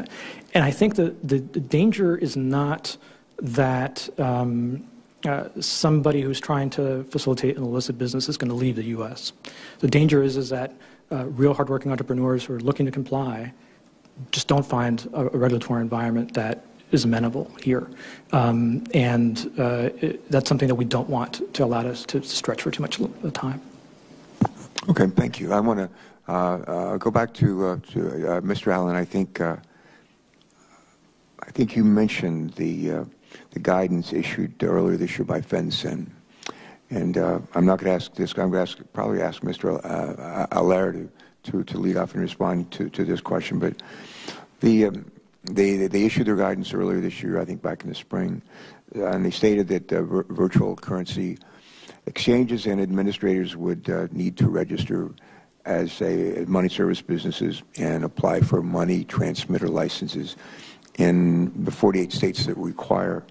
And I think the danger is not that somebody who's trying to facilitate an illicit business is going to leave the U.S. The danger is that real hardworking entrepreneurs who are looking to comply just don't find a regulatory environment that is amenable here. That's something that we don't want to allow us to stretch for too much time. Okay, thank you. I want to go back to Mr. Allen. I think you mentioned the guidance issued earlier this year by FinCEN. And I'm not going to ask this. I'm going to probably ask Mr. Allaire to lead off and respond to this question. But they issued their guidance earlier this year, I think back in the spring, and they stated that virtual currency exchanges and administrators would need to register as money service businesses and apply for money transmitter licenses in the 48 states that require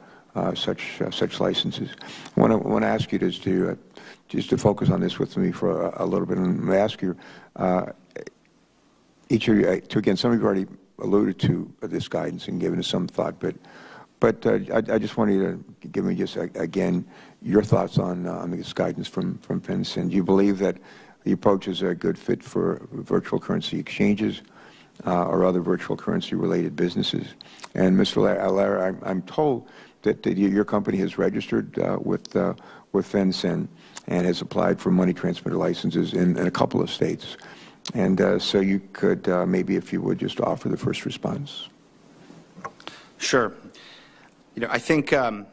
such licenses. I want to ask you just to focus on this with me for a little bit, and I'm going to ask you each of you again. Some of you already alluded to this guidance and given it some thought, but I just want you to give me just again your thoughts on this guidance from FinCEN. Do you believe that the approach is a good fit for virtual currency exchanges or other virtual currency related businesses? And Mr. Allaire, I'm told that your company has registered with FinCEN and has applied for money transmitter licenses in a couple of states. And so you could maybe, if you would, just offer the first response. Sure. I think a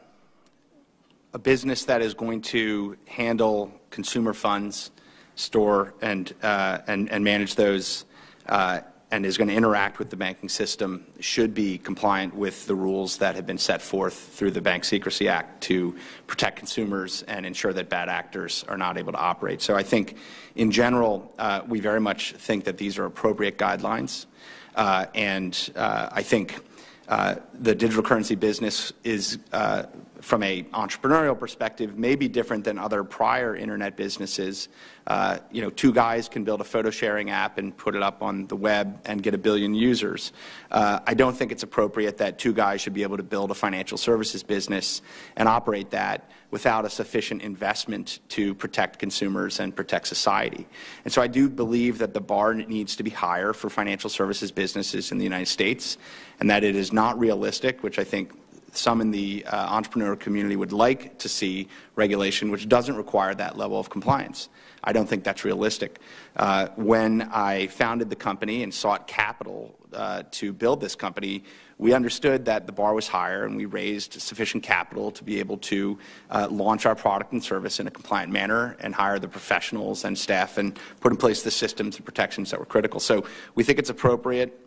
business that is going to handle consumer funds, store and manage those, and is going to interact with the banking system should be compliant with the rules that have been set forth through the Bank Secrecy Act to protect consumers and ensure that bad actors are not able to operate. So I think, in general, we very much think that these are appropriate guidelines, and I think the digital currency business is, from an entrepreneurial perspective, may be different than other prior internet businesses. Two guys can build a photo sharing app and put it up on the web and get 1 billion users. I don't think it's appropriate that two guys should be able to build a financial services business and operate that without a sufficient investment to protect consumers and protect society. And so I do believe that the bar needs to be higher for financial services businesses in the United States, and that it is not realistic, which I think some in the entrepreneurial community would like to see regulation which doesn't require that level of compliance. I don't think that's realistic. When I founded the company and sought capital to build this company, we understood that the bar was higher, and we raised sufficient capital to be able to launch our product and service in a compliant manner and hire the professionals and staff and put in place the systems and protections that were critical. So we think it's appropriate.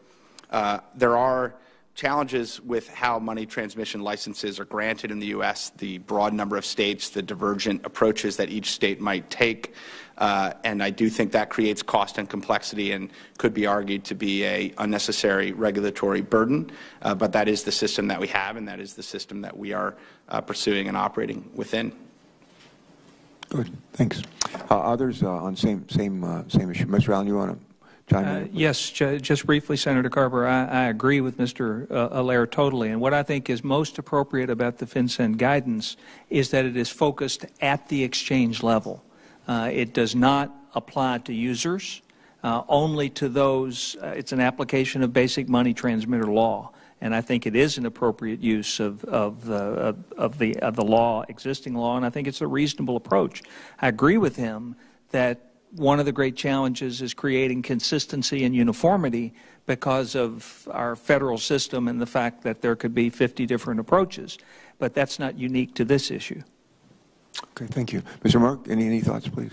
There are challenges with how money transmission licenses are granted in the U.S., the broad number of states, the divergent approaches that each state might take, and I do think that creates cost and complexity and could be argued to be an unnecessary regulatory burden, but that is the system that we have, and that is the system that we are pursuing and operating within. Good, thanks. Others on same issue. Mr. Allen, you want to? Yes, just briefly, Senator Carper, I agree with Mr. Allaire totally. And what I think is most appropriate about the FinCEN guidance is that it is focused at the exchange level. It does not apply to users, only to those. It's an application of basic money transmitter law, and I think it is an appropriate use of the law, existing law, and I think it's a reasonable approach. I agree with him that one of the great challenges is creating consistency and uniformity because of our federal system and the fact that there could be 50 different approaches. But that's not unique to this issue. Okay, thank you. Mr. Merck, any thoughts, please?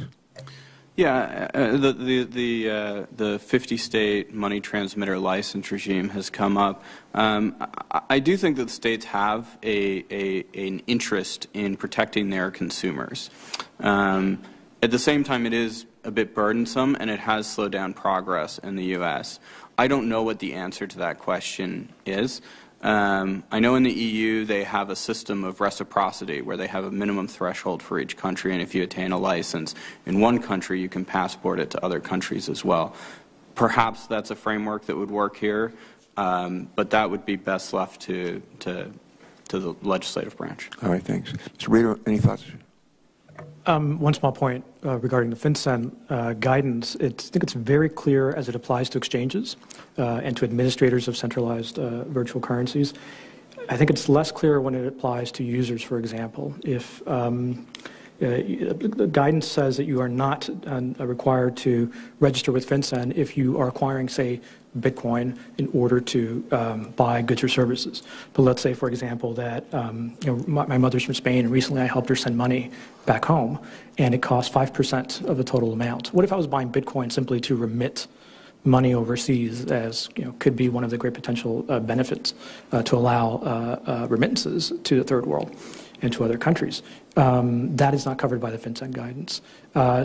Yeah, the 50-state money transmitter license regime has come up. I do think that the states have an interest in protecting their consumers. At the same time, it is a bit burdensome, and it has slowed down progress in the U.S. I don't know what the answer to that question is. I know in the EU they have a system of reciprocity where they have a minimum threshold for each country, and if you attain a license in one country, you can passport it to other countries as well. Perhaps that's a framework that would work here, but that would be best left to the legislative branch. All right, thanks. Mr. Reeder, any thoughts? One small point regarding the FinCEN guidance. I think it's very clear as it applies to exchanges and to administrators of centralized virtual currencies. I think it's less clear when it applies to users, for example. If the guidance says that you are not required to register with FinCEN if you are acquiring, say, Bitcoin in order to buy goods or services. But let's say, for example, that my mother's from Spain, and recently I helped her send money back home, and it cost 5% of the total amount. What if I was buying Bitcoin simply to remit money overseas, as could be one of the great potential benefits to allow remittances to the third world and to other countries? That is not covered by the FinCEN guidance.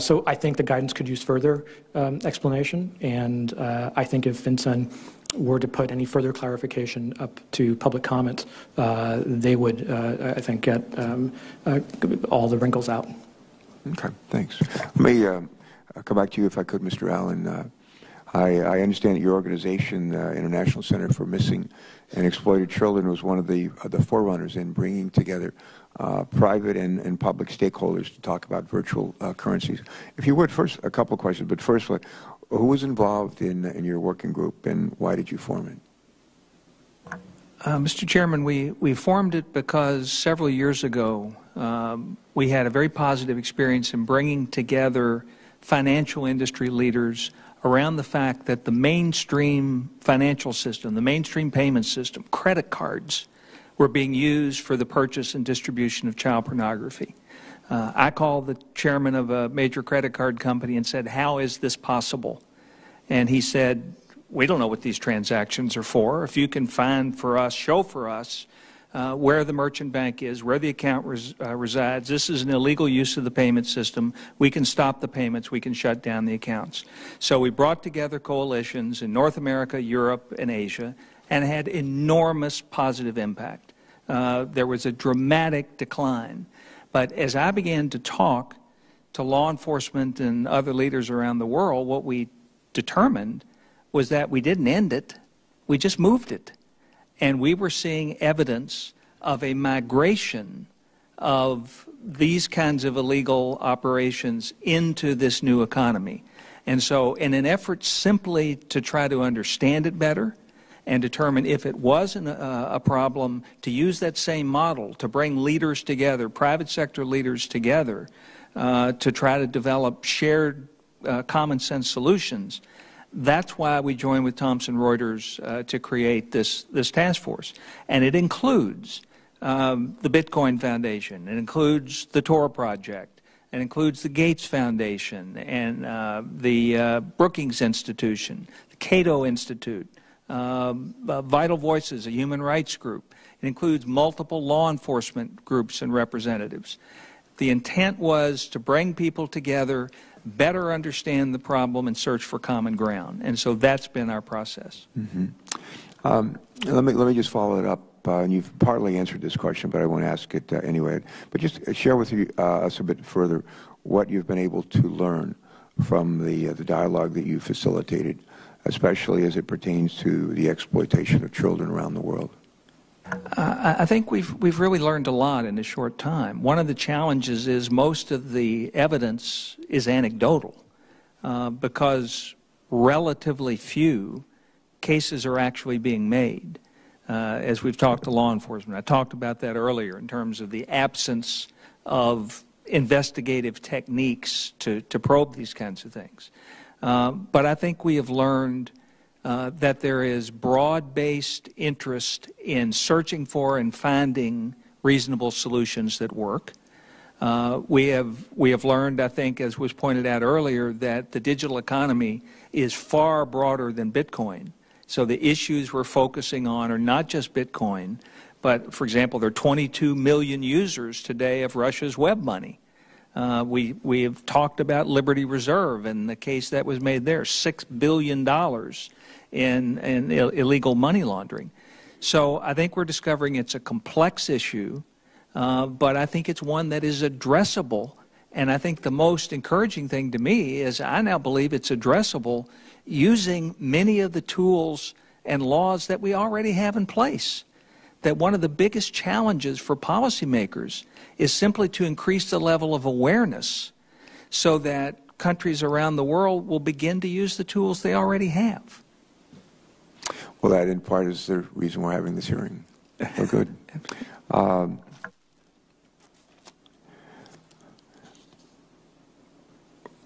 So I think the guidance could use further explanation, and I think if FinCEN were to put any further clarification up to public comment, they would, I think, get all the wrinkles out. Okay, thanks. Let me come back to you, if I could, Mr. Allen. I understand that your organization, International Center for Missing and Exploited Children, was one of the forerunners in bringing together private and public stakeholders to talk about virtual currencies. If you would, first, a couple of questions, but first, who was involved in your working group and why did you form it? Mr. Chairman, we formed it because several years ago we had a very positive experience in bringing together financial industry leaders around the fact that the mainstream financial system, the mainstream payment system, credit cards, were being used for the purchase and distribution of child pornography. I called the chairman of a major credit card company and said, "How is this possible?" And he said, "We don't know what these transactions are for. If you can find for us, show for us where the merchant bank is, where the account resides, this is an illegal use of the payment system, we can stop the payments, we can shut down the accounts." So we brought together coalitions in North America, Europe, and Asia, and had enormous positive impact. There was a dramatic decline. But as I began to talk to law enforcement and other leaders around the world, what we determined was that we didn't end it, we just moved it. And we were seeing evidence of a migration of these kinds of illegal operations into this new economy. And so in an effort simply to try to understand it better and determine if it was a problem, to use that same model to bring leaders together, private sector leaders together, to try to develop shared common sense solutions, that's why we joined with Thomson Reuters to create this task force. And it includes the Bitcoin Foundation, it includes the Tor Project, it includes the Gates Foundation and the Brookings Institution, the Cato Institute, Vital Voices, a human rights group. It includes multiple law enforcement groups and representatives. The intent was to bring people together, better understand the problem, and search for common ground. And so that's been our process. Mm-hmm. Let me just follow it up. And you've partly answered this question, but I want to ask it anyway. But just share with us a bit further what you've been able to learn from the dialogue that you facilitated, especially as it pertains to the exploitation of children around the world. I think we've really learned a lot in a short time. One of the challenges is most of the evidence is anecdotal because relatively few cases are actually being made. As we've talked to law enforcement, I talked about that earlier in terms of the absence of investigative techniques to probe these kinds of things. But I think we have learned that there is broad-based interest in searching for and finding reasonable solutions that work. We have learned, I think, as was pointed out earlier, that the digital economy is far broader than Bitcoin. So the issues we're focusing on are not just Bitcoin, but, for example, there are 22 million users today of Russia's web money. We have talked about Liberty Reserve and the case that was made there, $6 billion in illegal money laundering. So I think we're discovering it's a complex issue, but I think it's one that is addressable. And I think the most encouraging thing to me is I now believe it's addressable using many of the tools and laws that we already have in place. That one of the biggest challenges for policymakers is simply to increase the level of awareness so that countries around the world will begin to use the tools they already have. Well, that in part is the reason we're having this hearing. Oh, good. I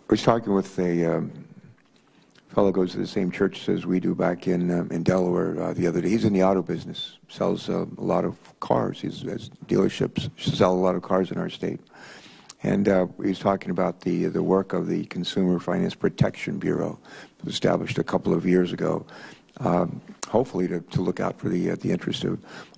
was talking with a fellow who goes to the same church as we do back in Delaware the other day. He's in the auto business, sells a lot of cars. He has dealerships, sell a lot of cars in our state. And he was talking about the work of the Consumer Finance Protection Bureau, established a couple of years ago, hopefully to look out for the interest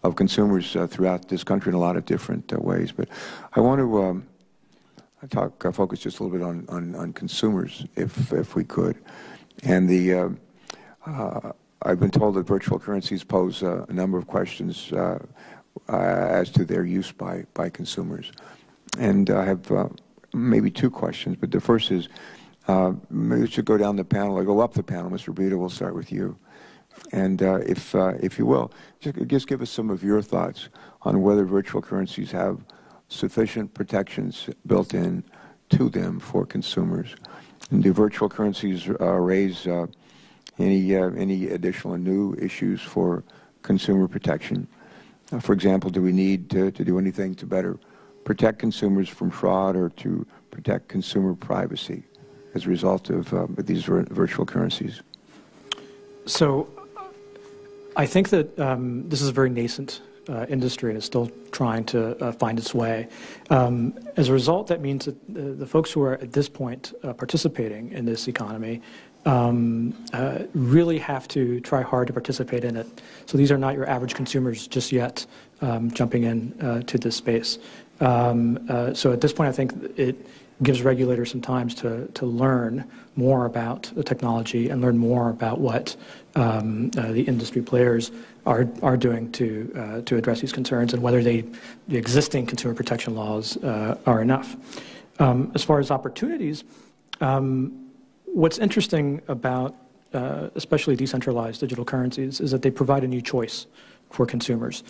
of consumers throughout this country in a lot of different ways. But I want to focus just a little bit on consumers, if we could. And I've been told that virtual currencies pose a number of questions as to their use by consumers. And I have maybe two questions, but the first is, Maybe we should go down the panel or go up the panel. Mr. Brito, we'll start with you. And if you will, just give us some of your thoughts on whether virtual currencies have sufficient protections built in to them for consumers. And do virtual currencies raise any additional new issues for consumer protection? For example, do we need to do anything to better protect consumers from fraud or to protect consumer privacy as a result of these virtual currencies? So I think that this is a very nascent industry and is still trying to find its way. As a result, that means that the folks who are at this point participating in this economy really have to try hard to participate in it. So these are not your average consumers just yet jumping in to this space. So at this point, I think it gives regulators some time to learn more about the technology and learn more about what the industry players are doing to address these concerns and whether the existing consumer protection laws are enough. As far as opportunities, what's interesting about especially decentralized digital currencies is that they provide a new choice for consumers.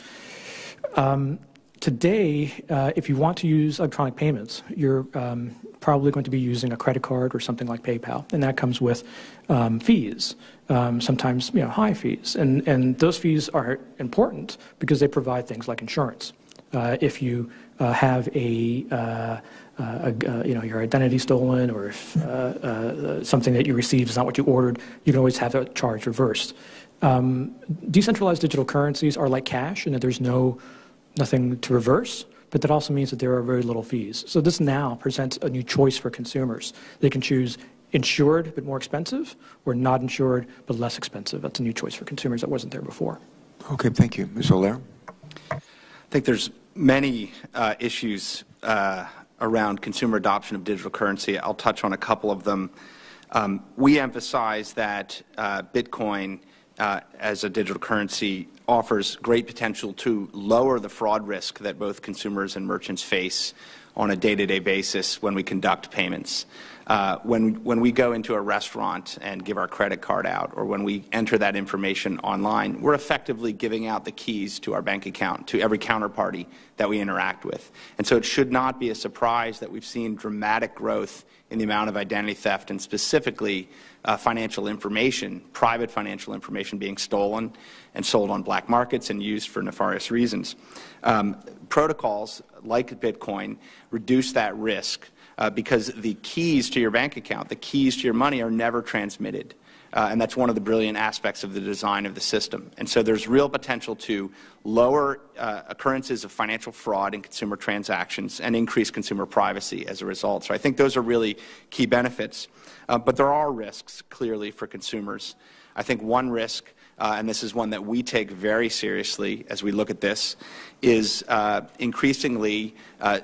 Today, if you want to use electronic payments, you're probably going to be using a credit card or something like PayPal, and that comes with fees, sometimes high fees, and those fees are important because they provide things like insurance. If you have your identity stolen, or if something that you received is not what you ordered, you can always have that charge reversed. Decentralized digital currencies are like cash in that there's nothing to reverse, but that also means that there are very little fees. So this now presents a new choice for consumers. They can choose insured but more expensive, or not insured but less expensive. That's a new choice for consumers that wasn't there before. Okay, thank you. Ms. Allaire? I think there's many issues around consumer adoption of digital currency. I'll touch on a couple of them. We emphasize that Bitcoin as a digital currency offers great potential to lower the fraud risk that both consumers and merchants face on a day-to-day basis when we conduct payments. When we go into a restaurant and give our credit card out, or when we enter that information online, we're effectively giving out the keys to our bank account to every counterparty that we interact with. And so it should not be a surprise that we've seen dramatic growth in the amount of identity theft, and specifically financial information, private financial information being stolen and sold on black markets and used for nefarious reasons. Protocols like Bitcoin reduce that risk because the keys to your bank account, the keys to your money, are never transmitted. And that's one of the brilliant aspects of the design of the system. And so there's real potential to lower occurrences of financial fraud in consumer transactions and increase consumer privacy as a result. So I think those are really key benefits. But there are risks, clearly, for consumers. I think one risk, and this is one that we take very seriously as we look at this, is increasingly,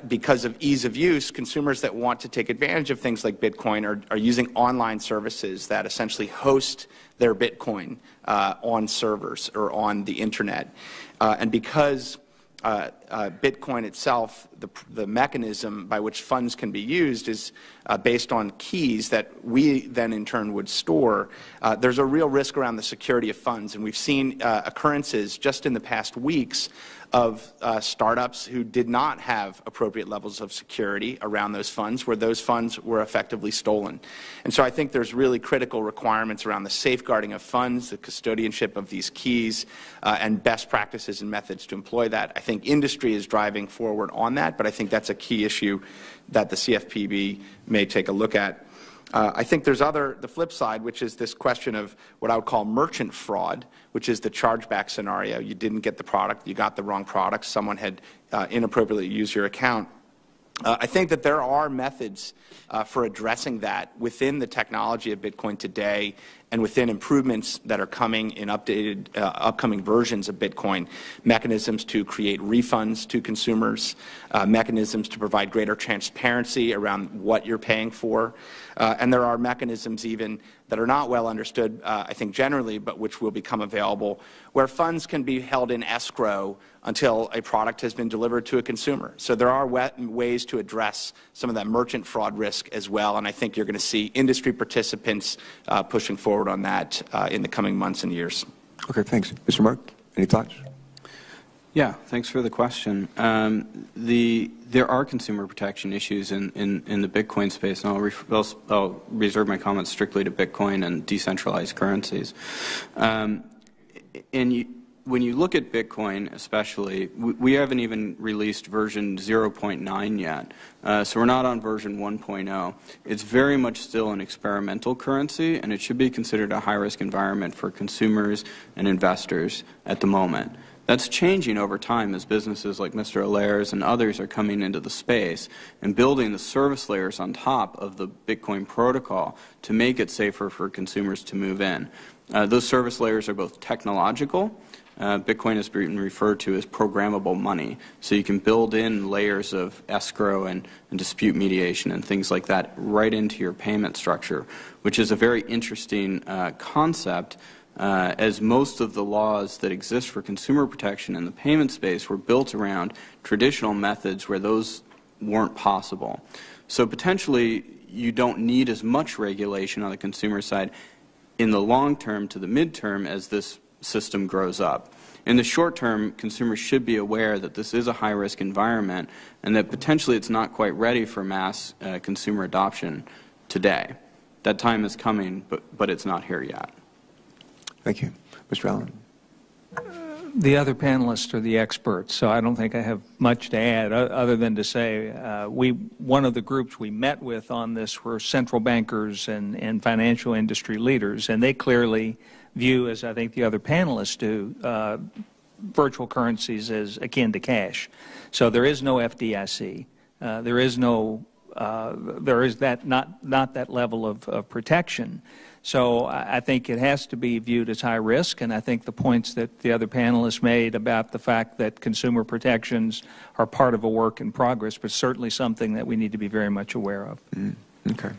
because of ease of use, consumers that want to take advantage of things like Bitcoin are using online services that essentially host their Bitcoin on servers or on the Internet. And because Bitcoin itself, the mechanism by which funds can be used is based on keys that we then in turn would store, there's a real risk around the security of funds. And we've seen occurrences just in the past weeks of startups who did not have appropriate levels of security around those funds, where those funds were effectively stolen. And so I think there's really critical requirements around the safeguarding of funds, the custodianship of these keys, and best practices and methods to employ that. I think industry is driving forward on that, but I think that's a key issue that the CFPB may take a look at. I think there's the flip side, which is this question of what I would call merchant fraud, which is the chargeback scenario. You didn't get the product, you got the wrong product, someone had inappropriately used your account. I think that there are methods for addressing that within the technology of Bitcoin today and within improvements that are coming in upcoming versions of Bitcoin, mechanisms to create refunds to consumers, mechanisms to provide greater transparency around what you're paying for, and there are mechanisms even that are not well understood, I think generally, but which will become available, where funds can be held in escrow until a product has been delivered to a consumer. So there are ways to address some of that merchant fraud risk as well, and I think you're going to see industry participants pushing forward on that in the coming months and years. Okay, thanks. Mr. Merck, any thoughts? Yeah, thanks for the question. There are consumer protection issues in the Bitcoin space, and I'll reserve my comments strictly to Bitcoin and decentralized currencies. When you look at Bitcoin especially, we haven't even released version 0.9 yet, so we're not on version 1.0. It's very much still an experimental currency, and it should be considered a high-risk environment for consumers and investors at the moment. That's changing over time as businesses like Mr. Allaire's and others are coming into the space and building the service layers on top of the Bitcoin protocol to make it safer for consumers to move in. Those service layers are both technological. Bitcoin has been referred to as programmable money, so you can build in layers of escrow and dispute mediation and things like that right into your payment structure, which is a very interesting concept. As most of the laws that exist for consumer protection in the payment space were built around traditional methods where those weren't possible. So potentially you don't need as much regulation on the consumer side in the long term to the midterm as this system grows up. In the short term, consumers should be aware that this is a high-risk environment and that potentially it's not quite ready for mass consumer adoption today. That time is coming, but it's not here yet. Thank you. Mr. Allen. The other panelists are the experts, so I don't think I have much to add other than to say one of the groups we met with on this were central bankers and financial industry leaders, and they clearly view, as I think the other panelists do, virtual currencies as akin to cash. So there is no FDIC. There is that not that level of protection. So I think it has to be viewed as high risk, and I think the points that the other panelists made about the fact that consumer protections are part of a work in progress, but certainly something that we need to be very much aware of. Okay.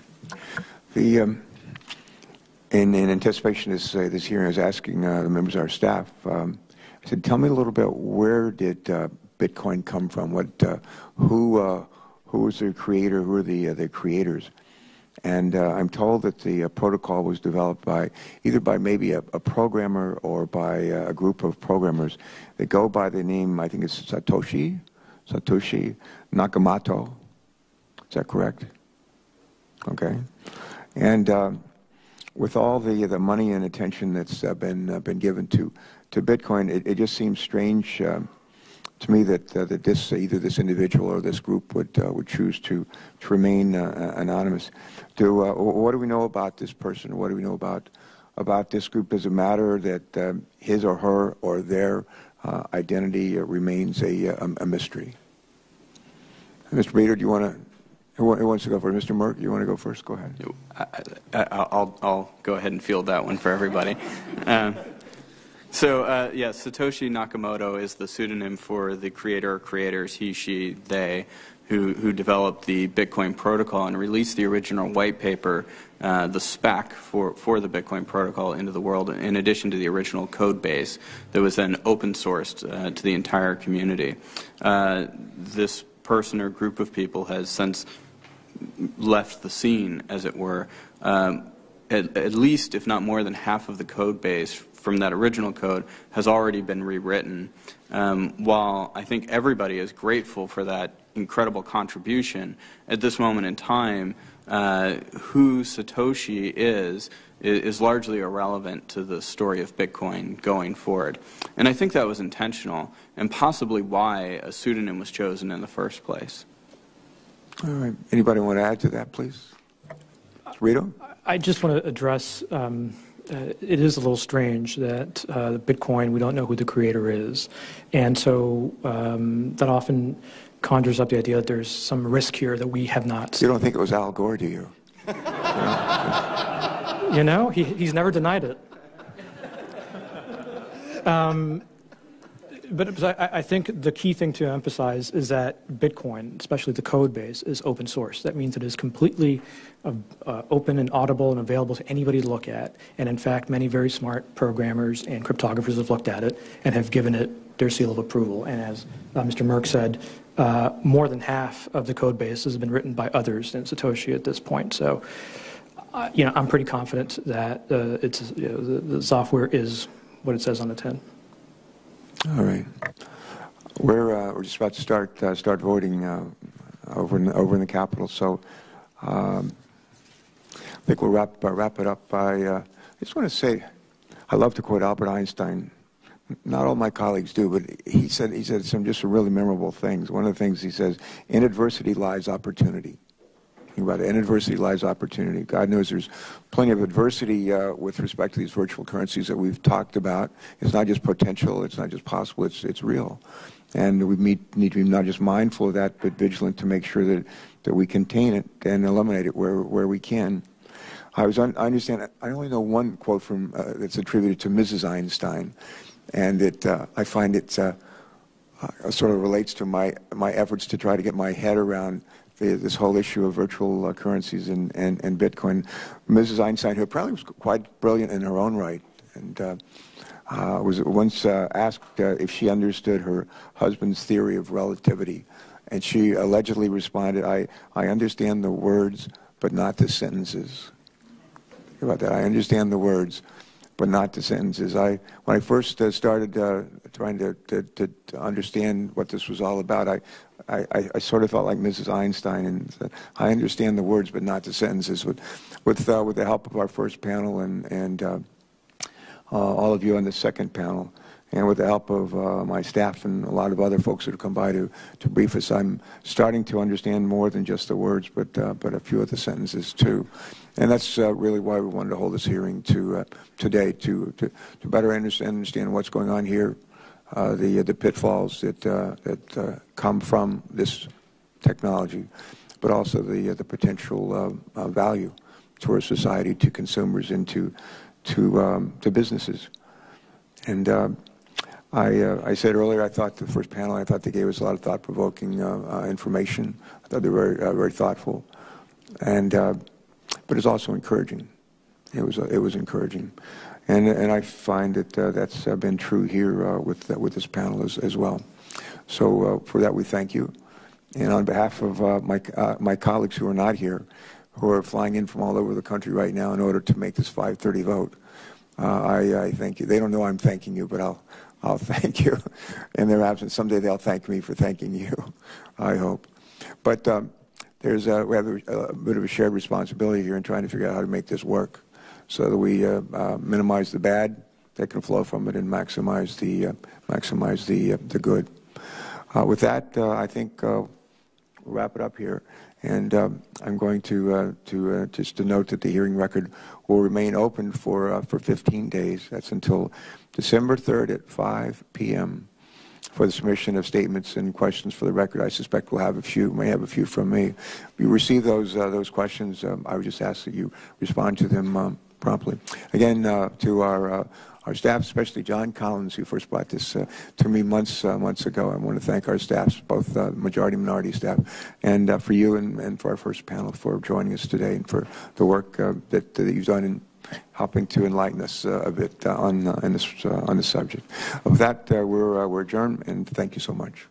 In anticipation of this hearing, I was asking the members of our staff, I said, tell me a little bit, where did Bitcoin come from? Who was the creator? Who are the creators? And I'm told that the protocol was developed either by maybe a programmer or by a group of programmers that go by the name, I think it's Satoshi Nakamoto. Is that correct? Okay. And with all the money and attention that's been given to Bitcoin, it just seems strange to me that either this individual or this group would choose to remain anonymous. What do we know about this person? What do we know about this group? Does it matter that his or her or their identity remains a mystery? Mr. Bader, do you want to? Who wants to go first? Mr. Merck, you want to go first? Go ahead. I'll go ahead and field that one for everybody. Satoshi Nakamoto is the pseudonym for the creator or creators, he, she, they, who developed the Bitcoin protocol and released the original white paper, the spec for the Bitcoin protocol into the world, in addition to the original code base that was then open sourced to the entire community. This person or group of people has since left the scene, as it were. At least, if not more than half of the code base from that original code has already been rewritten. While I think everybody is grateful for that incredible contribution, at this moment in time, who Satoshi is largely irrelevant to the story of Bitcoin going forward. And I think that was intentional, and possibly why a pseudonym was chosen in the first place. All right. Anybody want to add to that, please? Rito? I just want to address, it is a little strange that Bitcoin, we don't know who the creator is. And so that often conjures up the idea that there's some risk here that we have not. You don't think it was Al Gore, do you? You know, he's never denied it. But I think the key thing to emphasize is that Bitcoin, especially the code base, is open source. That means it is completely open and audible and available to anybody to look at. And in fact, many very smart programmers and cryptographers have looked at it and have given it their seal of approval. And as Mr. Merck said, more than half of the code base has been written by others than Satoshi at this point. So, I'm pretty confident that the software is what it says on the tin. All right, we're just about to start voting over in the Capitol. So I think we'll wrap it up by. I just want to say, I love to quote Albert Einstein. Not all my colleagues do, but he said some just really memorable things. One of the things he says: "In adversity lies opportunity." Think about it. In adversity lies opportunity. God knows there's plenty of adversity with respect to these virtual currencies that we've talked about. It's not just potential. It's not just possible. It's real. And we need to be not just mindful of that, but vigilant to make sure that we contain it and eliminate it where we can. I understand. I only know one quote from that's attributed to Mrs. Einstein, and I find it sort of relates to my efforts to try to get my head around this whole issue of virtual currencies and Bitcoin. Mrs. Einstein, who probably was quite brilliant in her own right, and was once asked if she understood her husband's theory of relativity, and she allegedly responded, "I understand the words, but not the sentences." Think about that. I understand the words, but not the sentences. When I first started trying to understand what this was all about, I sort of felt like Mrs. Einstein and said, I understand the words, but not the sentences. With the help of our first panel and all of you on the second panel, and with the help of my staff and a lot of other folks that have come by to brief us, I'm starting to understand more than just the words, but a few of the sentences too. And that's really why we wanted to hold this hearing today, to better understand what's going on here, the pitfalls that come from this technology, but also the potential value to our society, to consumers, and to businesses. And I said earlier, I thought the first panel, I thought they gave us a lot of thought-provoking information. I thought they were very thoughtful, and but it's also encouraging. It was encouraging, and I find that that's been true here with this panel as well. So for that, we thank you, and on behalf of my colleagues who are not here, who are flying in from all over the country right now in order to make this 5:30 vote, I thank you. They don't know I'm thanking you, but I'll thank you in their absence. Someday they'll thank me for thanking you, I hope. But we have a bit of a shared responsibility here in trying to figure out how to make this work so that we minimize the bad that can flow from it and maximize the good. With that, I think we'll wrap it up here. And I'm going to just to note that the hearing record will remain open for 15 days. That's until December 3rd at 5 p.m. for the submission of statements and questions for the record. I suspect we'll have a few, may have a few from me. If you receive those questions, I would just ask that you respond to them promptly. Again, to our staff, especially John Collins, who first brought this to me months ago. I want to thank our staffs, both majority and minority staff, and for you and for our first panel for joining us today and for the work that you've done in helping to enlighten us a bit on this subject. With that, we're adjourned, and thank you so much.